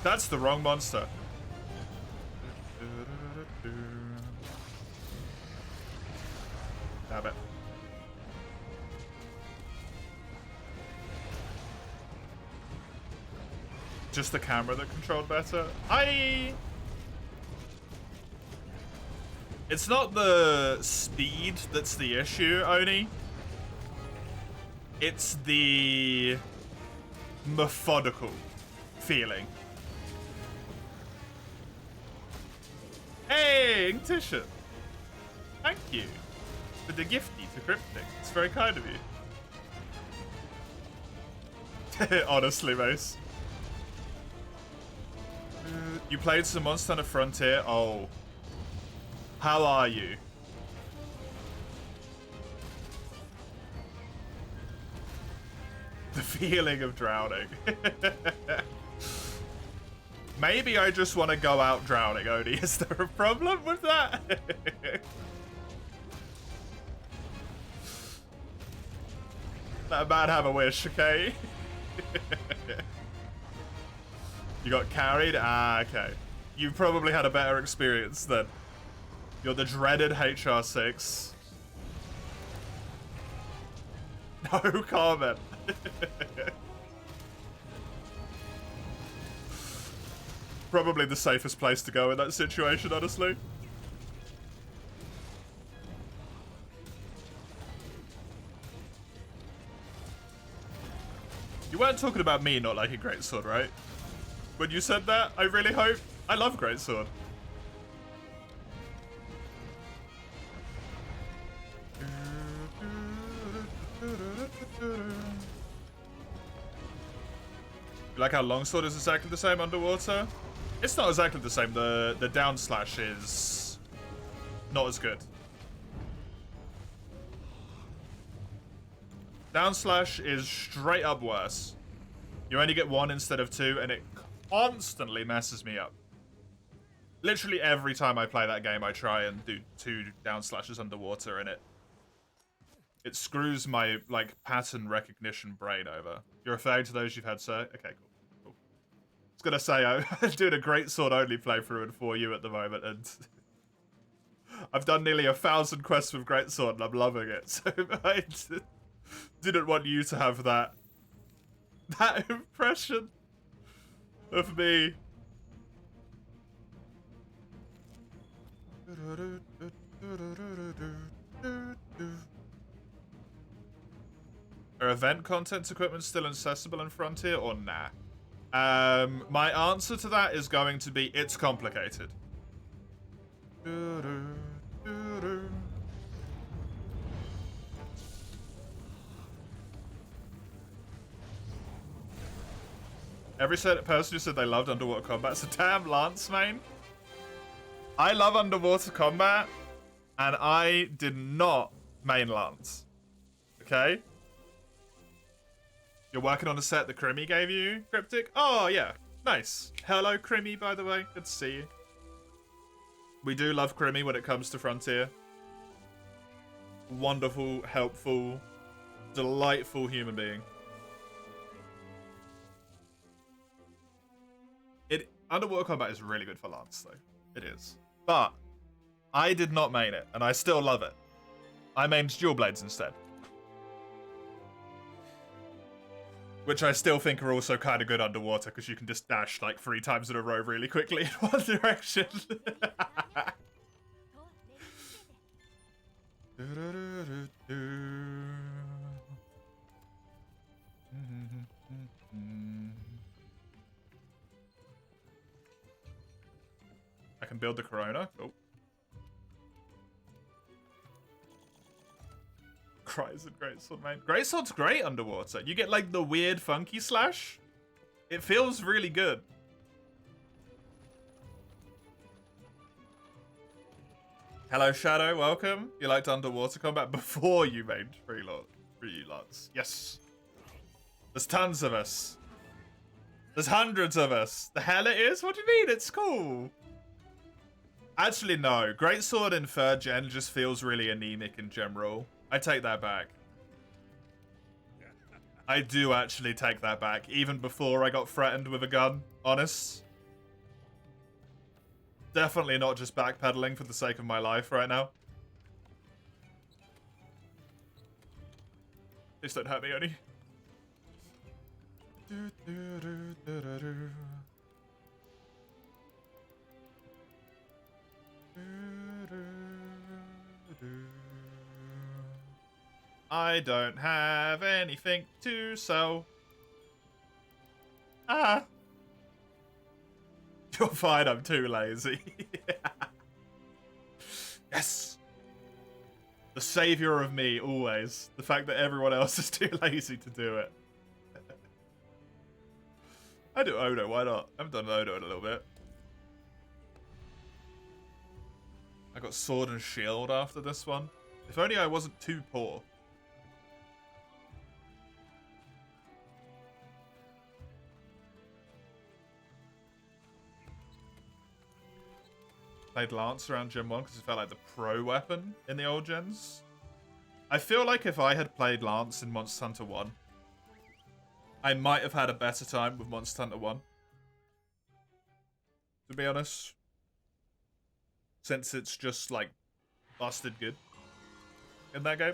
Speaker 1: That's the wrong monster. Damn it. Just the camera that controlled better. It's not the speed that's the issue, Oni. It's the methodical feeling. Hey, Inktisha. Thank you for the gifty to Cryptic. It's very kind of you. Honestly, Mace. You played some Monster Hunter Frontier? Oh. How are you? The feeling of drowning. Maybe I just want to go out drowning, Oni. Is there a problem with that? Let a man have a wish, okay? You got carried? Ah, okay. You probably had a better experience then. You're the dreaded HR6. No comment. Probably the safest place to go in that situation, honestly. You weren't talking about me not liking Greatsword, right? When you said that, I really hope. I love Greatsword. You like how Longsword is exactly the same underwater? It's not exactly the same. The down slash is not as good. Down slash is straight up worse. You only get one instead of two, and it constantly messes me up. Literally every time I play that game, I try and do 2 down slashes underwater, and it screws my like pattern recognition brain over. You're referring to those you've had, sir? Okay, cool. I was gonna say I'm doing a Greatsword only playthrough and for you at the moment, and I've done nearly 1,000 quests with Greatsword, and I'm loving it. So I didn't want you to have that impression of me. Are event contents equipment still accessible in Frontier or nah? My answer to that is going to be it's complicated. Every person who said they loved underwater combat's a damn Lance main. I love underwater combat, and I did not main Lance. Okay? You're working on a set that Crimmy gave you, Cryptic? Oh, yeah. Nice. Hello, Crimmy, by the way. Good to see you. We do love Crimmy when it comes to Frontier. Wonderful, helpful, delightful human being. Underwater combat is really good for Lance, though. It is. But I did not main it, and I still love it. I mained Dual Blades instead. Which I still think are also kind of good underwater, because you can just dash like 3 times in a row really quickly in one direction. I can build the Corona. Cool. Cries and Greatsword, man. Greatsword's great underwater. You get like the weird funky slash. It feels really good. Hello, Shadow. Welcome. You liked underwater combat before you made free lots. Yes. There's tons of us. There's hundreds of us. The hell it is? What do you mean? It's cool. Actually, no. Greatsword in 3rd gen just feels really anemic in general. I take that back. I do actually take that back. Even before I got threatened with a gun. Honest. Definitely not just backpedaling for the sake of my life right now. Please don't hurt me, Oni. I don't have anything to sell. Ah. You're fine, I'm too lazy. Yes! The savior of me, always. The fact that everyone else is too lazy to do it. I do Odo, why not? I haven't done Odo in a little bit. I got Sword and Shield after this one. If only I wasn't too poor. Played Lance around Gen 1 because it felt like the pro weapon in the old gens. I feel like if I had played Lance in Monster Hunter 1, I might have had a better time with Monster Hunter 1. To be honest. Since it's just, like, busted good in that game.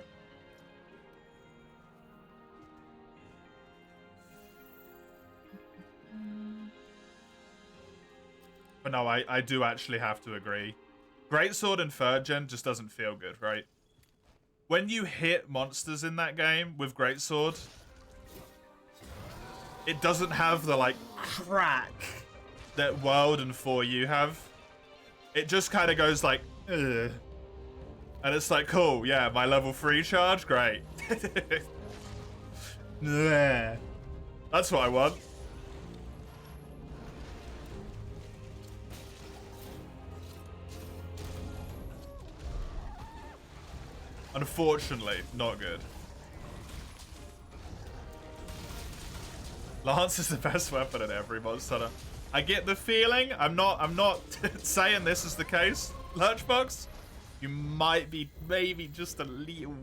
Speaker 1: But no, I do actually have to agree. Greatsword in 3rd gen just doesn't feel good, right? When you hit monsters in that game with Greatsword, it doesn't have the, like, crack that World and 4U have. It just kind of goes like, ugh. And it's like, cool, yeah, my level 3 charge, great. That's what I want. Unfortunately, not good. Lance is the best weapon in every Monster Hunter. I get the feeling, I'm not saying this is the case, Lurchbox. You might be maybe just a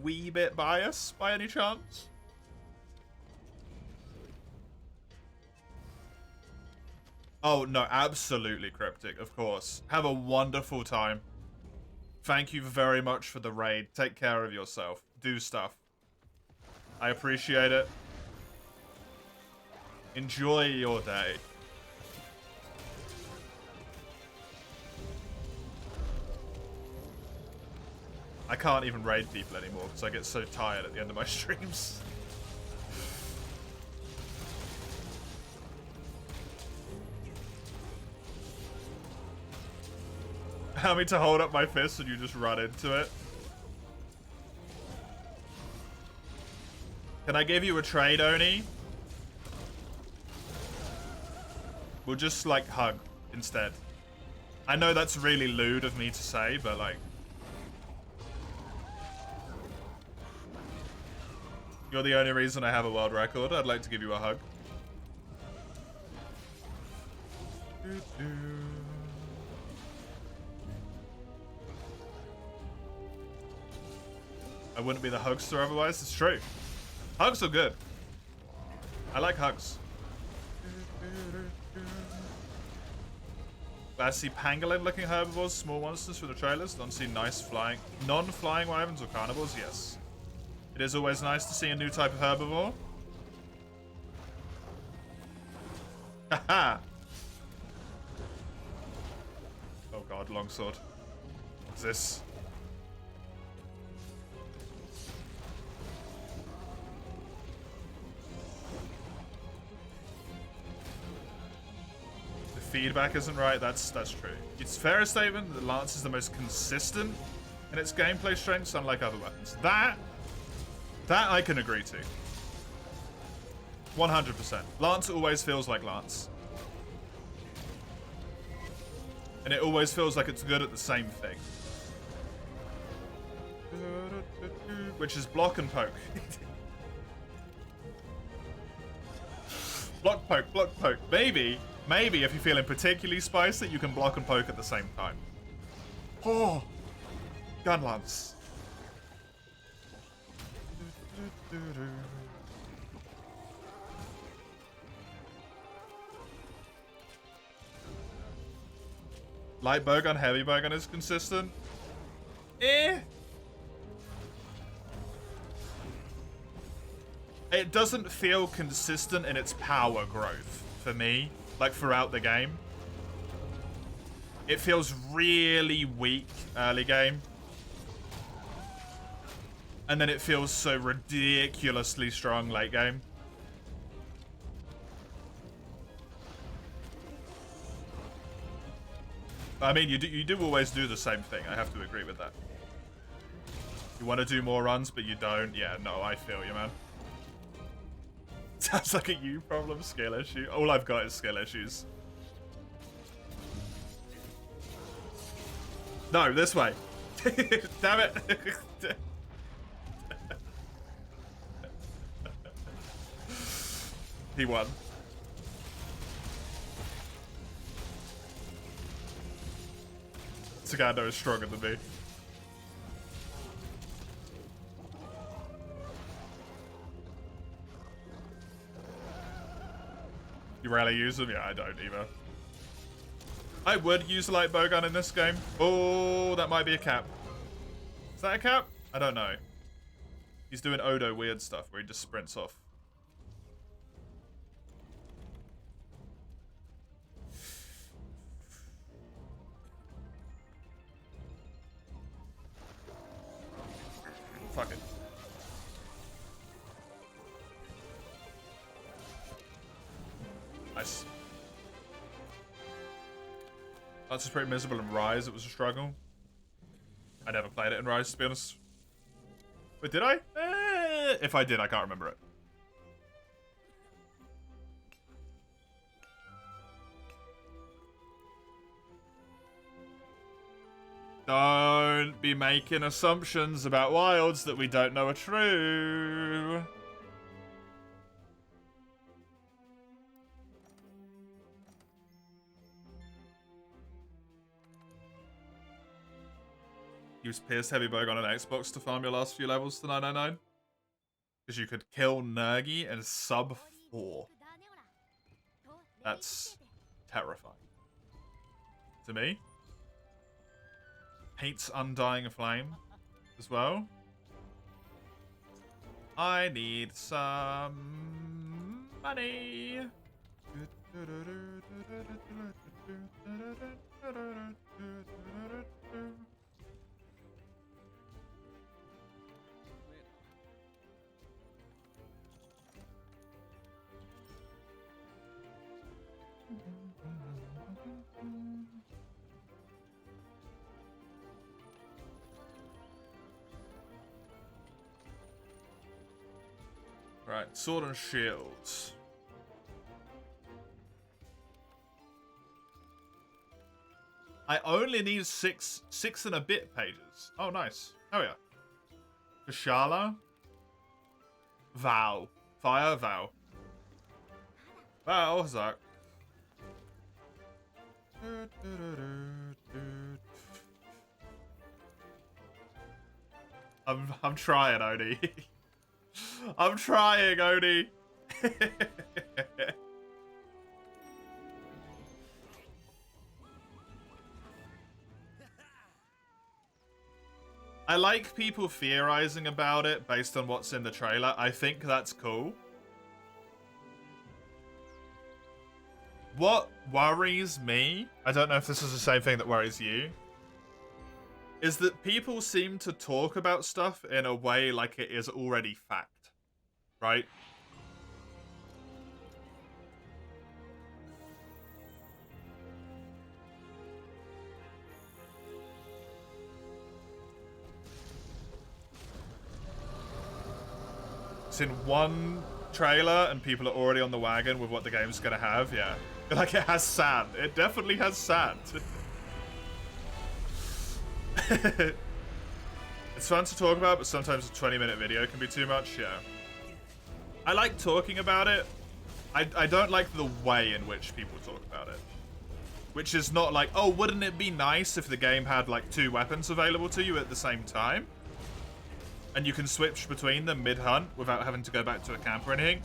Speaker 1: wee bit biased by any chance. Oh, no, absolutely Cryptic, of course. Have a wonderful time. Thank you very much for the raid. Take care of yourself. Do stuff. I appreciate it. Enjoy your day. I can't even raid people anymore because I get so tired at the end of my streams. Allow me to hold up my fist and you just run into it. Can I give you a trade, Oni? We'll just, like, hug instead. I know that's really lewd of me to say, but, like... You're the only reason I have a world record. I'd like to give you a hug. I wouldn't be the hugster otherwise. It's true. Hugs are good. I like hugs. I see pangolin looking herbivores, small monsters for the trailers. Don't see nice flying, non-flying wyverns or carnivores. Yes. It is always nice to see a new type of herbivore. Haha. Oh god, longsword. What's this? Feedback isn't right, that's true. It's fair a statement that Lance is the most consistent in its gameplay strengths, unlike other weapons. That I can agree to. 100%. Lance always feels like Lance. And it always feels like it's good at the same thing. Which is block and poke. Block, poke. Maybe if you're feeling particularly spicy, you can block and poke at the same time. Oh! Gun lance. Light bowgun, heavy bowgun is consistent. Eh. It doesn't feel consistent in its power growth for me, like throughout the game. It feels really weak early game. And then it feels so ridiculously strong late game. I mean, you do always do the same thing. I have to agree with that. You want to do more runs, but you don't. Yeah, no, I feel you, man. Sounds like a you problem, skill issue. All I've got is skill issues. No, this way. Damn it. He won. Sagando is stronger than me. You rarely use them? Yeah, I don't either. I would use a light bowgun in this game. Oh, that might be a cap. Is that a cap? I don't know. He's doing Odo weird stuff where he just sprints off. Fuck it. Nice. That's just pretty miserable in Rise. It was a struggle. I never played it in Rise, to be honest. But did I? If I did, I can't remember it. Don't be making assumptions about wilds that we don't know are true. Use Pierce Heavy Bowgun on Xbox to farm your last few levels to 999. Because you could kill Nergi in sub 4. That's terrifying. To me. Hates Undying Flame as well. I need some money. Right, sword and shields. I only need six and a bit pages. Oh, nice. Oh, yeah. Kushala. Val. Fire, Val. Val, Zach. I'm trying, Odie. I'm trying, Odie. I like people theorizing about it based on what's in the trailer. I think that's cool. What worries me, I don't know if this is the same thing that worries you, is that people seem to talk about stuff in a way like it is already fact, right? It's in one trailer and people are already on the wagon with what the game's gonna have, yeah. Like, it has sand. It definitely has sand. It's fun to talk about, but sometimes a 20-minute video can be too much, yeah. I like talking about it. I don't like the way in which people talk about it. Which is not like, oh, wouldn't it be nice if the game had, like, 2 weapons available to you at the same time? And you can switch between them mid-hunt without having to go back to a camp or anything.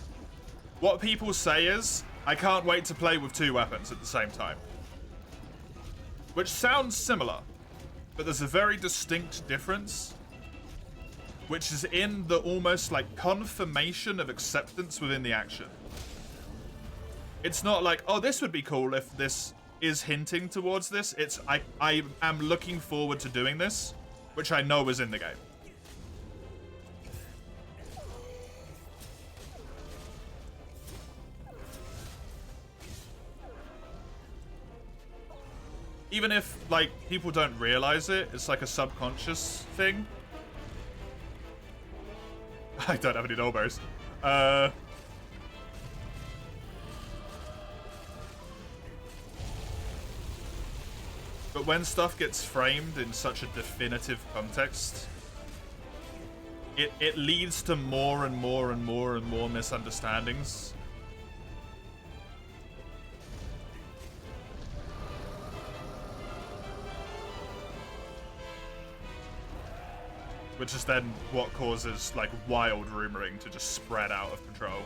Speaker 1: What people say is, I can't wait to play with 2 weapons at the same time. Which sounds similar, but there's a very distinct difference. which is in the almost like confirmation of acceptance within the action. It's not like, oh, this would be cool if this is hinting towards this. It's, I am looking forward to doing this, which I know is in the game. Even if, like, people don't realize it, it's like a subconscious thing. I don't have any elbows. But when stuff gets framed in such a definitive context, it leads to more and more and more and more misunderstandings. Which is then what causes, like, wild rumoring to just spread out of control.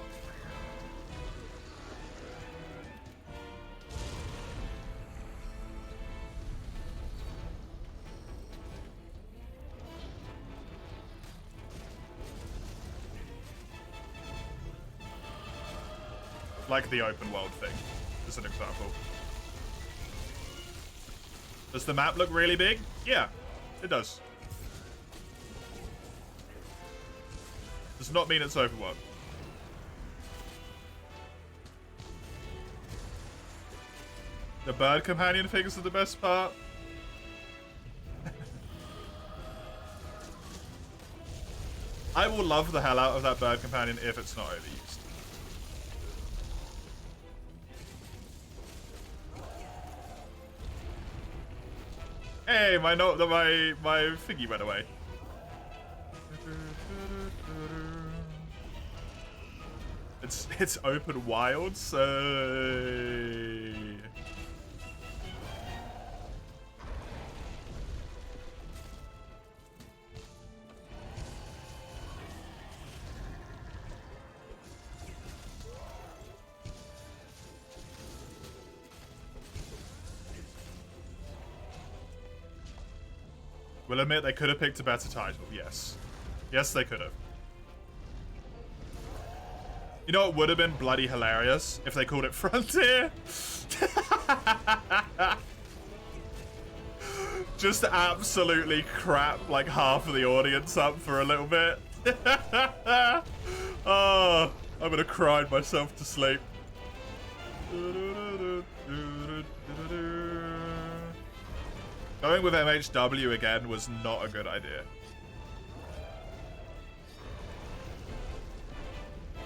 Speaker 1: Like the open world thing, as an example. Does the map look really big? Yeah, it does. Does not mean it's overworked. The bird companion things are the best part. I will love the hell out of that bird companion if it's not overused. Hey, my thingy went away. It's open wild, so we'll admit they could have picked a better title, yes. Yes, they could have. You know, it would have been bloody hilarious if they called it Frontier. Just absolutely crap like half of the audience up for a little bit. Oh, I'm gonna cry myself to sleep. Going with MHW again was not a good idea.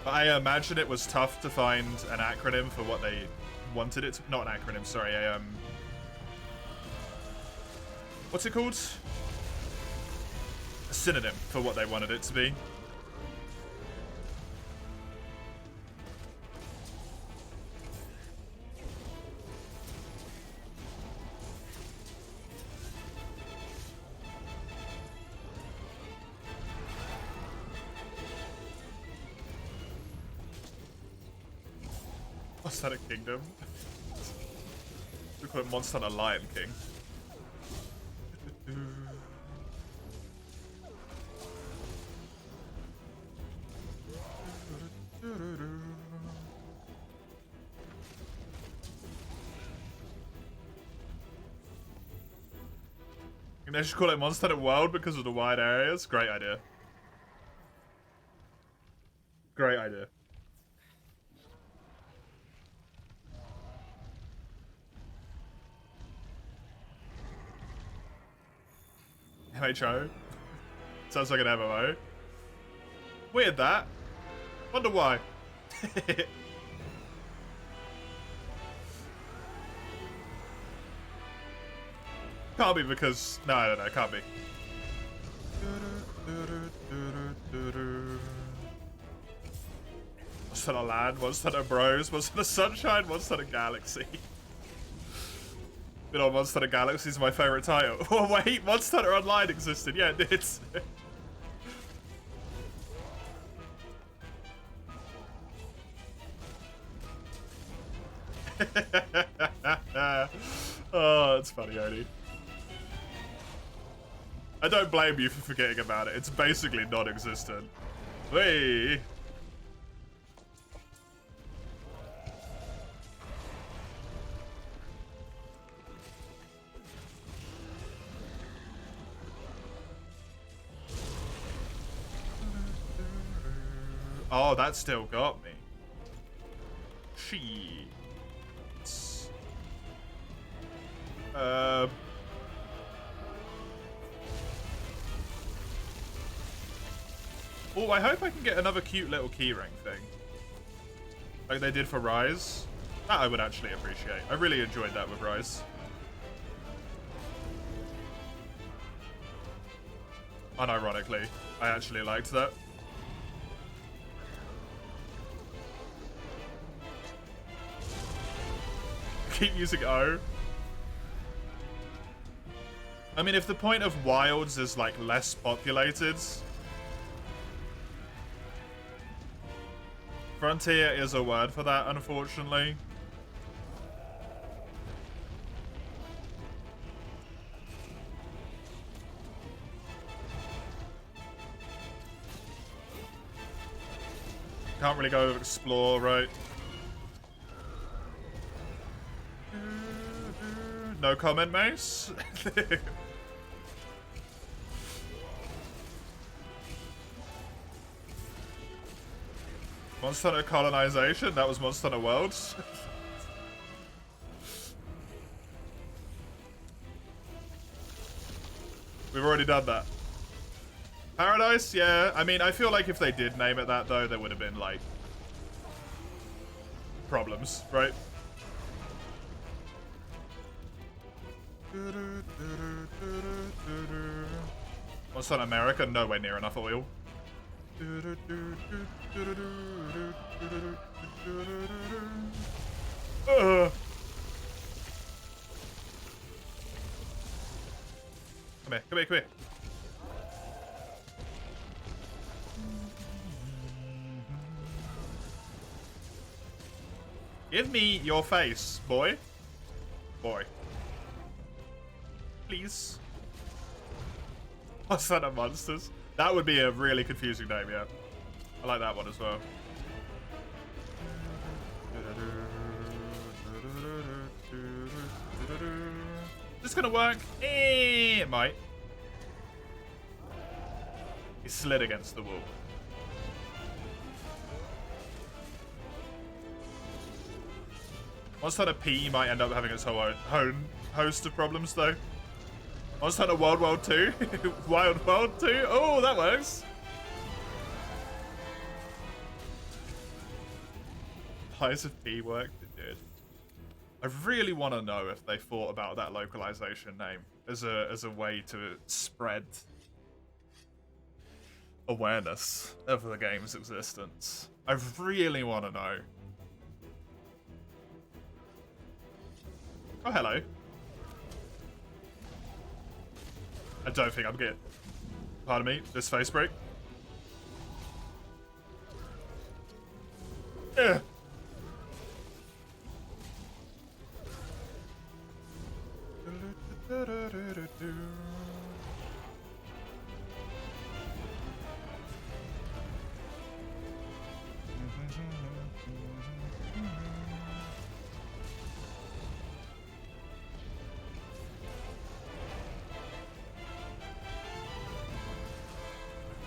Speaker 1: I imagine it was tough to find an acronym for what they wanted it to... Not an acronym, sorry, what's it called? A synonym for what they wanted it to be. Monster Hunter Kingdom. We call it Monster Hunter Lion King. They should call it Monster Hunter World because of the wide areas. Great idea. Great idea. MHO? Sounds like an MMO. Weird that. Wonder why. Can't be because... No, I don't know. Can't be. Monster Hunter Land, Monster Hunter Bros, Monster Hunter Sunshine, Monster Hunter Galaxy. You know, Monster Hunter Galaxy is my favorite title. Oh wait, Monster Hunter Online existed. Yeah, it did. Oh, that's funny, Odie. I don't blame you for forgetting about it. It's basically non-existent. Whee! Oh, that still got me. Shit. Oh, I hope I can get another cute little keyring thing. Like they did for Rise. That I would actually appreciate. I really enjoyed that with Rise. Unironically, I actually liked that. Keep using O. I mean, if the point of Wilds is, like, less populated... Frontier is a word for that, unfortunately. Can't really go explore, right? No comment, Mace? Monster Hunter Colonization? That was Monster Hunter Worlds? We've already done that. Paradise? Yeah. I mean, I feel like if they did name it that, though, there would have been, like, problems, right? What's on America? Nowhere near enough oil. Come here, come here, come here. Give me your face, boy. Boy. Please. What's that of monsters? That would be a really confusing name, yeah. I like that one as well. Is this gonna work? It might. He slid against the wall. Monster Hunter P might end up having its own host of problems, though. Monster Hunter Wild World 2? Wild World 2? Oh, that works. Pies of P worked? It did. I really want to know if they thought about that localization name as a way to spread awareness of the game's existence. I really want to know. Oh, hello. I don't think I'm good. Pardon me, this face break. Yeah.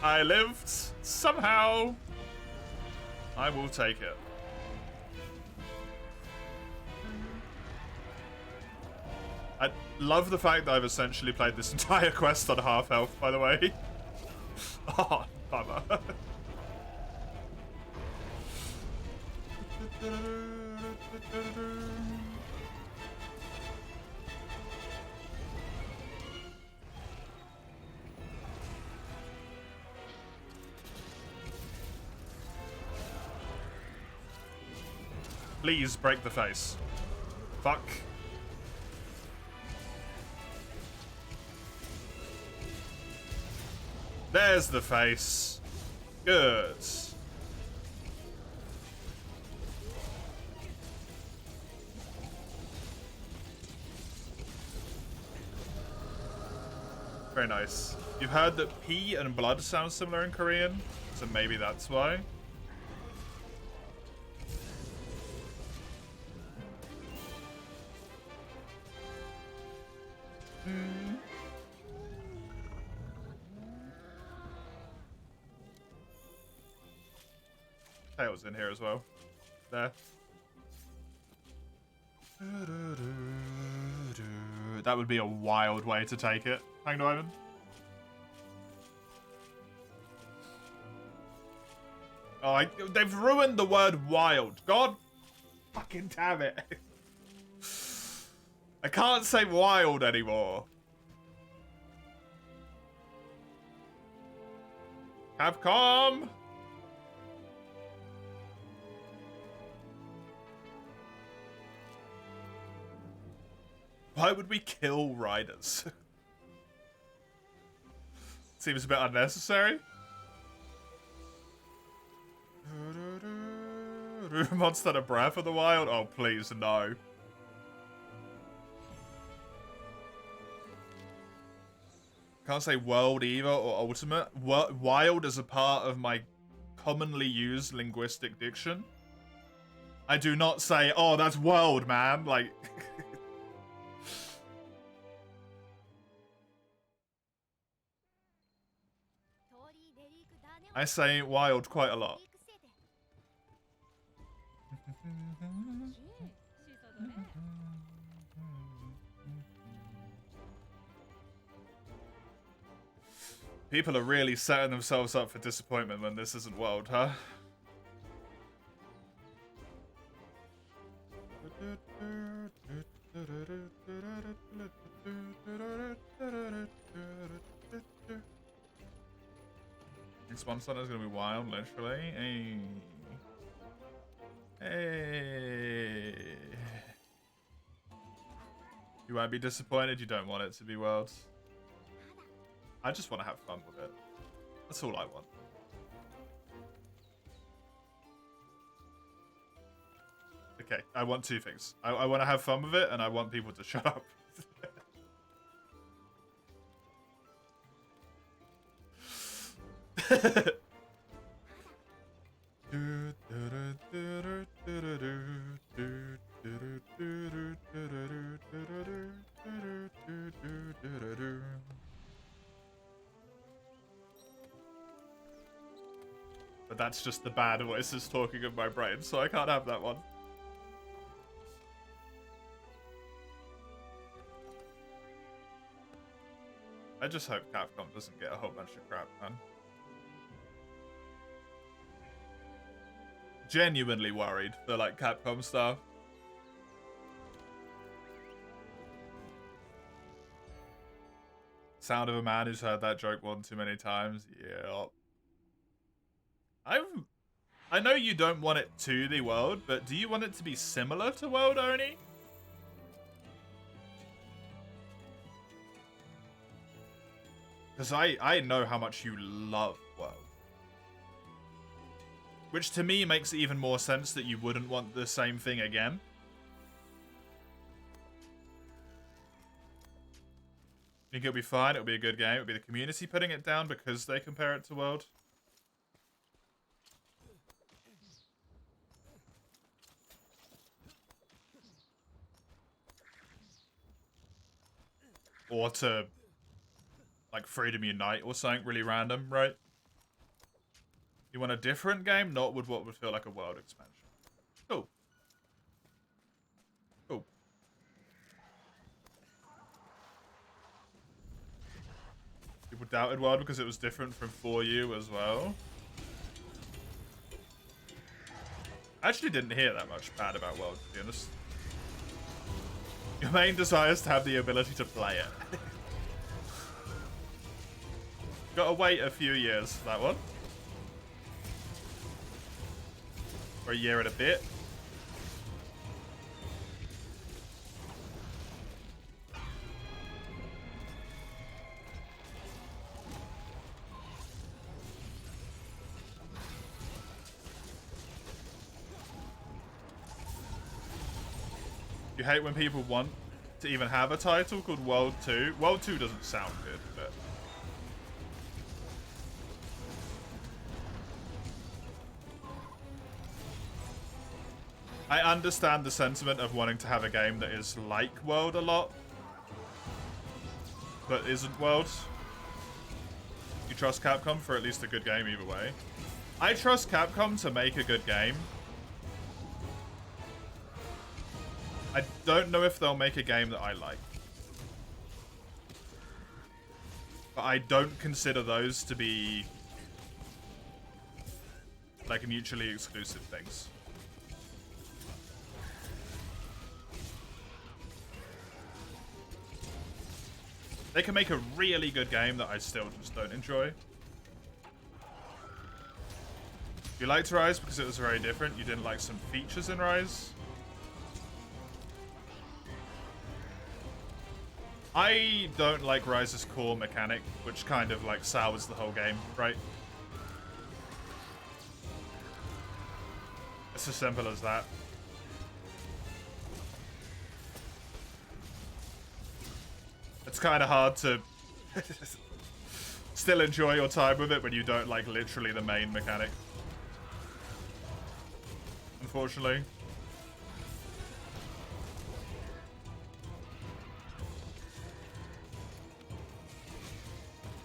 Speaker 1: I lived, somehow. I will take it. I love the fact that I've essentially played this entire quest on half health, by the way. Oh, bummer. Please break the face. Fuck. There's the face. Good. Very nice. You've heard that pee and blood sound similar in Korean, so maybe that's why. Tails in here as well. There. That would be a wild way to take it. Hang on, Ivan. Oh, they've ruined the word wild. God fucking damn it. I can't say wild anymore. Capcom! Why would we kill riders? Seems a bit unnecessary. Monster a Breath of the Wild? Oh, please, no. Can't say world either or ultimate. Wild is a part of my commonly used linguistic diction. I do not say, oh, that's world, man. Like... I say wild quite a lot. People are really setting themselves up for disappointment when this isn't world, huh? This one song is gonna be wild, literally. Hey. Hey. You won't be disappointed, you don't want it to be world. I just want to have fun with it. That's all I want. Okay, I want two things. I want to have fun with it, and I want people to shut up. But that's just the bad voices talking in my brain, so I can't have that one. I just hope Capcom doesn't get a whole bunch of crap, man. Genuinely worried for, like, Capcom stuff. Sound of a man who's heard that joke one too many times. Yeah. I know you don't want it to be World, but do you want it to be similar to World, Oni? Because I know how much you love World. Which to me makes even more sense that you wouldn't want the same thing again. I think it'll be fine, it'll be a good game, it'll be the community putting it down because they compare it to World. Or to, like, Freedom Unite or something really random, right? You want a different game, not with what would feel like a World expansion. Cool. Cool. People doubted World because it was different from 4U as well. I actually didn't hear that much bad about World, to be honest. Your main desire is to have the ability to play it. Gotta wait a few years for that one. Or a year and a bit. You hate when people want to even have a title called World 2. World 2 doesn't sound good, but I understand the sentiment of wanting to have a game that is like World a lot, but isn't World. You trust Capcom for at least a good game either way. I trust Capcom to make a good game. I don't know if they'll make a game that I like. But I don't consider those to be like mutually exclusive things. They can make a really good game that I still just don't enjoy. You liked Rise because it was very different. You didn't like some features in Rise. I don't like Rise's core mechanic, which kind of like sours the whole game, right? It's as simple as that. It's kind of hard to still enjoy your time with it when you don't like literally the main mechanic. Unfortunately.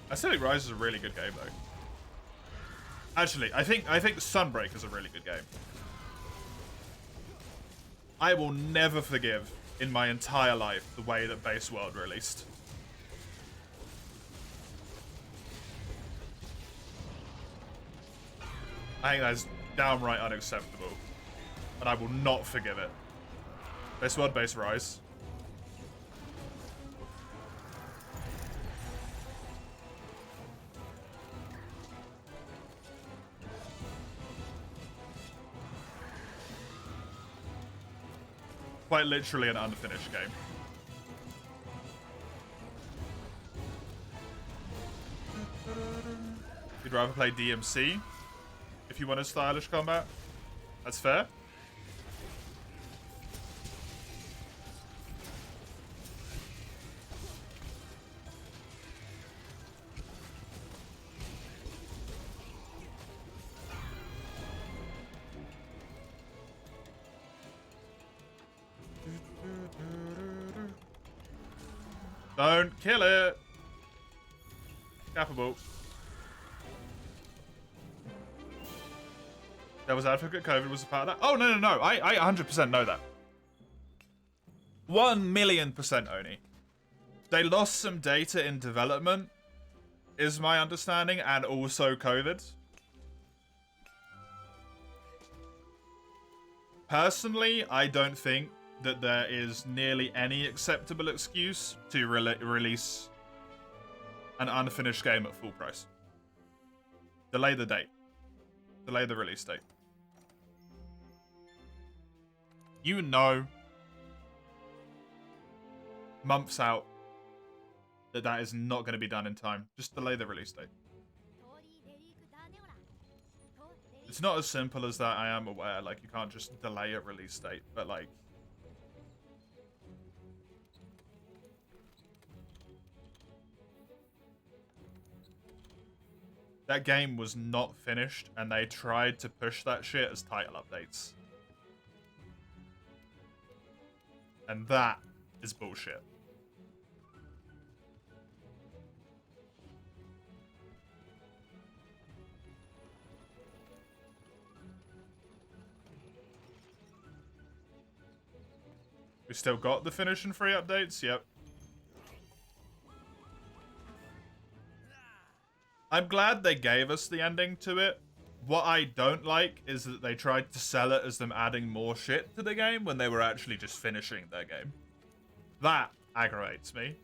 Speaker 1: I still think Rise is a really good game though. Actually, I think Sunbreak is a really good game. I will never forgive in my entire life the way that Base World released. I think that's downright unacceptable. And I will not forgive it. Base World, Base Rise. Quite literally an unfinished game. You'd rather play DMC if you wanted stylish combat. That's fair. Don't kill it. Capable. Devil's Advocate, COVID was a part of that. Oh, no. I 100% know that. 1,000,000% Oni. They lost some data in development, is my understanding, and also COVID. Personally, I don't think that there is nearly any acceptable excuse to release an unfinished game at full price. Delay the date. Delay the release date. You know, months out, that is not going to be done in time. Just delay the release date. It's not as simple as that, I am aware. Like, you can't just delay a release date, but like, that game was not finished, and they tried to push that shit as title updates. And that is bullshit. We still got the finish and free updates? Yep. I'm glad they gave us the ending to it. What I don't like is that they tried to sell it as them adding more shit to the game when they were actually just finishing their game. That aggravates me.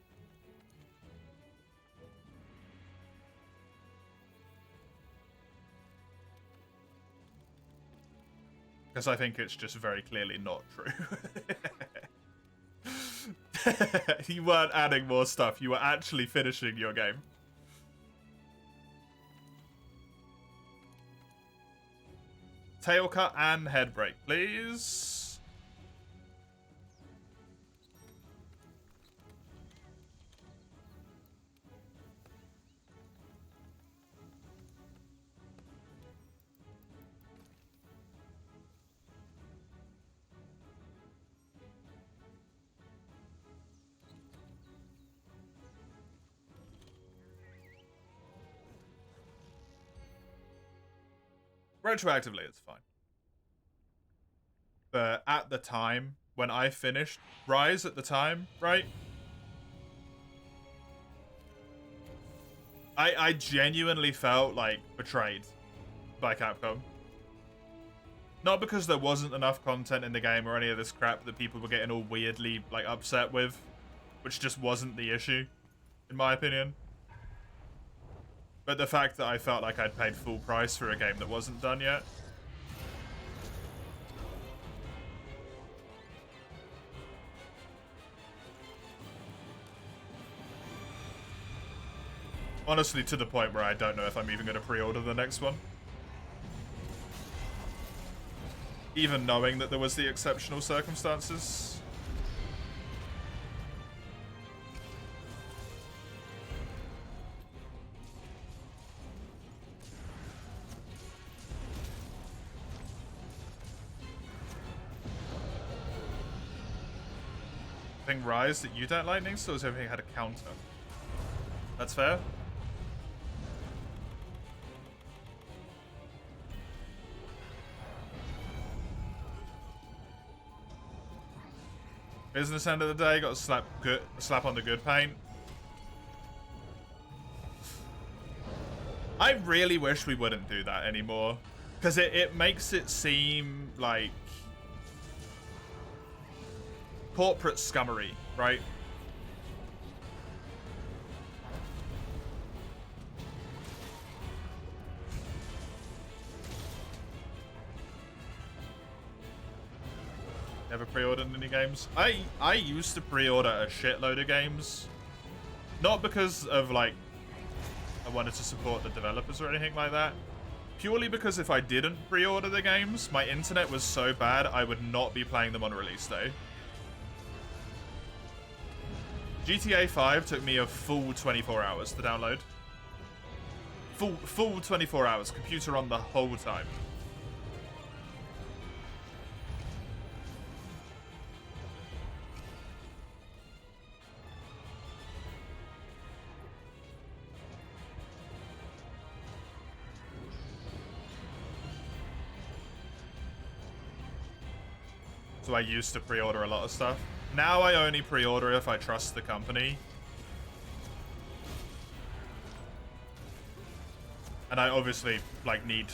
Speaker 1: Because I think it's just very clearly not true. You weren't adding more stuff. You were actually finishing your game. Tail cut and head break, please. Retroactively, it's fine. But at the time, when I finished Rise at the time, right? I genuinely felt like betrayed by Capcom. Not because there wasn't enough content in the game or any of this crap that people were getting all weirdly like upset with, which just wasn't the issue, in my opinion. But the fact that I felt like I'd paid full price for a game that wasn't done yet. Honestly, to the point where I don't know if I'm even going to pre-order the next one. Even knowing that there was the exceptional circumstances. Thing Rise that you don't like, Nix, or has everything had a counter? That's fair. Business end of the day, got a slap on the good paint. I really wish we wouldn't do that anymore. Because it makes it seem like corporate scummery, right? Never pre-ordered any games. I used to pre-order a shitload of games. Not because of, like, I wanted to support the developers or anything like that. Purely because if I didn't pre-order the games, my internet was so bad I would not be playing them on release day. GTA 5 took me a full 24 hours to download. Full 24 hours. Computer on the whole time. So I used to pre-order a lot of stuff. Now I only pre-order if I trust the company. And I obviously, like, need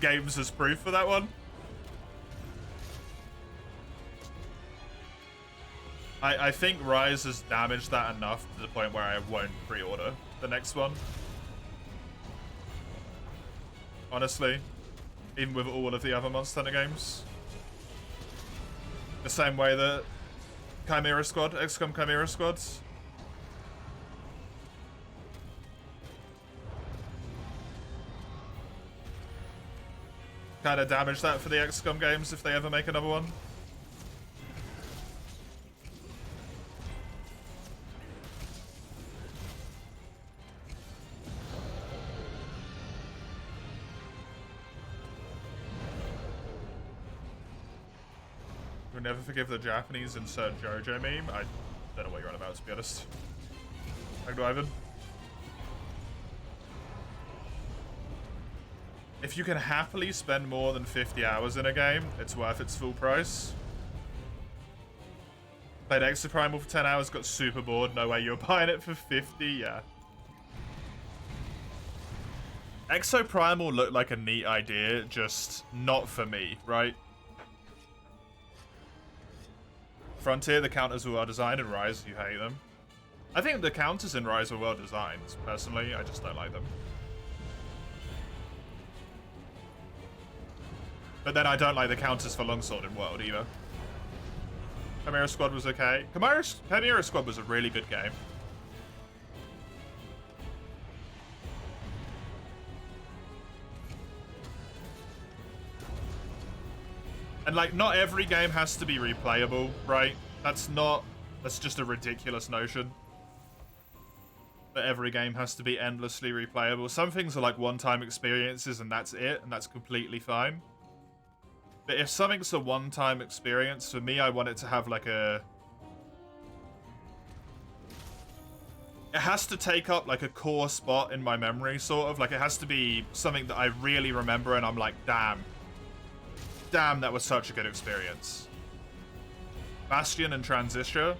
Speaker 1: games as proof for that one. I think Rise has damaged that enough to the point where I won't pre-order the next one. Honestly. Even with all of the other Monster Hunter games. The same way that Chimera Squad, XCOM Chimera Squads. Kind of damage that for the XCOM games if they ever make another one. You'll never forgive the Japanese insert JoJo meme. I don't know what you're on about, to be honest. Thank you, Ivan. If you can happily spend more than 50 hours in a game, it's worth its full price. Played Exoprimal for 10 hours, got super bored. No way you're buying it for 50, yeah. Exoprimal looked like a neat idea, just not for me, right? Frontier, the counters were well designed. In Rise, you hate them. I think the counters in Rise were well designed, personally. I just don't like them. But then I don't like the counters for Longsword in World either. Chimera Squad was okay. Chimera Squad was a really good game. And, like, not every game has to be replayable, right? That's just a ridiculous notion. That every game has to be endlessly replayable. Some things are like one-time experiences and that's it, and that's completely fine. But if something's a one-time experience, for me, I want it to have, like, it has to take up like a core spot in my memory, sort of. Like it has to be something that I really remember and I'm like, damn, that was such a good experience. Bastion and Transistor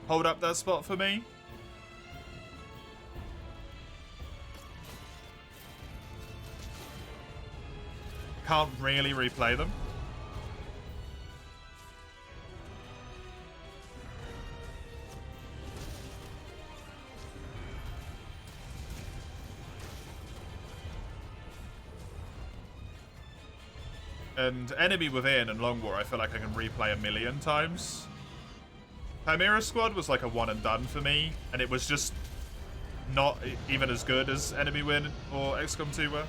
Speaker 1: hold up that spot for me. Can't really replay them. And Enemy Within and Long War, I feel like I can replay 1,000,000 times. Chimera Squad was like a one and done for me, and it was just not even as good as Enemy Within or XCOM 2 were.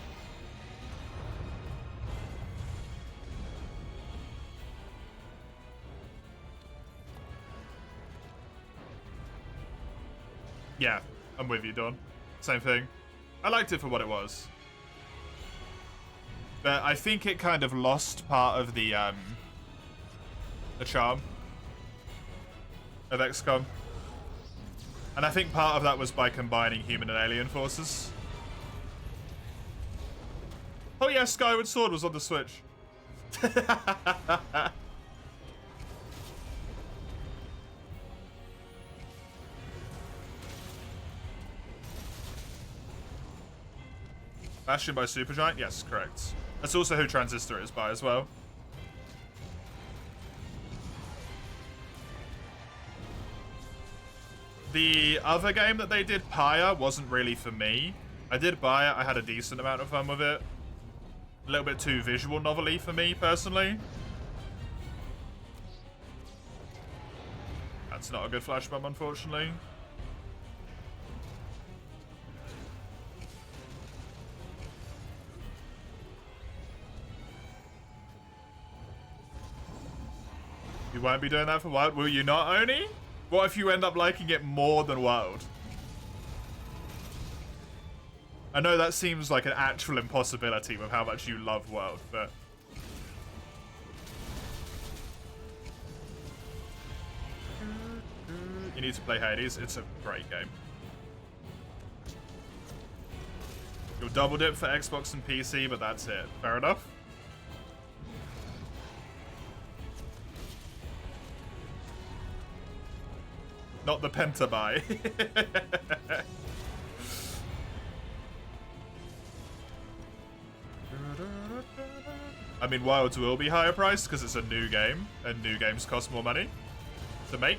Speaker 1: Yeah, I'm with you, Don. Same thing. I liked it for what it was. But I think it kind of lost part of the charm of XCOM. And I think part of that was by combining human and alien forces. Oh yeah, Skyward Sword was on the Switch. Bastion by Supergiant? Yes, correct. That's also who Transistor is by as well. The other game that they did, Pyre, wasn't really for me. I did buy it. I had a decent amount of fun with it. A little bit too visual novel-y for me, personally. That's not a good flash bomb, unfortunately. You won't be doing that for Wild, will you not, Oni? What if you end up liking it more than Wild? I know that seems like an actual impossibility with how much you love Wild, but... You need to play Hades. It's a great game. You'll double dip for Xbox and PC, but that's it. Fair enough. Not the pentabuy. I mean, Wilds will be higher priced because it's a new game, and new games cost more money to make.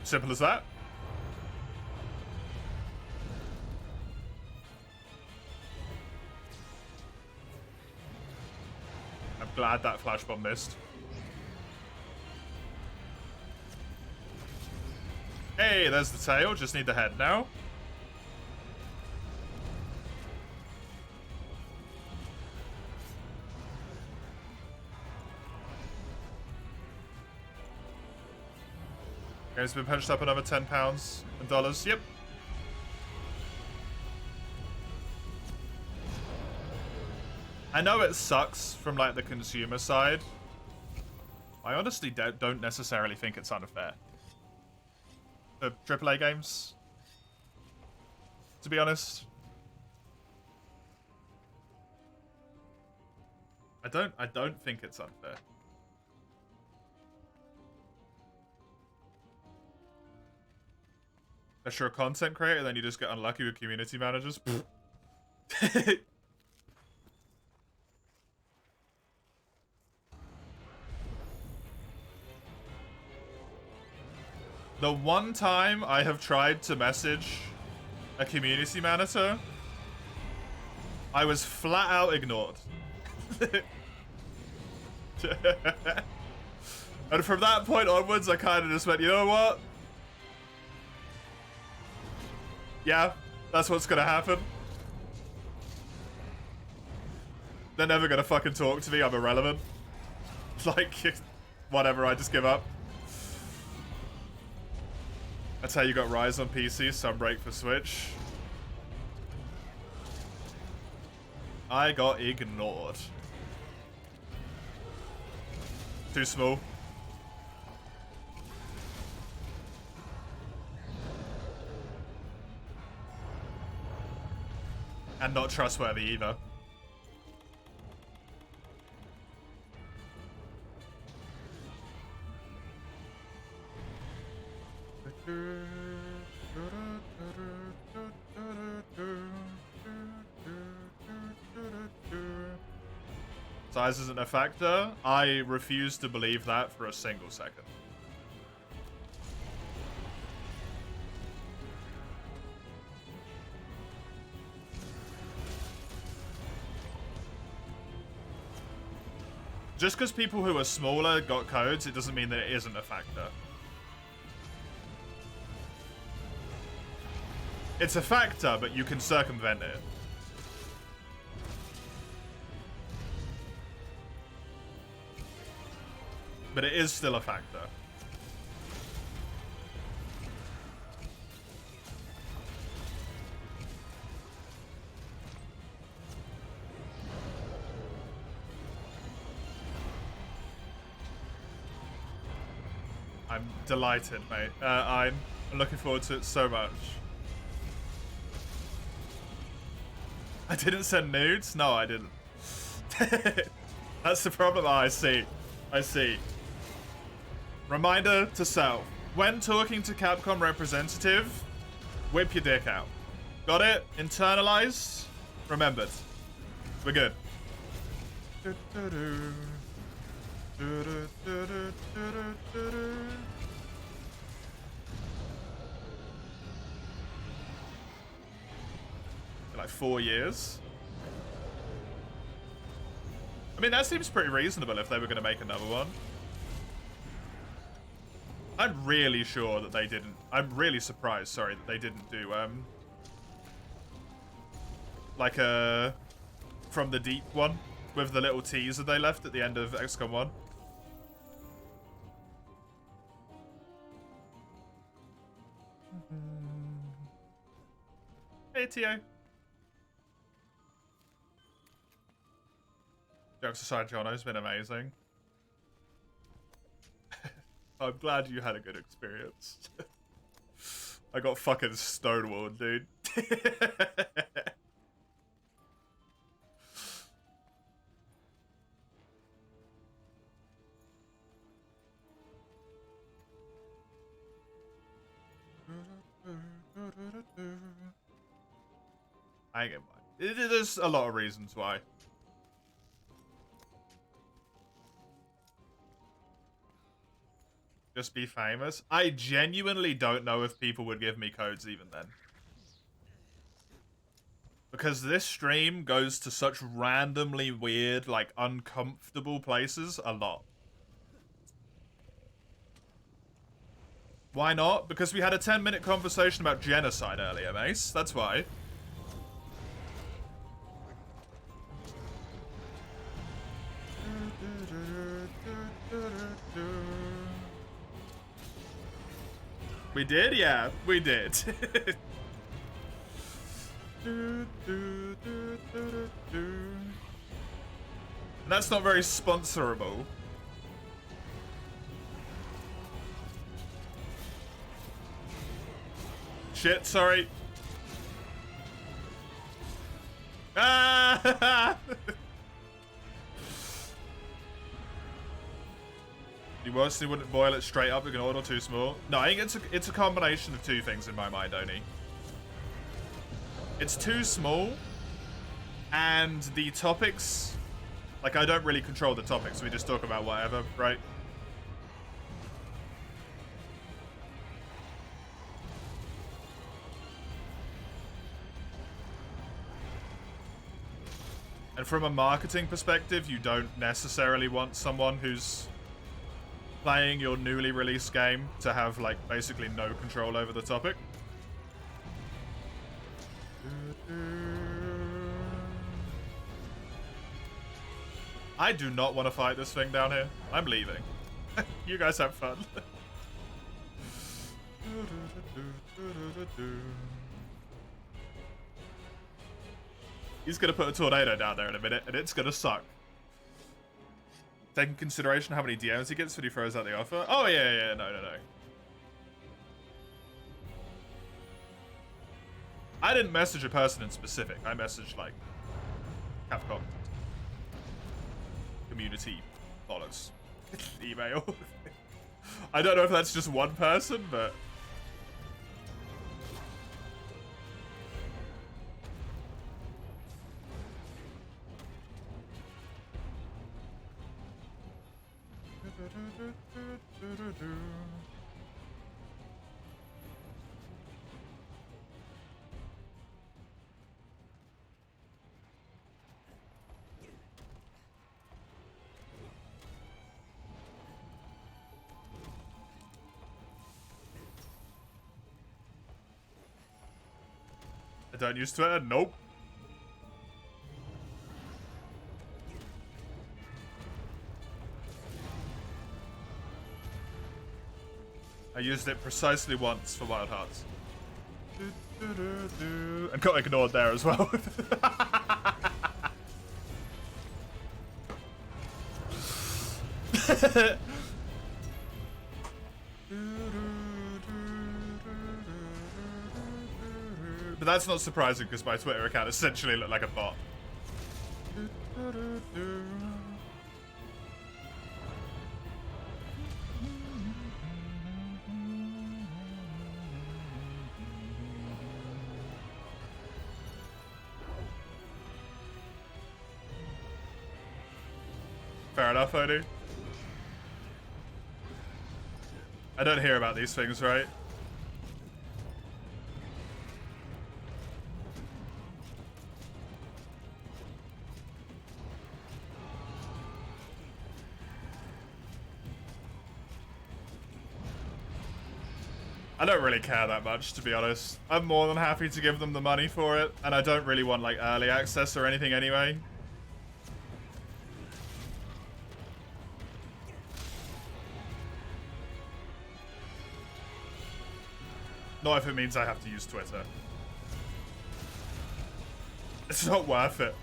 Speaker 1: Simple as that. I'm glad that flash bomb missed. Hey, there's the tail. Just need the head now. Game's been punched up another £10 and dollars. Yep. I know it sucks from like the consumer side. I honestly don't necessarily think it's unfair for AAA games, to be honest. I don't think it's unfair. Unless you're a content creator, then you just get unlucky with community managers. The one time I have tried to message a community manager, I was flat out ignored. And from that point onwards, I kind of just went, you know what? Yeah, that's what's gonna happen. They're never gonna fucking talk to me, I'm irrelevant. Like, whatever, I just give up. That's how you got Rise on PC, Sunbreak for Switch. I got ignored. Too small. And not trustworthy either. Size isn't a factor. I refuse to believe that for a single second. Just because people who are smaller got codes, it doesn't mean that it isn't a factor. It's a factor, but you can circumvent it. But it is still a factor. I'm delighted, mate. I'm looking forward to it so much. I didn't send nudes? No, I didn't. That's the problem. Oh, I see. I see. Reminder to self. When talking to Capcom representative, whip your dick out. Got it? Internalized? Remembered. We're good. Like 4 years? I mean, that seems pretty reasonable if they were going to make another one. I'm really sure that they didn't. I'm really surprised, sorry, that they didn't do, like a From the Deep one with the little teaser they left at the end of XCOM 1. Hey, Tio. Jokes aside, Jono, it's been amazing. I'm glad you had a good experience. I got fucking stonewalled, dude. I ain't getting why. There's a lot of reasons why. Just be famous. I genuinely don't know if people would give me codes even then. Because this stream goes to such randomly weird, like, uncomfortable places a lot. Why not? Because we had a 10-minute conversation about genocide earlier, Mace. That's why. We did? Yeah, we did. That's not very sponsorable. Shit, sorry. Ah! You honestly wouldn't boil it straight up, ignored or too small? No, I think it's a combination of two things in my mind, only. It's too small, and the topics, like, I don't really control the topics, we just talk about whatever, right? And from a marketing perspective, you don't necessarily want someone who's playing your newly released game to have, like, basically no control over the topic. I do not want to fight this thing down here. I'm leaving. You guys have fun. He's gonna put a tornado down there in a minute, and it's gonna suck. Taking consideration how many DMs he gets when he throws out the offer. Oh yeah, no. I didn't message a person in specific. I messaged like Capcom community bollocks email. I don't know if that's just one person, but I don't use Twitter. Nope. I used it precisely once for Wild Hearts. And got ignored there as well. But that's not surprising because my Twitter account essentially looked like a bot. Fair enough, Odie. I don't hear about these things, right? I don't really care that much, to be honest. I'm more than happy to give them the money for it, and I don't really want, like, early access or anything anyway. Not if it means I have to use Twitter. It's not worth it.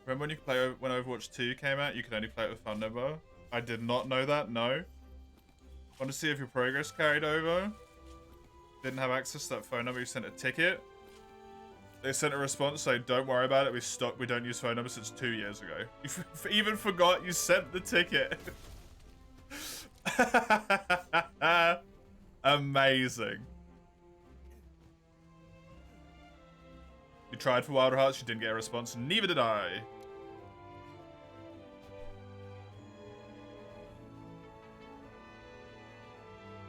Speaker 1: Remember when you could play when Overwatch 2 came out, you could only play it with Thunderbolt? I did not know that, no. Want to see if your progress carried over? Didn't have access to that phone number, you sent a ticket. They sent a response saying, don't worry about it, we don't use phone numbers since 2 years ago. You even forgot you sent the ticket. Amazing. You tried for Wild Hearts, you didn't get a response, neither did I.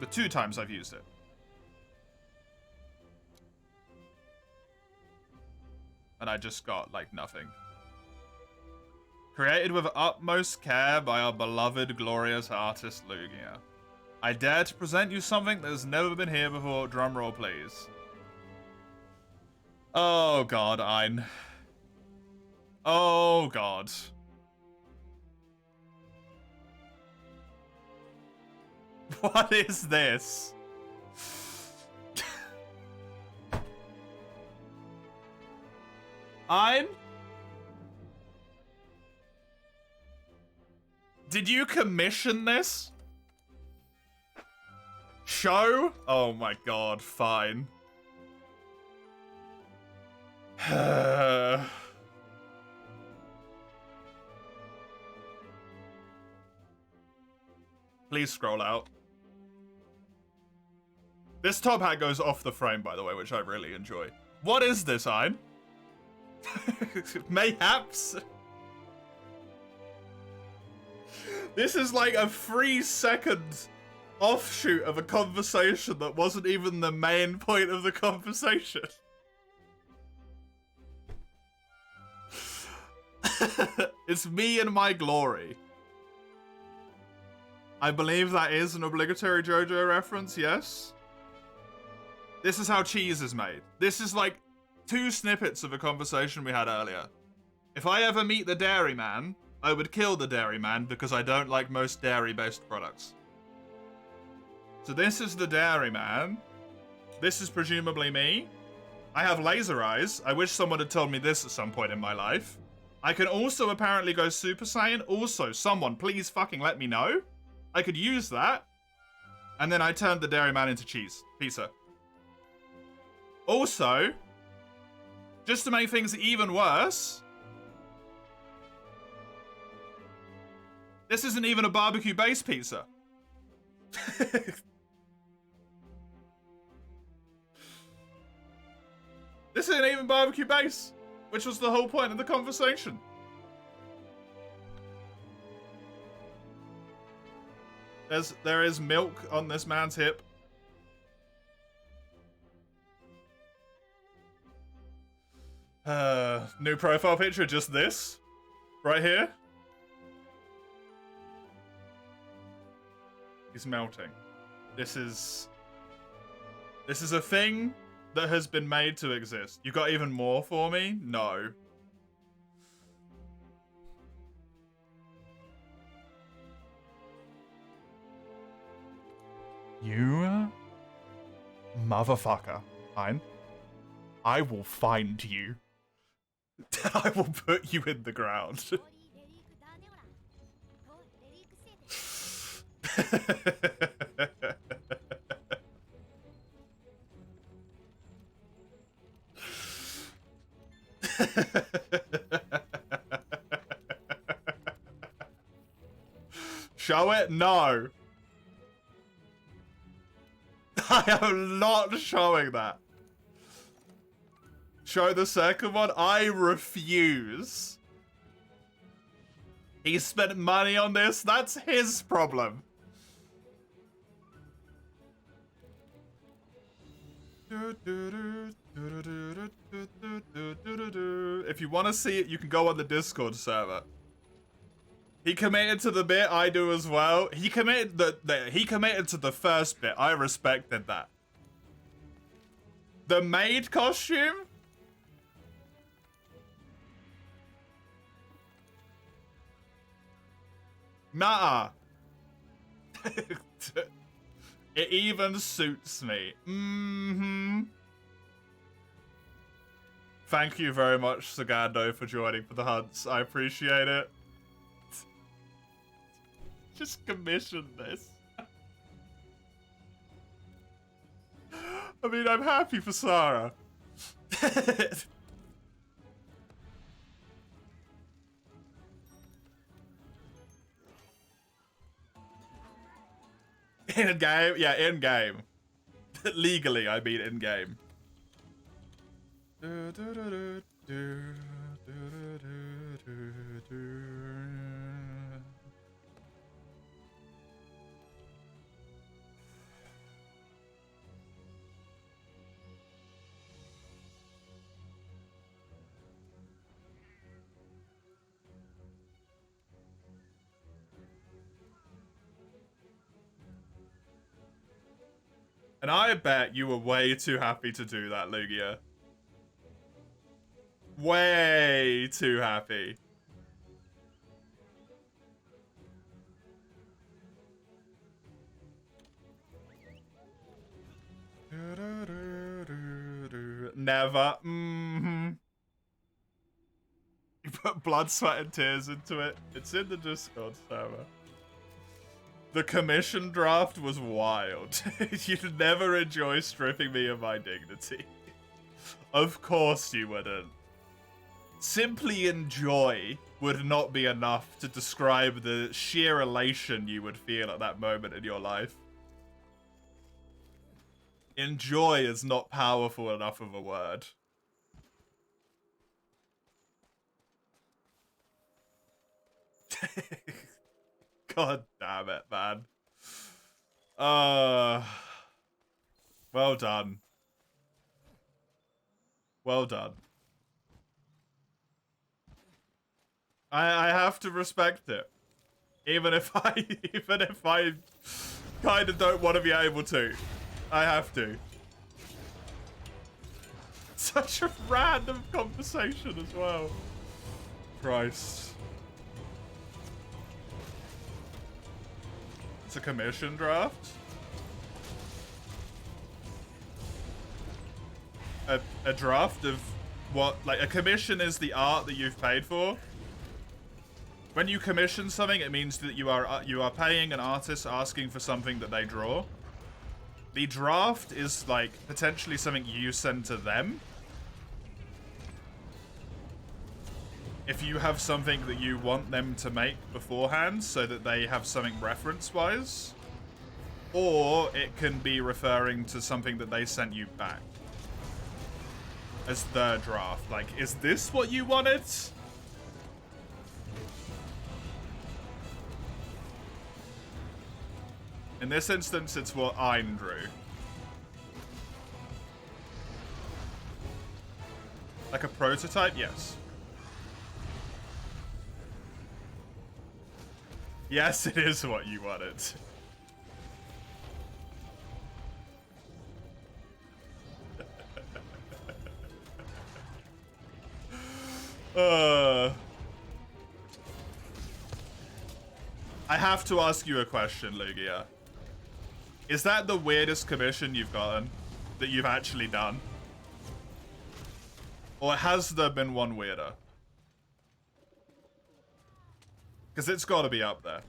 Speaker 1: The 2 times I've used it. And I just got, like, nothing. Created with utmost care by our beloved, glorious artist, Lugia. I dare to present you something that has never been here before. Drumroll, please. Oh, God, Ein. Oh, God. What is this? Ein? Did you commission this? Show? Oh my god, fine. Please scroll out. This top hat goes off the frame, by the way, which I really enjoy. What is this, Ein? Mayhaps? This is like a 3-second offshoot of a conversation that wasn't even the main point of the conversation. It's me and my glory. I believe that is an obligatory JoJo reference, yes? This is how cheese is made. This is like 2 snippets of a conversation we had earlier. If I ever meet the dairyman, I would kill the dairyman because I don't like most dairy-based products. So this is the dairyman. This is presumably me. I have laser eyes. I wish someone had told me this at some point in my life. I can also apparently go Super Saiyan. Also, someone please fucking let me know. I could use that. And then I turned the dairyman into cheese. Pizza. Also, just to make things even worse, this isn't even a barbecue-based pizza. This isn't even barbecue-based, which was the whole point of the conversation. There is milk on this man's hip. New profile picture, just this. Right here. He's melting. This is a thing that has been made to exist. You got even more for me? No. You motherfucker. I will find you. I will put you in the ground. Show it? No. I am not showing that. Show the second one? I refuse. He spent money on this? That's his problem. If you want to see it, you can go on the Discord server. He committed to the bit, I do as well. He committed he committed to the first bit. I respected that. The maid costume? Nah. It even suits me. Mm-hmm. Thank you very much, Sagando, for joining for the hunts. I appreciate it. Just commission this. I mean, I'm happy for Sarah. In game? Yeah, in game. Legally, I mean in game. And I bet you were way too happy to do that, Lugia. Way too happy. Never. Mm-hmm. You put blood, sweat, and tears into it. It's in the Discord server. The commission draft was wild. You'd never enjoy stripping me of my dignity. Of course you wouldn't. Simply enjoy would not be enough to describe the sheer elation you would feel at that moment in your life. Enjoy is not powerful enough of a word. God damn it, man. Well done. Well done. I have to respect it. Even if I kind of don't want to be able to. I have to. Such a random conversation as well. Christ. It's a commission draft. A draft of what, like, a commission is the art that you've paid for. When you commission something, it means that you are paying an artist asking for something that they draw. The draft is like potentially something you send to them. If you have something that you want them to make beforehand so that they have something reference-wise, or it can be referring to something that they sent you back as their draft. Like, is this what you wanted? In this instance, it's what Ein drew. Like a prototype? Yes. Yes, it is what you wanted. I have to ask you a question, Lugia. Is that the weirdest commission you've gotten? That you've actually done? Or has there been one weirder? Because it's got to be up there.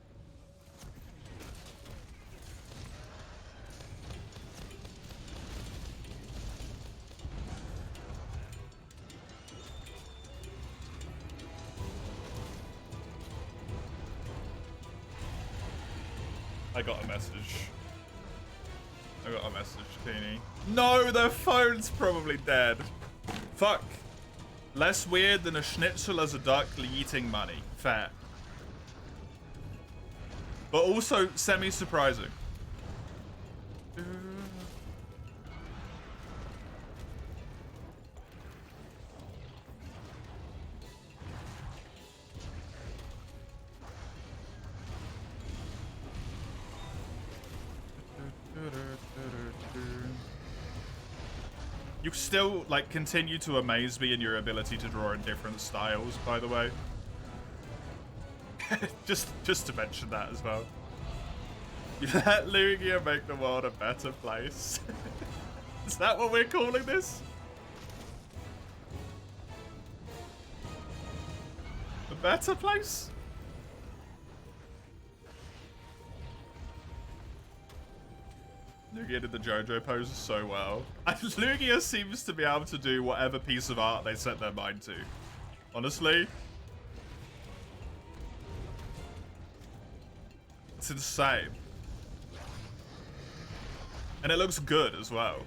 Speaker 1: I got a message. I got a message, Teeny. No, their phone's probably dead. Fuck. Less weird than a schnitzel as a duck eating money. Fair. But also semi-surprising. You still, like, continue to amaze me in your ability to draw in different styles, by the way. just to mention that as well. You let Lugia make the world a better place. Is that what we're calling this? A better place? Lugia did the JoJo pose so well. And Lugia seems to be able to do whatever piece of art they set their mind to. Honestly. It's insane. And it looks good as well.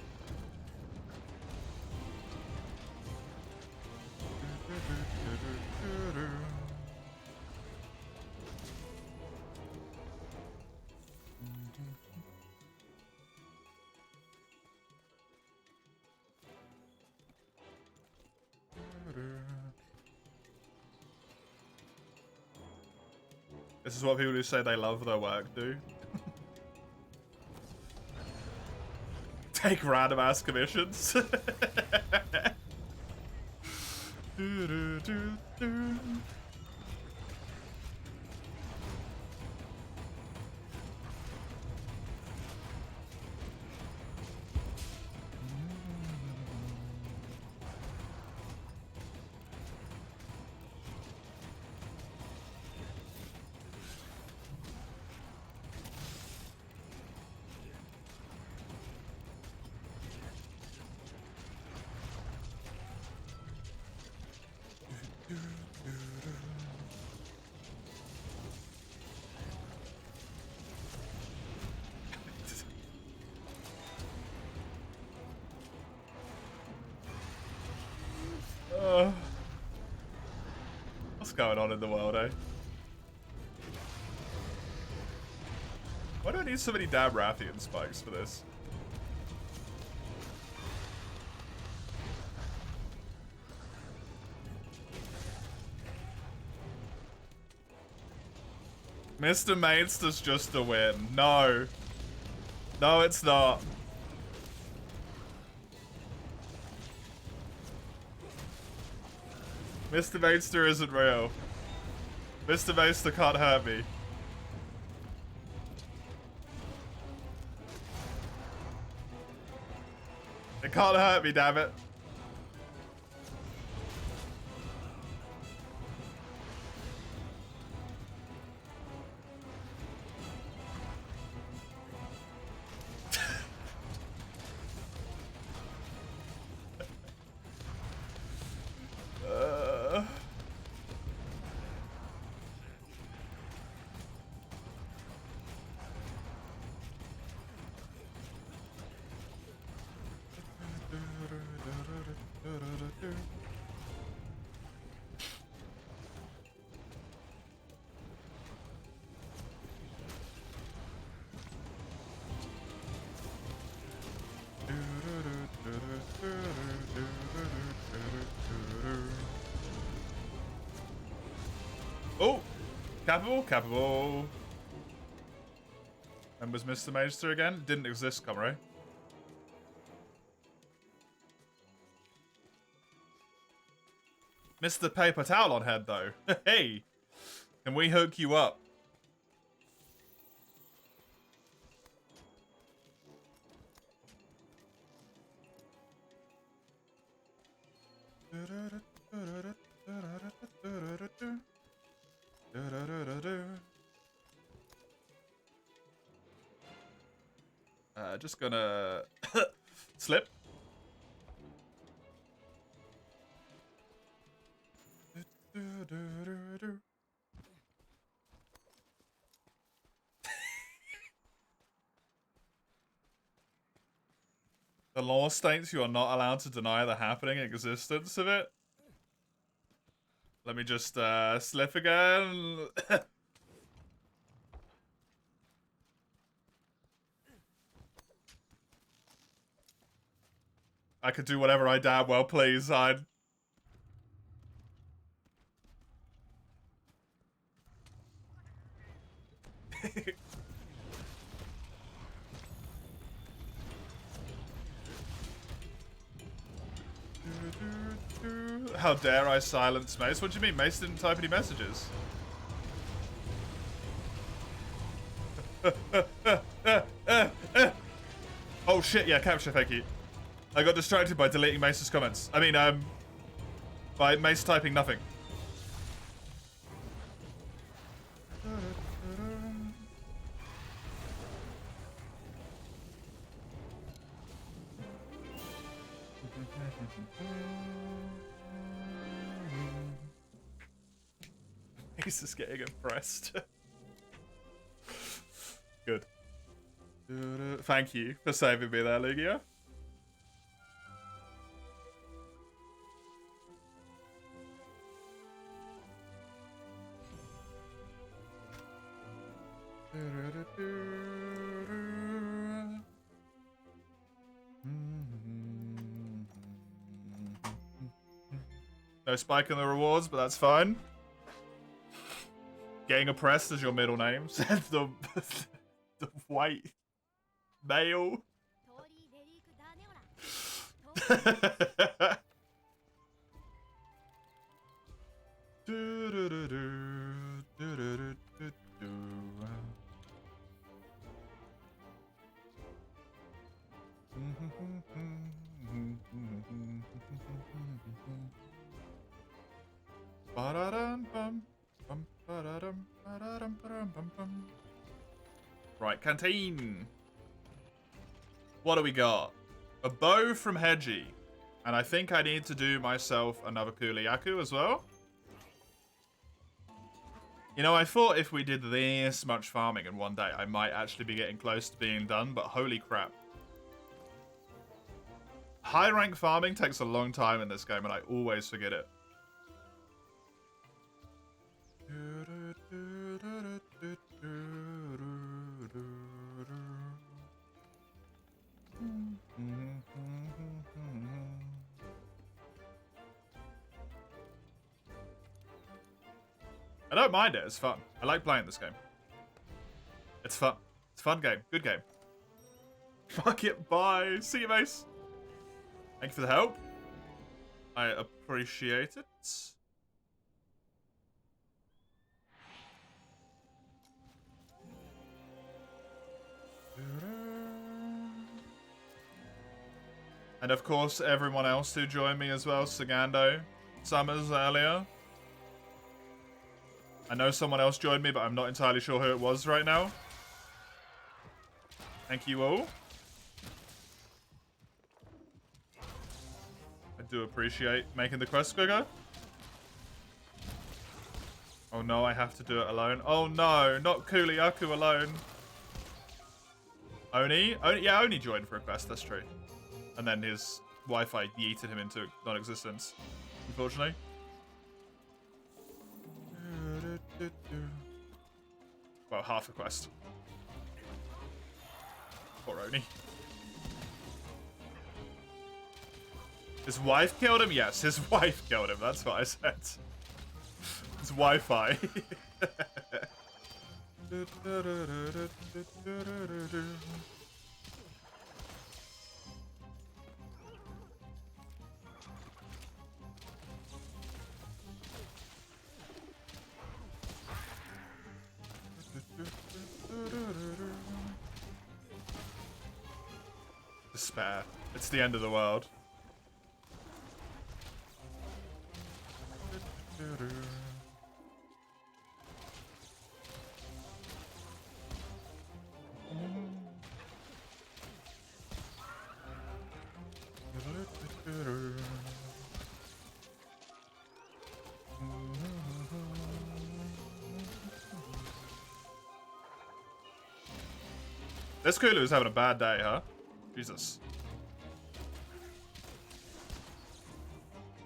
Speaker 1: This is what people who say they love their work do. Take random ass commissions. What's going on in the world, eh? Why do I need so many damn Rathian spikes for this? Mr. Mainster's just a win. No. No, it's not. Mr. Mainster isn't real. Mr. Mainster can't hurt me. It can't hurt me, damn it. Oh, capable. And was Mr. Maester again? Didn't exist, Comrade. Mr. Paper Towel on head, though. Hey, can we hook you up? Just gonna slip. The law states you are not allowed to deny the happening existence of it. Let me just slip again. I could do whatever I damn well please. I'd... How dare I silence Mace? What do you mean? Mace didn't type any messages. Oh shit, yeah, capture, thank you. I got distracted by deleting Mace's comments. I mean, by Mace typing nothing. Mace is getting impressed. Good. Thank you for saving me there, Lugia. No spike in the rewards, but that's fine. Getting oppressed is your middle name, said the white male. Right, canteen. What do we got? A bow from Hedgie. And I think I need to do myself another Kuliaku as well. You know, I thought if we did this much farming in one day, I might actually be getting close to being done, but holy crap. High rank farming takes a long time in this game, and I always forget it. I don't mind it, it's fun. I like playing this game. It's fun. It's a fun game. Good game. Fuck it, bye. See you, Mace. Thank you for the help. I appreciate it. And of course, everyone else who joined me as well. Sagando, Summers earlier. I know someone else joined me, but I'm not entirely sure who it was right now. Thank you all. I do appreciate making the quest quicker. Oh no, I have to do it alone. Oh no, not Kuliaku alone. Oni? Yeah, Oni joined for a quest, that's true. And then his Wi-Fi yeeted him into non-existence, unfortunately. Well, half a quest. Poor Oni. His wife killed him? Yes, his wife killed him. That's what I said. His Wi-Fi. Despair. It's the end of the world. This Kulu is having a bad day, huh? Jesus.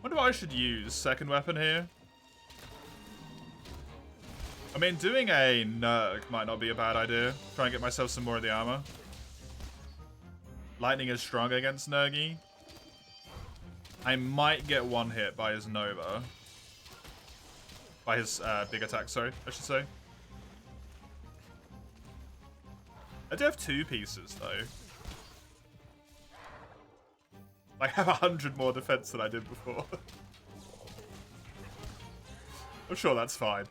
Speaker 1: Wonder what I should use. Second weapon here. I mean, doing a Nerg might not be a bad idea. Try and get myself some more of the armor. Lightning is strong against Nergi. I might get one hit by his Nova. By his big attack, sorry, I should say. I do have 2 pieces, though. I have 100 more defense than I did before. I'm sure that's fine.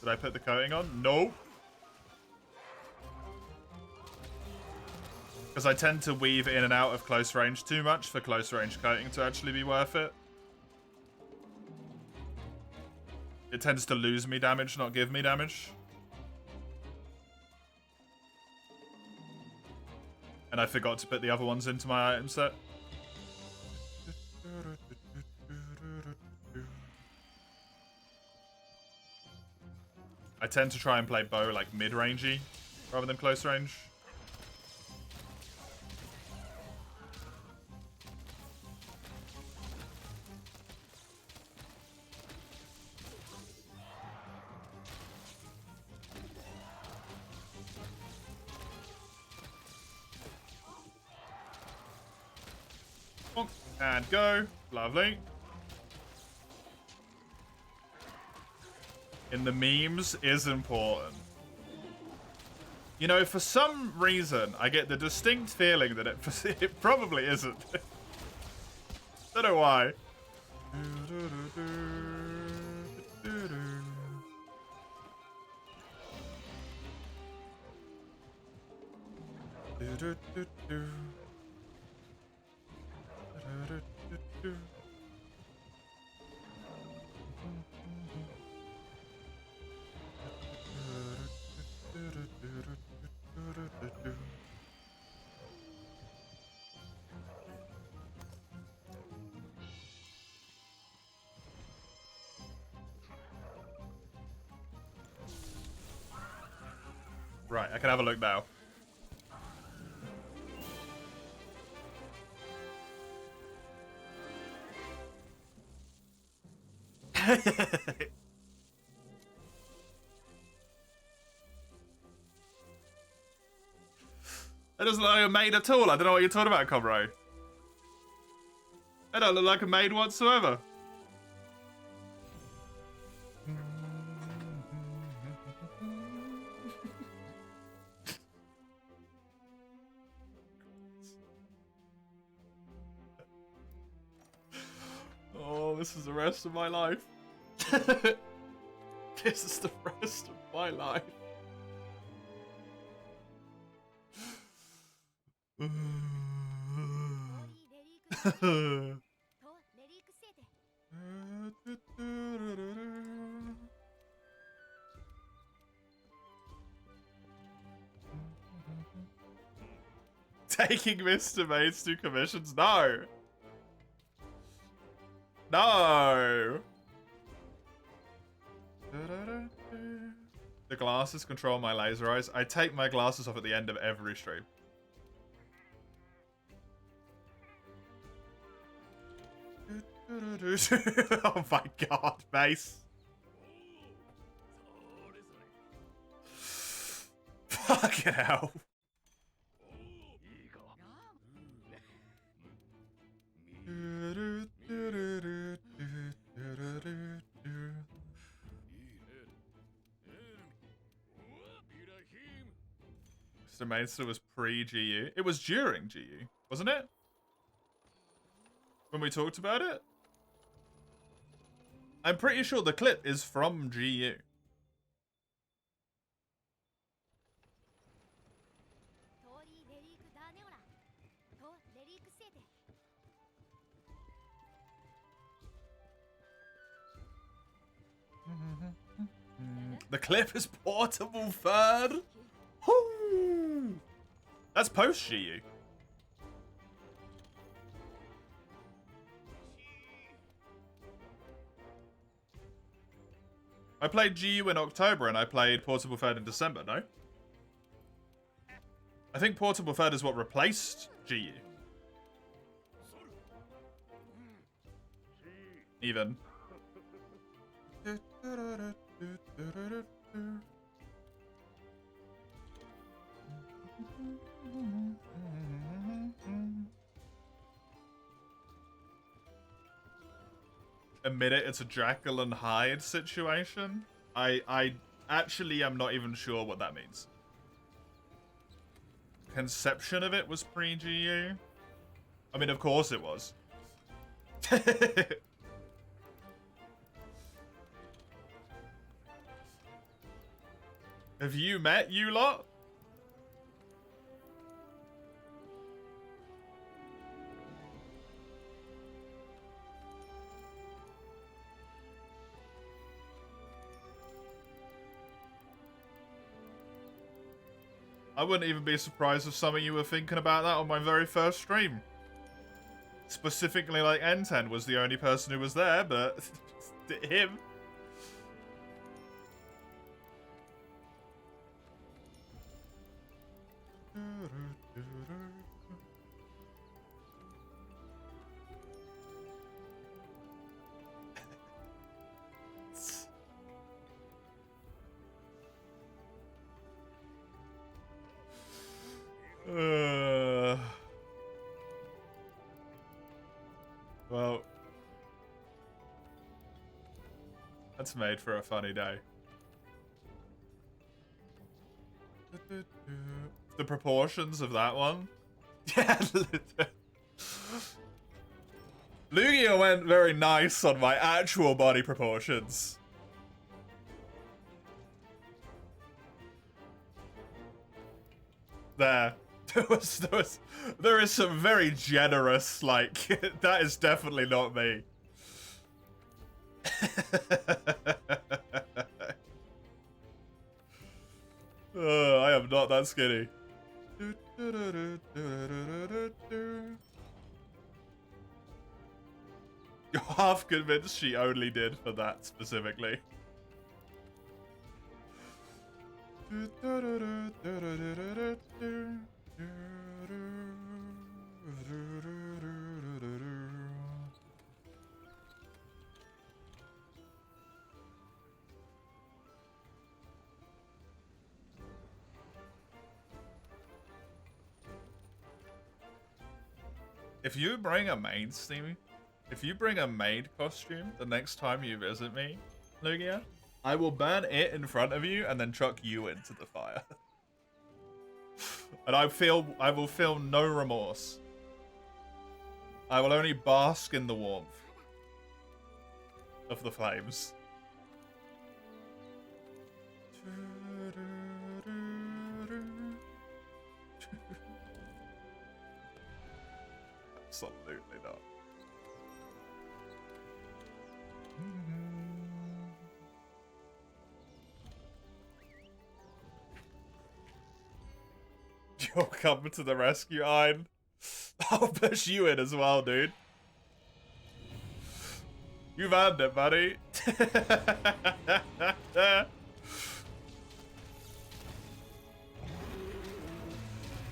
Speaker 1: Did I put the coating on? No. Because I tend to weave in and out of close range too much for close range coating to actually be worth it. It tends to lose me damage, not give me damage. And I forgot to put the other ones into my item set. I tend to try and play bow like mid-rangey rather than close range. And go. Lovely. In the memes is important. You know, for some reason, I get the distinct feeling that it probably isn't. Don't know why. Right, I can have a look now. That doesn't look like a maid at all. I don't know what you're talking about, Comro. That don't look like a maid whatsoever. this is the rest of my life. This is the rest of my life. Taking Mr. Mates to commissions? No. No. The glasses control my laser eyes. I take my glasses off at the end of every stream. Oh my god, Mace. Fucking hell. Mr. Mainster was pre-GU. It was during GU, wasn't it? When we talked about it? I'm pretty sure the clip is from GU. The clip is portable third. Woo! That's post GU. I played GU in October and I played Portable Third in December, no? I think Portable Third is what replaced GU. Even. Admit it, it's a Jekyll and Hyde situation. I actually am not even sure what that means. Conception of it was pre-GU. I mean, of course it was. Have you met you lot? I wouldn't even be surprised if some of you were thinking about that on my very first stream. Specifically, like, N10 was the only person who was there, but him. Well, that's made for a funny day. The proportions of that one. Yeah. Lugia went very nice on my actual body proportions. There is some very generous, like, that is definitely not me. I am not that skinny. You're half convinced she only did for that specifically. If you bring a maid, Steamy, if you bring a maid costume the next time you visit me, Lugia, I will burn it in front of you and then chuck you into the fire. And I will feel no remorse. I will only bask in the warmth. of the flames. Absolutely not. You'll come to the rescue, Ein. I'll push you in as well, dude. You've earned it, buddy.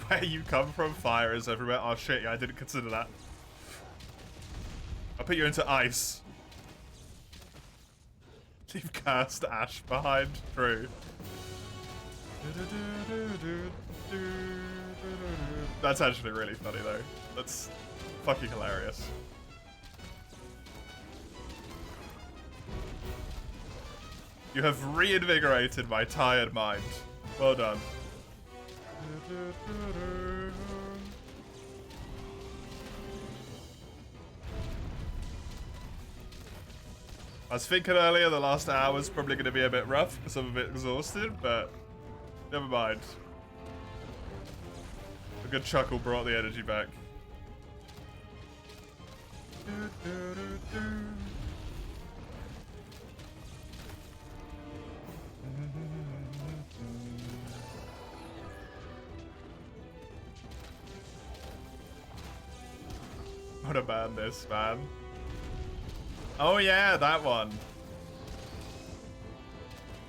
Speaker 1: Where you come from, fire is everywhere. Oh shit, yeah, I didn't consider that. I'll put you into ice. Leave cursed ash behind. True. That's actually really funny though. That's fucking hilarious. You have reinvigorated my tired mind. Well done. I was thinking earlier the last hour was probably going to be a bit rough because I'm a bit exhausted, but never mind. A good chuckle brought the energy back. What a madness, man. Oh yeah, that one.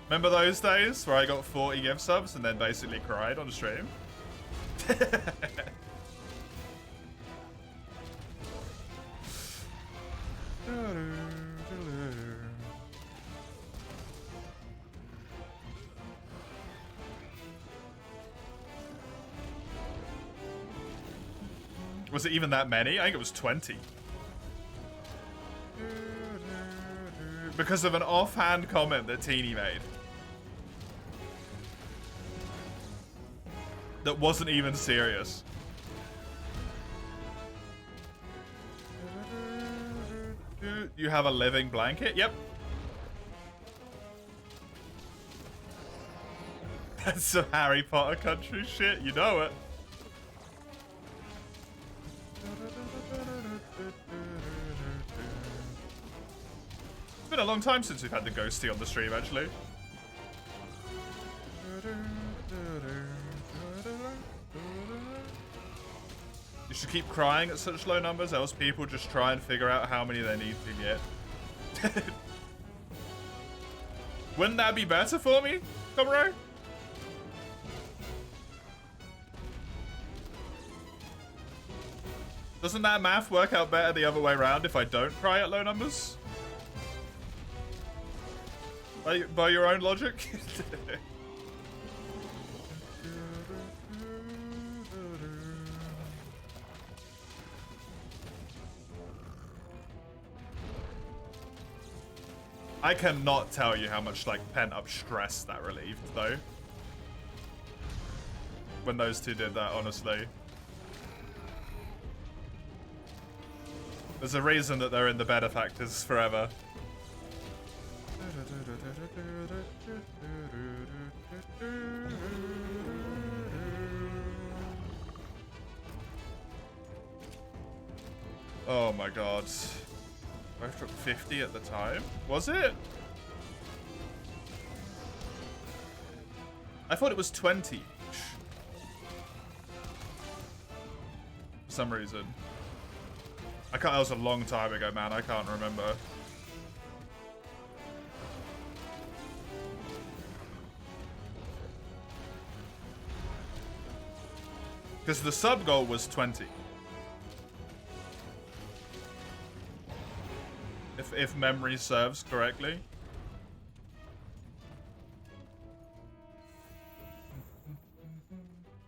Speaker 1: Remember those days where I got 40 gift subs and then basically cried on stream? Was it even that many? I think it was 20. Because of an offhand comment that Teeny made. That wasn't even serious. You have a living blanket? Yep. That's some Harry Potter country shit. You know it. It's been a long time since we've had the ghosty on the stream, actually. You should keep crying at such low numbers, else people just try and figure out how many they need to get. Wouldn't that be better for me, Comro? Doesn't that math work out better the other way around if I don't cry at low numbers? By your own logic? I cannot tell you how much like pent-up stress that relieved though. When those two did that, honestly. There's a reason that they're in the benefactors forever. Oh my god. Both took 50 at the time? Was it? I thought it was 20 each. For some reason. That was a long time ago, man. I can't remember. Because the sub goal was 20. If memory serves correctly.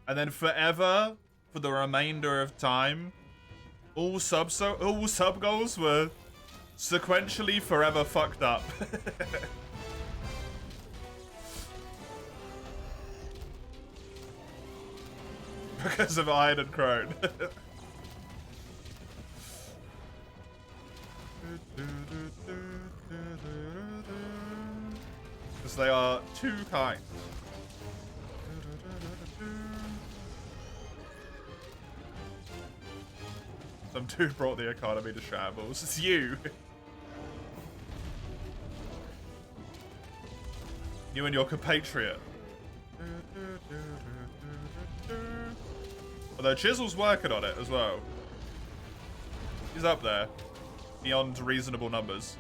Speaker 1: And then forever, for the remainder of time, all sub goals were sequentially forever fucked up. Because of Iron and Crone. They are too kind. Some dude brought the economy to shambles. It's you. You and your compatriot. Although Chisel's working on it as well. He's up there. Beyond reasonable numbers.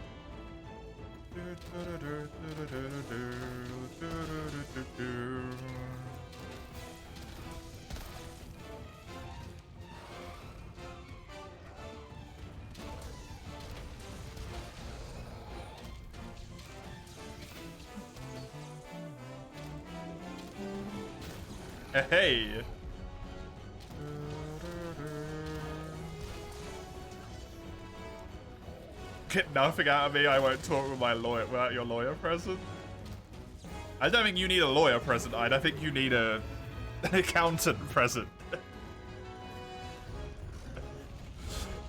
Speaker 1: Hey. Get nothing out of me. I won't talk with my lawyer without your lawyer present. I don't think you need a lawyer present. I think you need an accountant present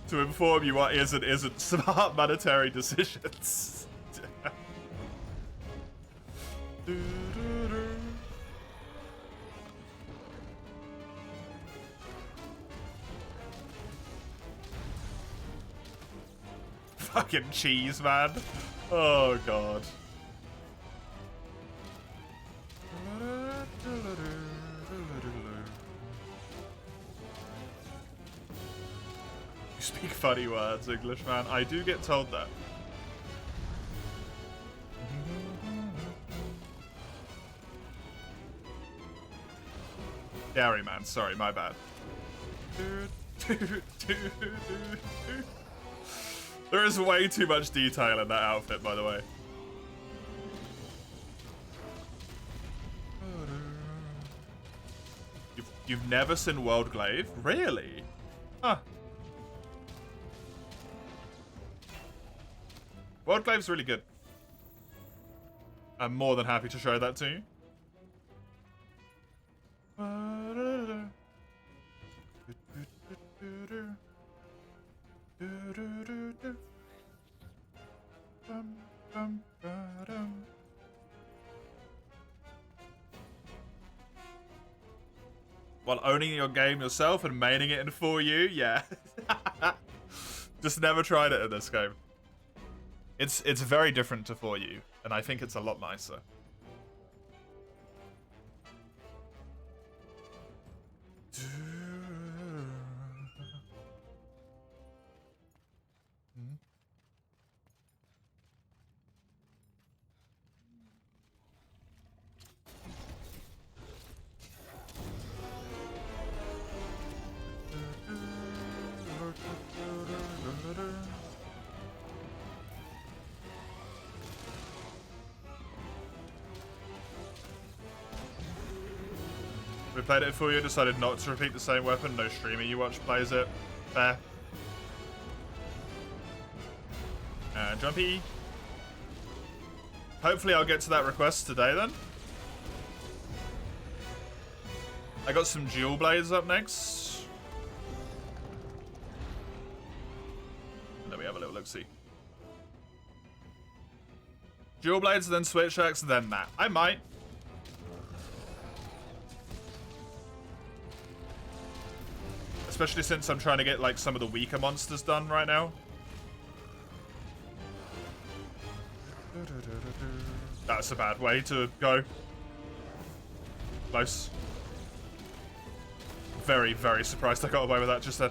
Speaker 1: to inform you what is and isn't smart monetary decisions. Fucking cheese, man. Oh, God. You speak funny words, Englishman. I do get told that. Gary, man. Sorry, my bad. There is way too much detail in that outfit, by the way. You've never seen World Glaive? Really? Huh. World Glaive's really good. I'm more than happy to show that to you. While owning your game yourself and maining it in for you, yeah. Just never tried it in this game. It's very different to for you, and I think it's a lot nicer. We played it for you, decided not to repeat the same weapon. No streamer you watch plays it. Fair. Jumpy. Hopefully I'll get to that request today then. I got some dual blades up next. And then we have a little look-see. Dual blades, then switch axe, then that. I might. Especially since I'm trying to get like some of the weaker monsters done right now. That's a bad way to go. Close. Very, very surprised I got away with that just then.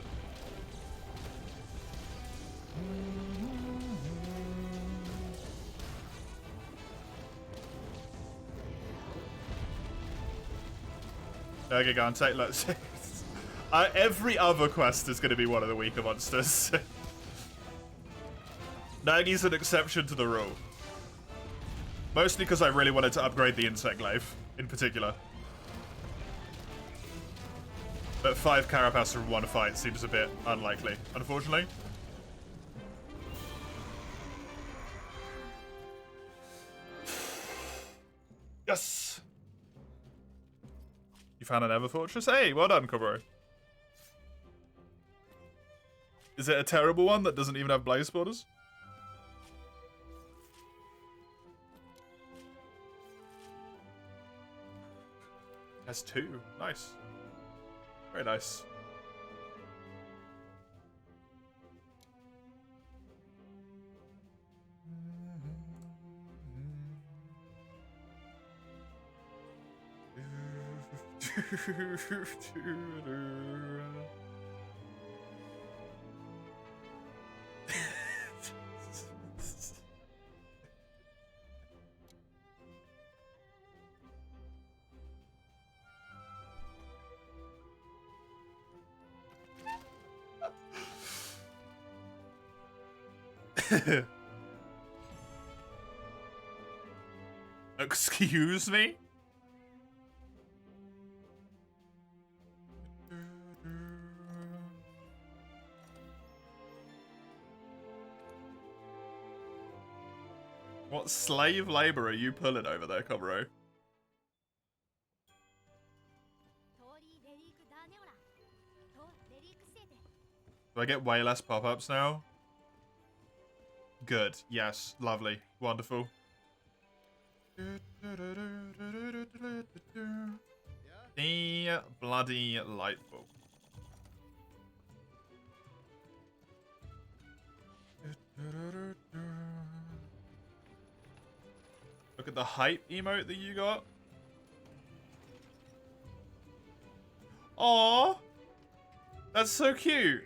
Speaker 1: Gigante, let's see. Every other quest is going to be one of the weaker monsters. Nagi's an exception to the rule. Mostly because I really wanted to upgrade the Insect Glaive, in particular. But 5 Carapace from one fight seems a bit unlikely, unfortunately. Yes! You found an Ever Fortress? Hey, well done, Kobro. Is it a terrible one that doesn't even have blaze borders? Has 2. Nice. Very nice. Excuse me? What slave labor are you pulling over there, Kobro? Do I get way less pop-ups now? Good. Yes. Lovely. Wonderful. The bloody light bulb. Look at the hype emote that you got. Aww. That's so cute.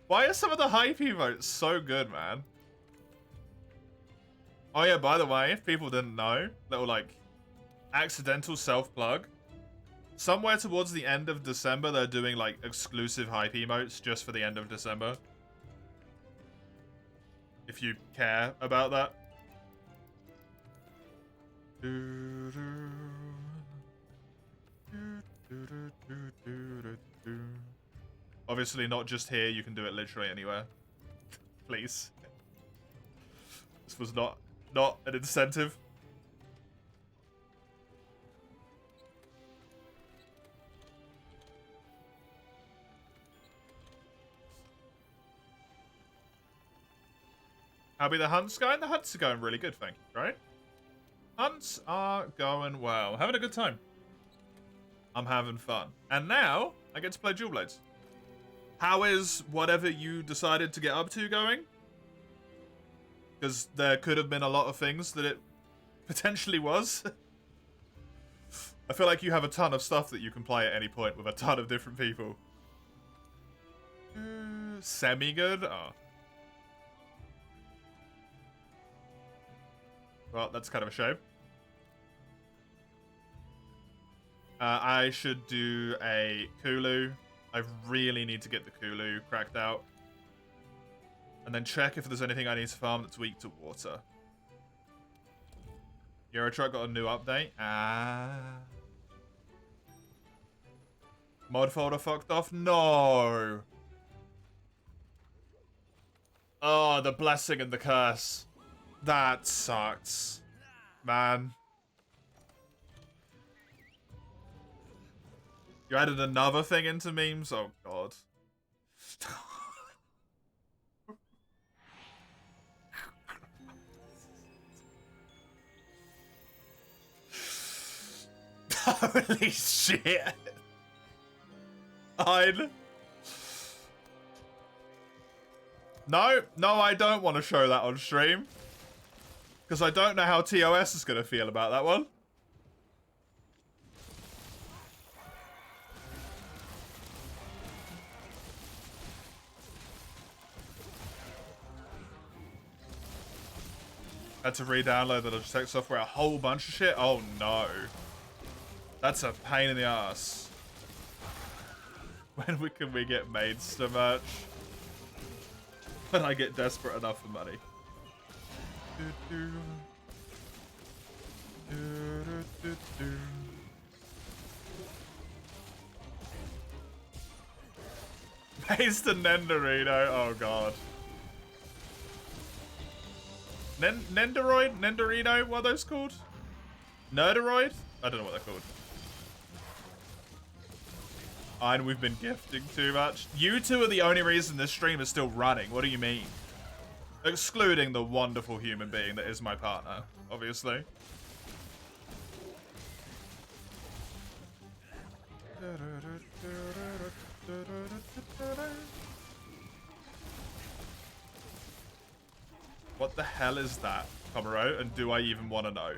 Speaker 1: Why are some of the hype emotes so good, man? Oh yeah, by the way, if people didn't know, little like accidental self-plug. Somewhere towards the end of December, they're doing like exclusive hype emotes just for the end of December. If you care about that. Obviously not just here, you can do it literally anywhere. Please. This was not an incentive. How be the hunts going? The hunts are going really good, thank you, right? Hunts are going well. Having a good time. I'm having fun. And now, I get to play Dual Blades. How is whatever you decided to get up to going? Because there could have been a lot of things that it potentially was. I feel like you have a ton of stuff that you can play at any point with a ton of different people. Semi-good? Oh. Well, that's kind of a shame. I should do a Kulu. I really need to get the Kulu cracked out. And then check if there's anything I need to farm that's weak to water. Eurotruck got a new update. Mod folder fucked off? No! Oh, the blessing and the curse. That sucks. Man. You added another thing into memes? Oh, God. Holy shit. No, I don't want to show that on stream. Because I don't know how TOS is going to feel about that one. Had to re-download the Logitech software, a whole bunch of shit? Oh no. That's a pain in the ass. When can we get Maidster merch? When I get desperate enough for money. Maidster Nenderino, oh god. Nenderoid? Nenderino? What are those called? Nerderoid? I don't know what they're called. And we've been gifting too much. You two are the only reason this stream is still running. What do you mean? Excluding the wonderful human being that is my partner, obviously. What the hell is that, Komuro? And do I even want to know?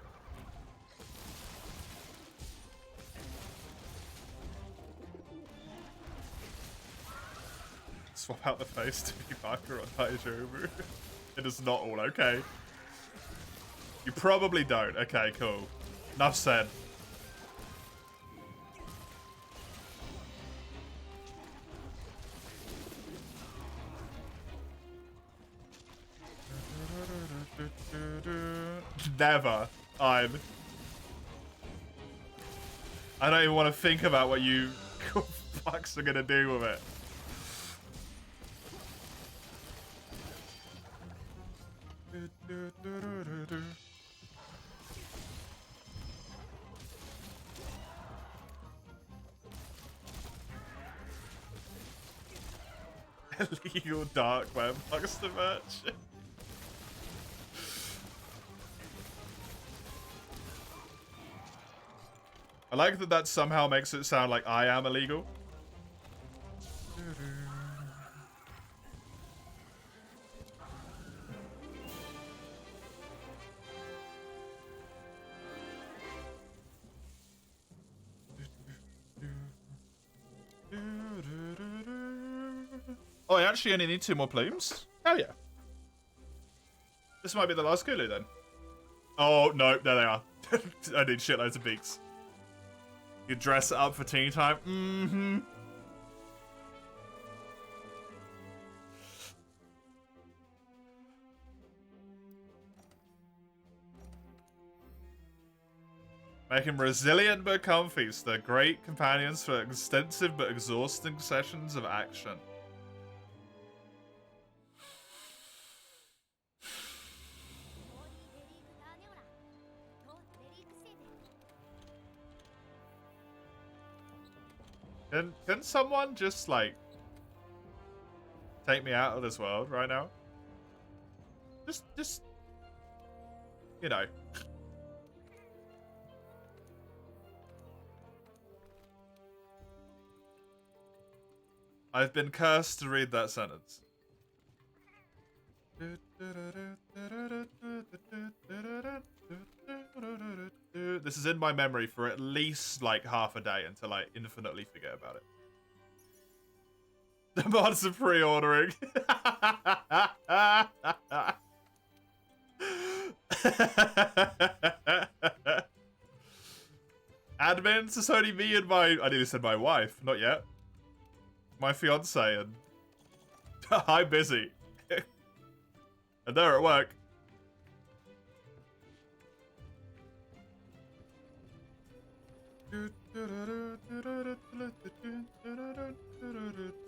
Speaker 1: Swap out the face to be Parker on Daijoubu. It is not all okay. You probably don't. Okay, cool. Enough said. Never. I don't even want to think about what you fucks are gonna do with it. Illegal dark web monster merch. I like that somehow makes it sound like I am illegal. Oh, I actually only need 2 more plumes? Hell yeah. This might be the last Kulu then. Oh, no, there they are. I need shitloads of beaks. You dress up for tea time? Mm-hmm. Make him resilient but comfy, so they're great companions for extensive but exhausting sessions of action. Can someone just, like, take me out of this world right now? Just, you know. I've been cursed to read that sentence. This is in my memory for at least like half a day until I infinitely forget about it. The mods are pre-ordering. Admins, it's only me and my... I nearly said my wife, not yet. My fiance and... I'm busy. And they're at work.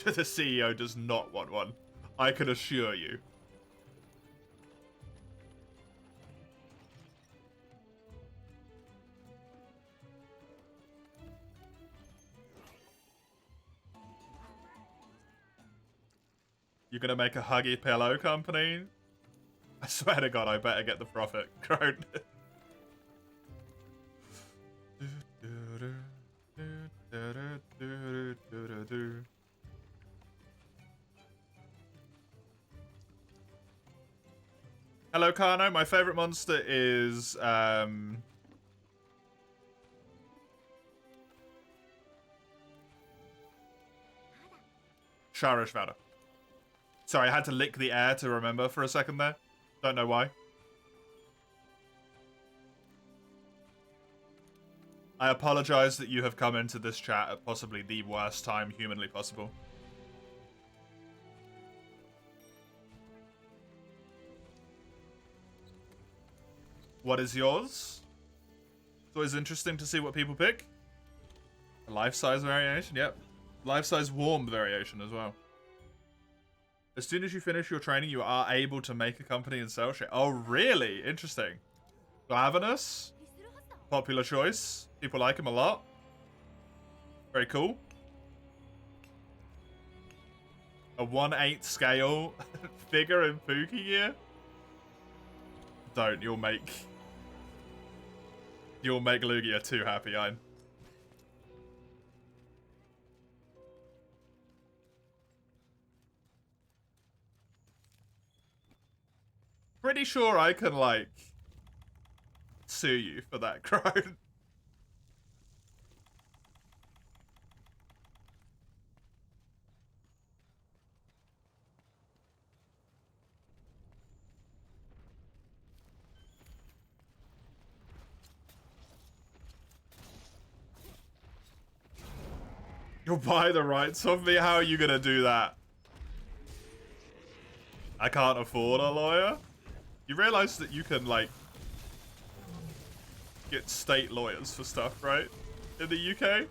Speaker 1: The CEO does not want one. I can assure you. You're gonna make a Huggy Pillow company? I swear to God, I better get the profit. Grown. Hello, Kano. My favorite monster is Sharishvada. Sorry, I had to lick the air to remember for a second there. Don't know why. I apologize that you have come into this chat at possibly the worst time humanly possible. What is yours? It's always interesting to see what people pick. A life-size variation, yep. Life-size warm variation as well. As soon as you finish your training, you are able to make a company and sell shit. Oh, really? Interesting. Glavenus. Popular choice. People like him a lot. Very cool. A 1/8 scale figure in Pookie gear. Don't. You'll make Lugia too happy, Ein. Pretty sure I can, like, sue you for that crime. You'll buy the rights of me? How are you gonna do that? I can't afford a lawyer? You realize that you can, like, get state lawyers for stuff, right? In the UK?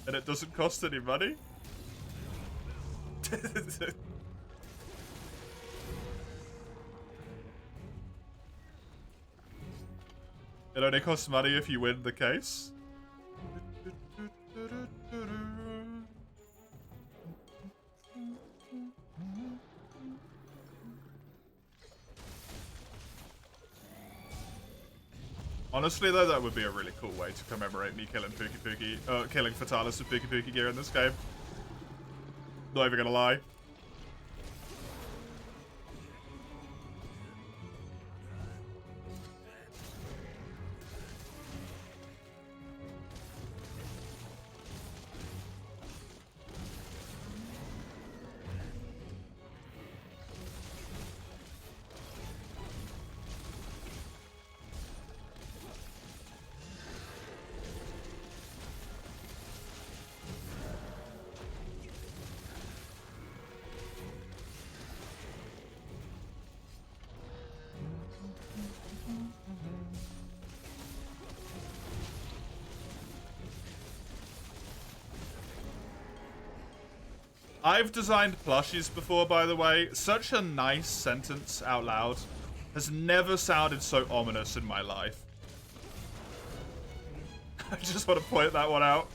Speaker 1: And it doesn't cost any money? It only costs money if you win the case? Honestly, though, that would be a really cool way to commemorate me killing killing Fatalis with Pookie gear in this game. Not even gonna lie. I've designed plushies before, by the way. Such a nice sentence out loud has never sounded so ominous in my life. I just want to point that one out.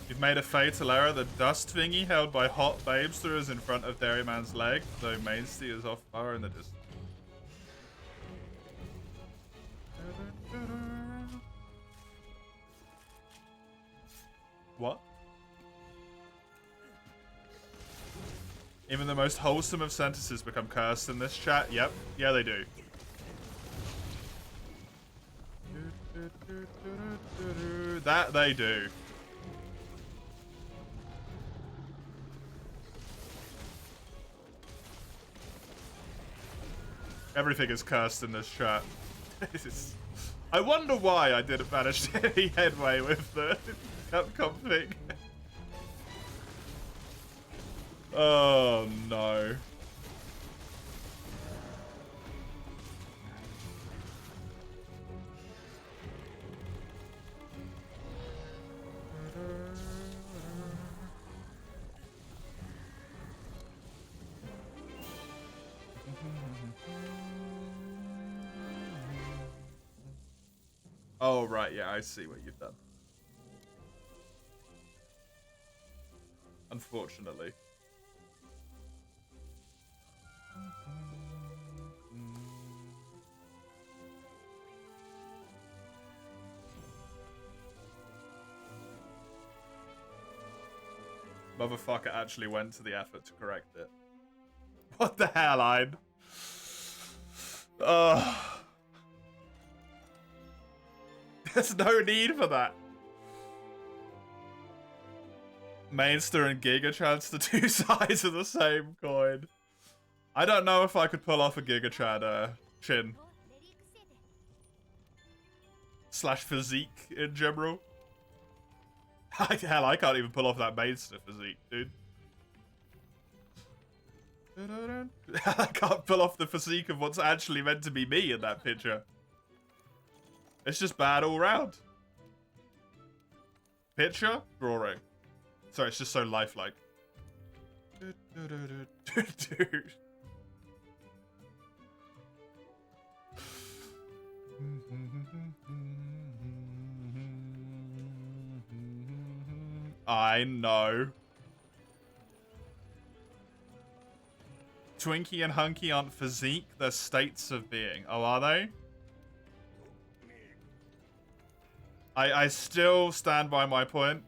Speaker 1: You've made a fatal error. The dust thingy held by hot babes through is in front of Dairyman's leg, though Mainsty is off far in the distance. What? Even the most wholesome of sentences become cursed in this chat? Yep. Yeah, they do. That they do. Everything is cursed in this chat. I wonder why I didn't manage any headway with the Capcom thing. Oh no. Oh, right, yeah, I see what you've done. Unfortunately. Motherfucker actually went to the effort to correct it. What the hell, I'd... There's no need for that. Mainster and Gigatrans, the two sides of the same coin. I don't know if I could pull off a Gigatran chin. Slash physique in general. Hell, I can't even pull off that Mainster physique, dude. I can't pull off the physique of what's actually meant to be me in that picture. It's just bad all round. Picture? Drawing. Sorry, it's just so lifelike. Dude. I know. Twinkie and Hunky aren't physique, they're states of being. Oh, are they? I still stand by my point.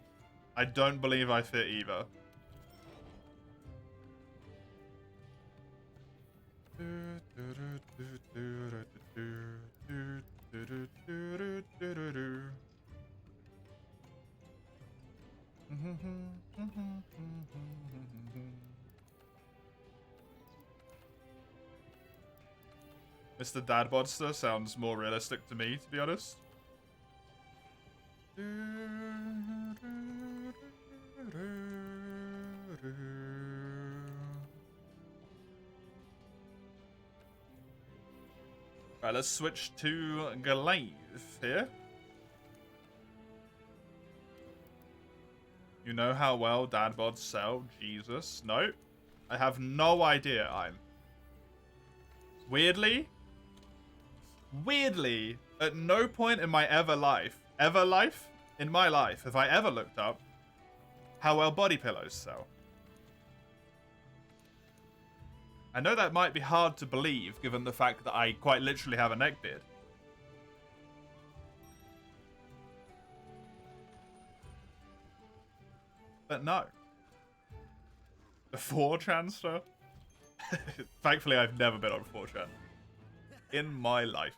Speaker 1: I don't believe I fit either. Mr. Dadbodster sounds more realistic to me, to be honest. Right, let's switch to Glaive here. You know how well Dadbods sell? Jesus. No. I have no idea. Weirdly, at no point in my in my life, have I ever looked up how well body pillows sell. I know that might be hard to believe, given the fact that I quite literally have a neckbeard. But no. The 4chan stuff? Thankfully, I've never been on 4chan. In my life.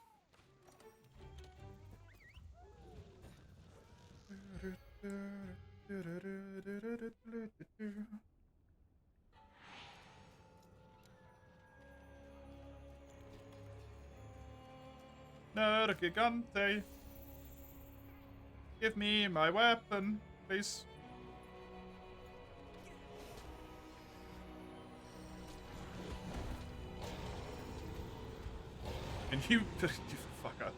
Speaker 1: Nerd Gigante. Give me my weapon, please. And you fucker.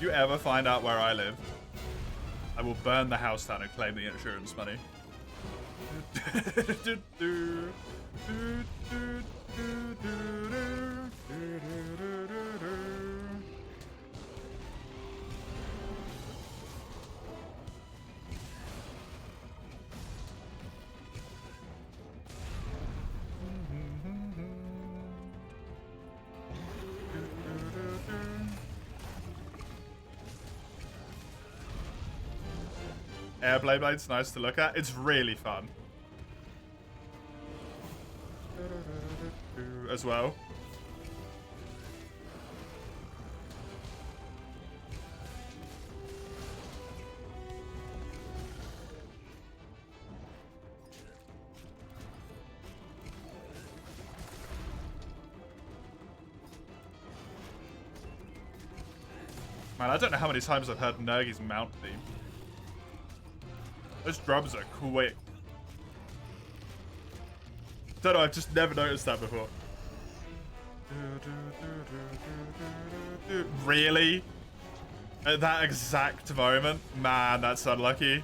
Speaker 1: You ever find out where I live, I will burn the house down and claim the insurance money. Airblade Blade's nice to look at. It's really fun. As well. Man, I don't know how many times I've heard Nergi's mount theme. Those drums are quick. Don't know, I've just never noticed that before. Really? At that exact moment? Man, that's unlucky.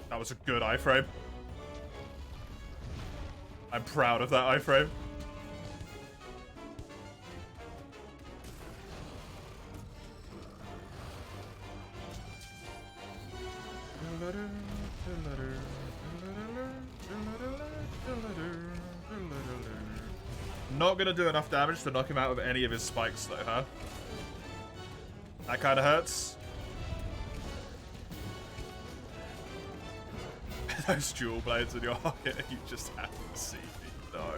Speaker 1: That was a good iframe. I'm proud of that iframe. Not gonna do enough damage to knock him out of any of his spikes though, huh? That kinda hurts. Those jewel blades in your pocket, you just have to see me. No.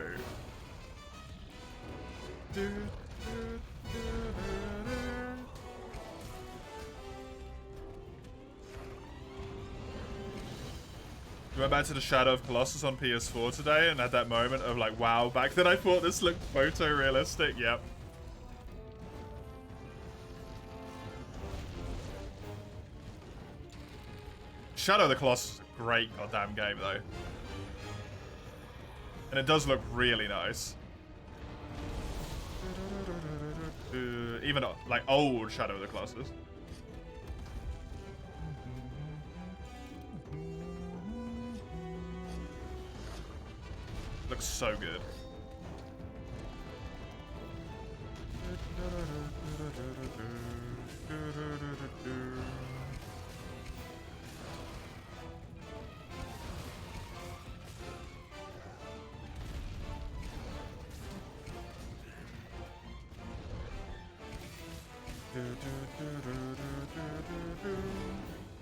Speaker 1: We went back to the Shadow of Colossus on PS4 today and had that moment of like, wow, back then I thought this looked photorealistic. Yep. Shadow of the Colossus is a great goddamn game, though. And it does look really nice. Even, like, old Shadow of the Colossus. Looks so good.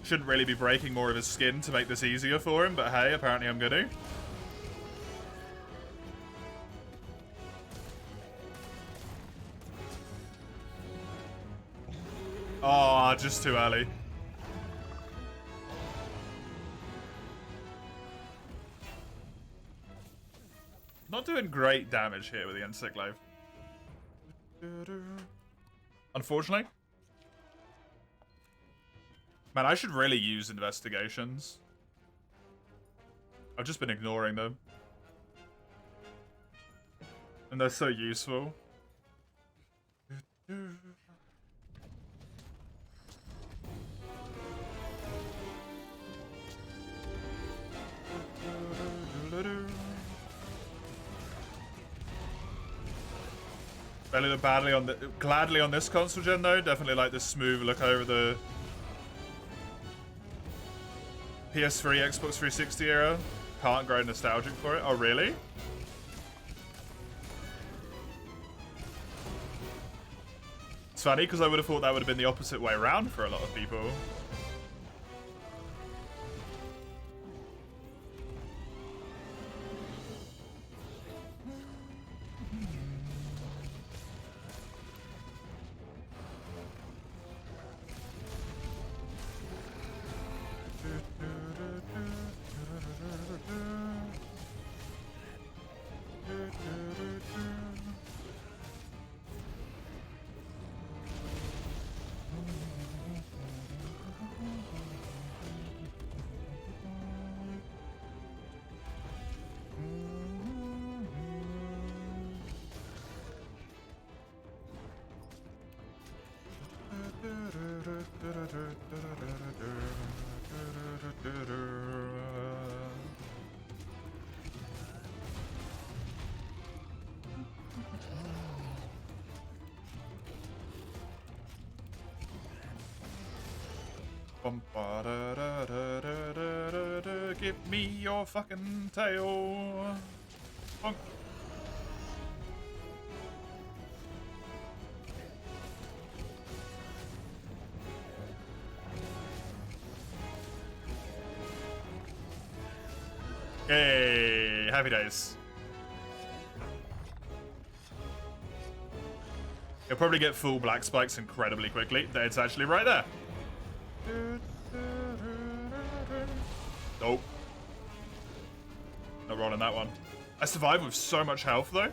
Speaker 1: Shouldn't really be breaking more of his skin to make this easier for him, but hey, apparently I'm gonna. Oh, just too early. Not doing great damage here with the Encyclave. Unfortunately. Man, I should really use investigations. I've just been ignoring them. And they're so useful. Barely look badly on the gladly on this console gen though. Definitely like the smooth look over the PS3, Xbox 360 era. Can't grow nostalgic for it. Oh really? It's funny because I would have thought that would have been the opposite way around for a lot of people. Give me your fucking tail. Bonk. Hey, happy days. You'll probably get full black spikes incredibly quickly. It's actually right there. Nope. Not rolling that one. I survived with so much health though.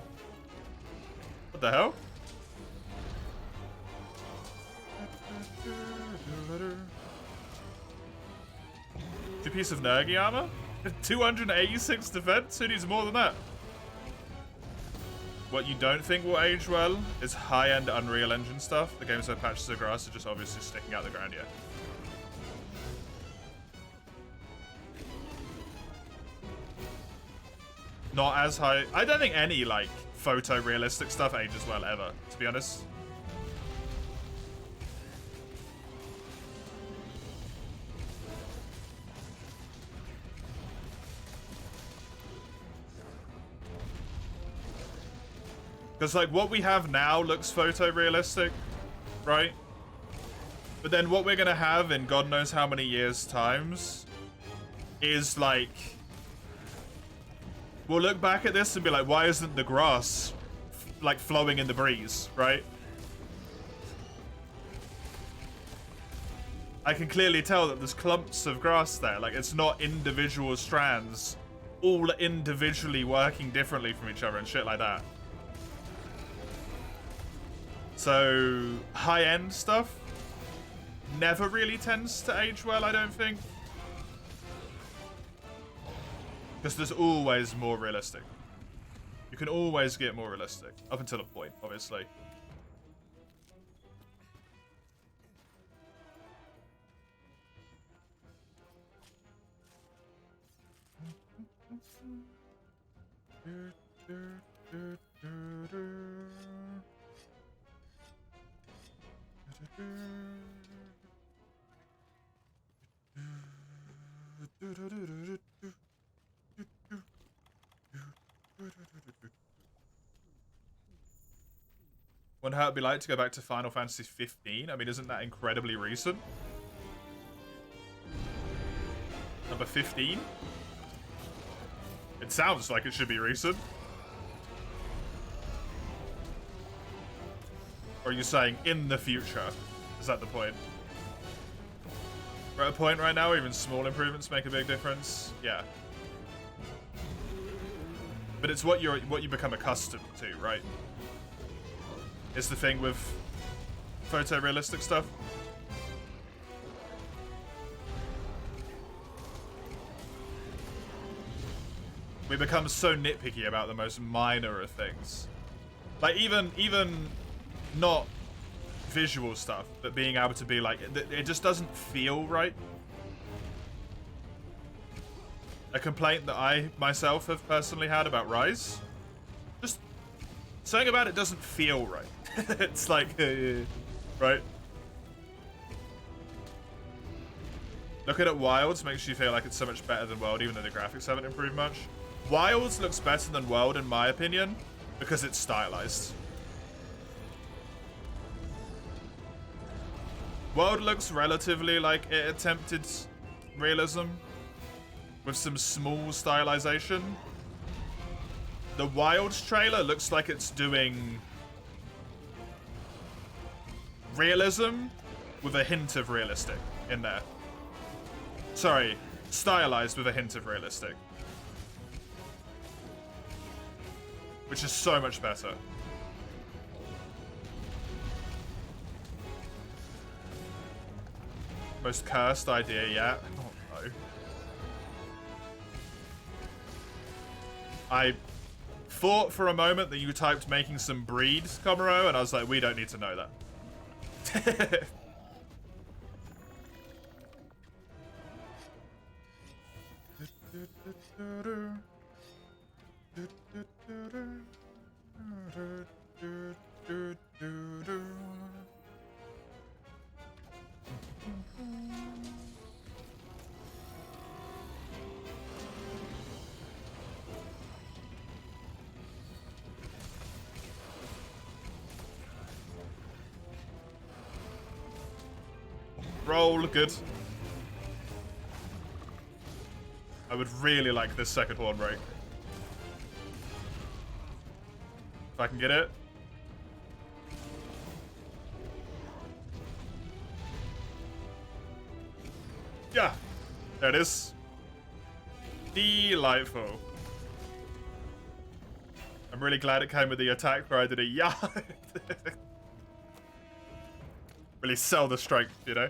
Speaker 1: What the hell? Two piece of Nergi armor? 286 defense? Who needs more than that? What you don't think will age well is high-end Unreal Engine stuff. The game's so patches of grass are just obviously sticking out the ground yet. Not as high. I don't think any like photorealistic stuff ages well ever, to be honest. Because like what we have now looks photorealistic, right? But then what we're gonna have in God knows how many years times is like, we'll look back at this and be like, why isn't the grass like flowing in the breeze, right? I can clearly tell that there's clumps of grass there. Like it's not individual strands all individually working differently from each other and shit like that. So high-end stuff never really tends to age well, I don't think. Because there's always more realistic. You can always get more realistic. Up until a point, obviously. Wonder how it'd be like to go back to Final Fantasy 15. I mean, isn't that incredibly recent? Number 15? It sounds like it should be recent. Or are you saying in the future? Is that the point? We're at a point right now where even small improvements make a big difference. Yeah. But it's what you become accustomed to, right? Is the thing with photorealistic stuff. We become so nitpicky about the most minor of things. Like even not visual stuff, but being able to be like, it just doesn't feel right. A complaint that I myself have personally had about Rise. Just something about it doesn't feel right. It's like, right? Looking at Wilds makes you feel like it's so much better than World, even though the graphics haven't improved much. Wilds looks better than World, in my opinion, because it's stylized. World looks relatively like it attempted realism with some small stylization. The Wilds trailer looks like it's doing realism with a hint of realistic in there. Sorry, stylized with a hint of realistic. Which is so much better. Most cursed idea yet? Oh no. I thought for a moment that you typed making some breed, Komuro, and I was like, we don't need to know that. Roll, good. I would really like this second horn break. If I can get it. Yeah, there it is. Delightful. I'm really glad it came with the attack where I did a yeah. Really sell the strength, you know?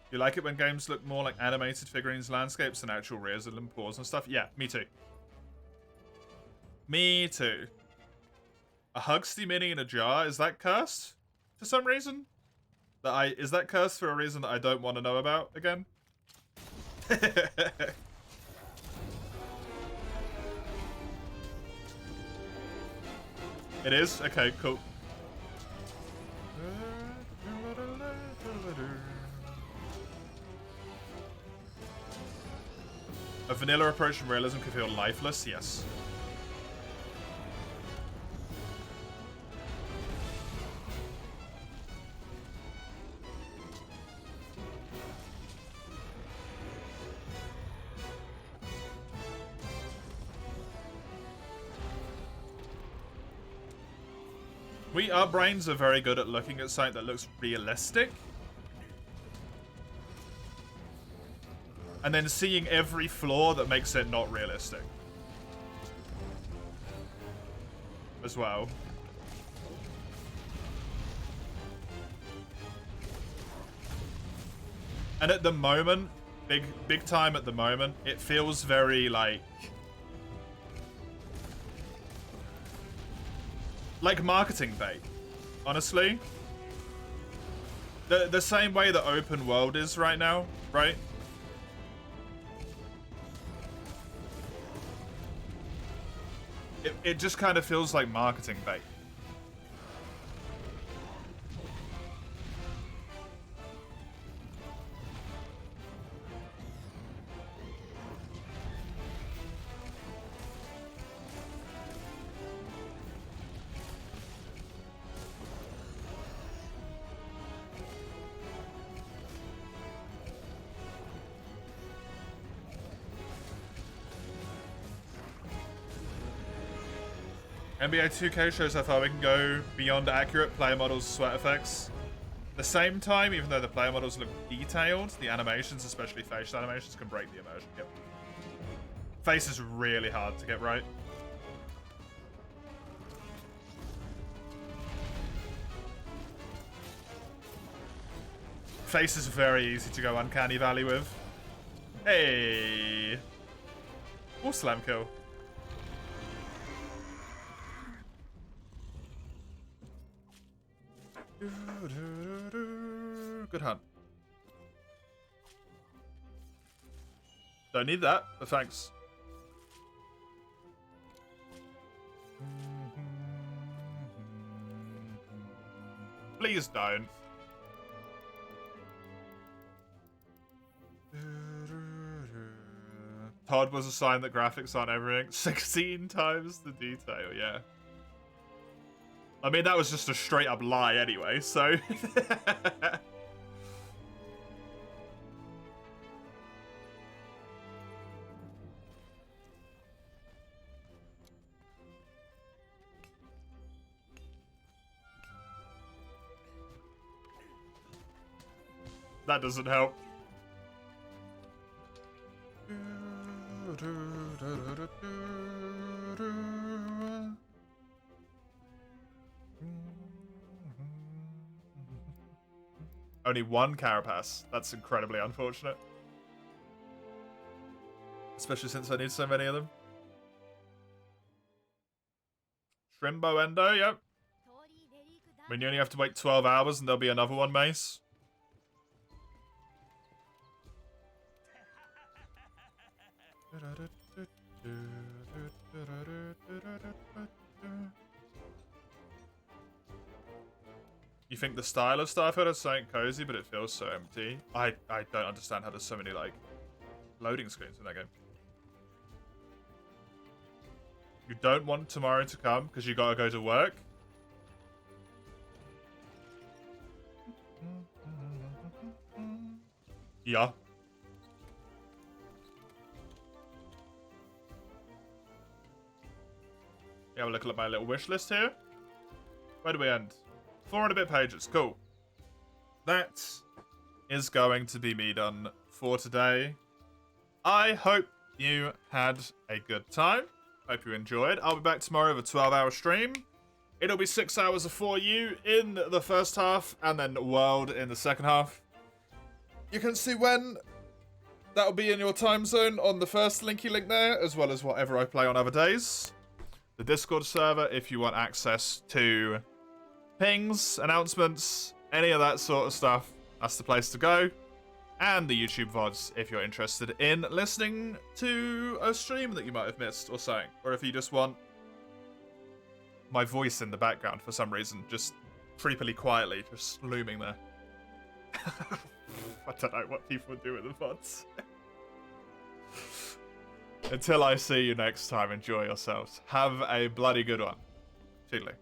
Speaker 1: You like it when games look more like animated figurines landscapes than actual realism and pause and stuff? Yeah, me too. Me too. A Hugsty Mini in a jar? Is that cursed? For some reason? Is that cursed for a reason that I don't want to know about again? It is? Okay, cool. A vanilla approach from realism can feel lifeless, yes. Our brains are very good at looking at something that looks realistic. And then seeing every flaw that makes it not realistic. As well. And at the moment, big time at the moment, it feels very like marketing bait, honestly. The same way that open world is right now, right? It just kind of feels like marketing bait. NBA 2K shows how far we can go beyond accurate player models' sweat effects. At the same time, even though the player models look detailed, the animations, especially facial animations, can break the immersion. Yep. Face is really hard to get right. Face is very easy to go uncanny valley with. Hey! Or slam kill. Good hunt. Don't need that, but thanks. Please don't. Todd was assigned that graphics aren't everything. 16 times the detail, yeah. I mean, that was just a straight up lie anyway, so... That doesn't help. Only one Carapace. That's incredibly unfortunate. Especially since I need so many of them. Shrimbo Endo, yep. I mean, you only have to wait 12 hours and there'll be another one, Mace. You think the style of Starfield is something cozy, but it feels so empty? I don't understand how there's so many, like, loading screens in that game. You don't want tomorrow to come because you gotta go to work? Yeah. Yeah, we'll look at my little wish list here. Where do we end? 4 and a bit pages. Cool. That is going to be me done for today. I hope you had a good time. Hope you enjoyed. I'll be back tomorrow with a 12-hour stream. It'll be 6 hours of For You in the first half, and then World in the second half. You can see when that'll be in your time zone on the first linky link there, as well as whatever I play on other days. The Discord server, if you want access to pings, announcements, any of that sort of stuff, that's the place to go. And the YouTube VODs if you're interested in listening to a stream that you might have missed or something. Or if you just want my voice in the background for some reason, just creepily quietly, just looming there. I don't know what people do with the VODs. Until I see you next time, enjoy yourselves. Have a bloody good one. Toodaloo.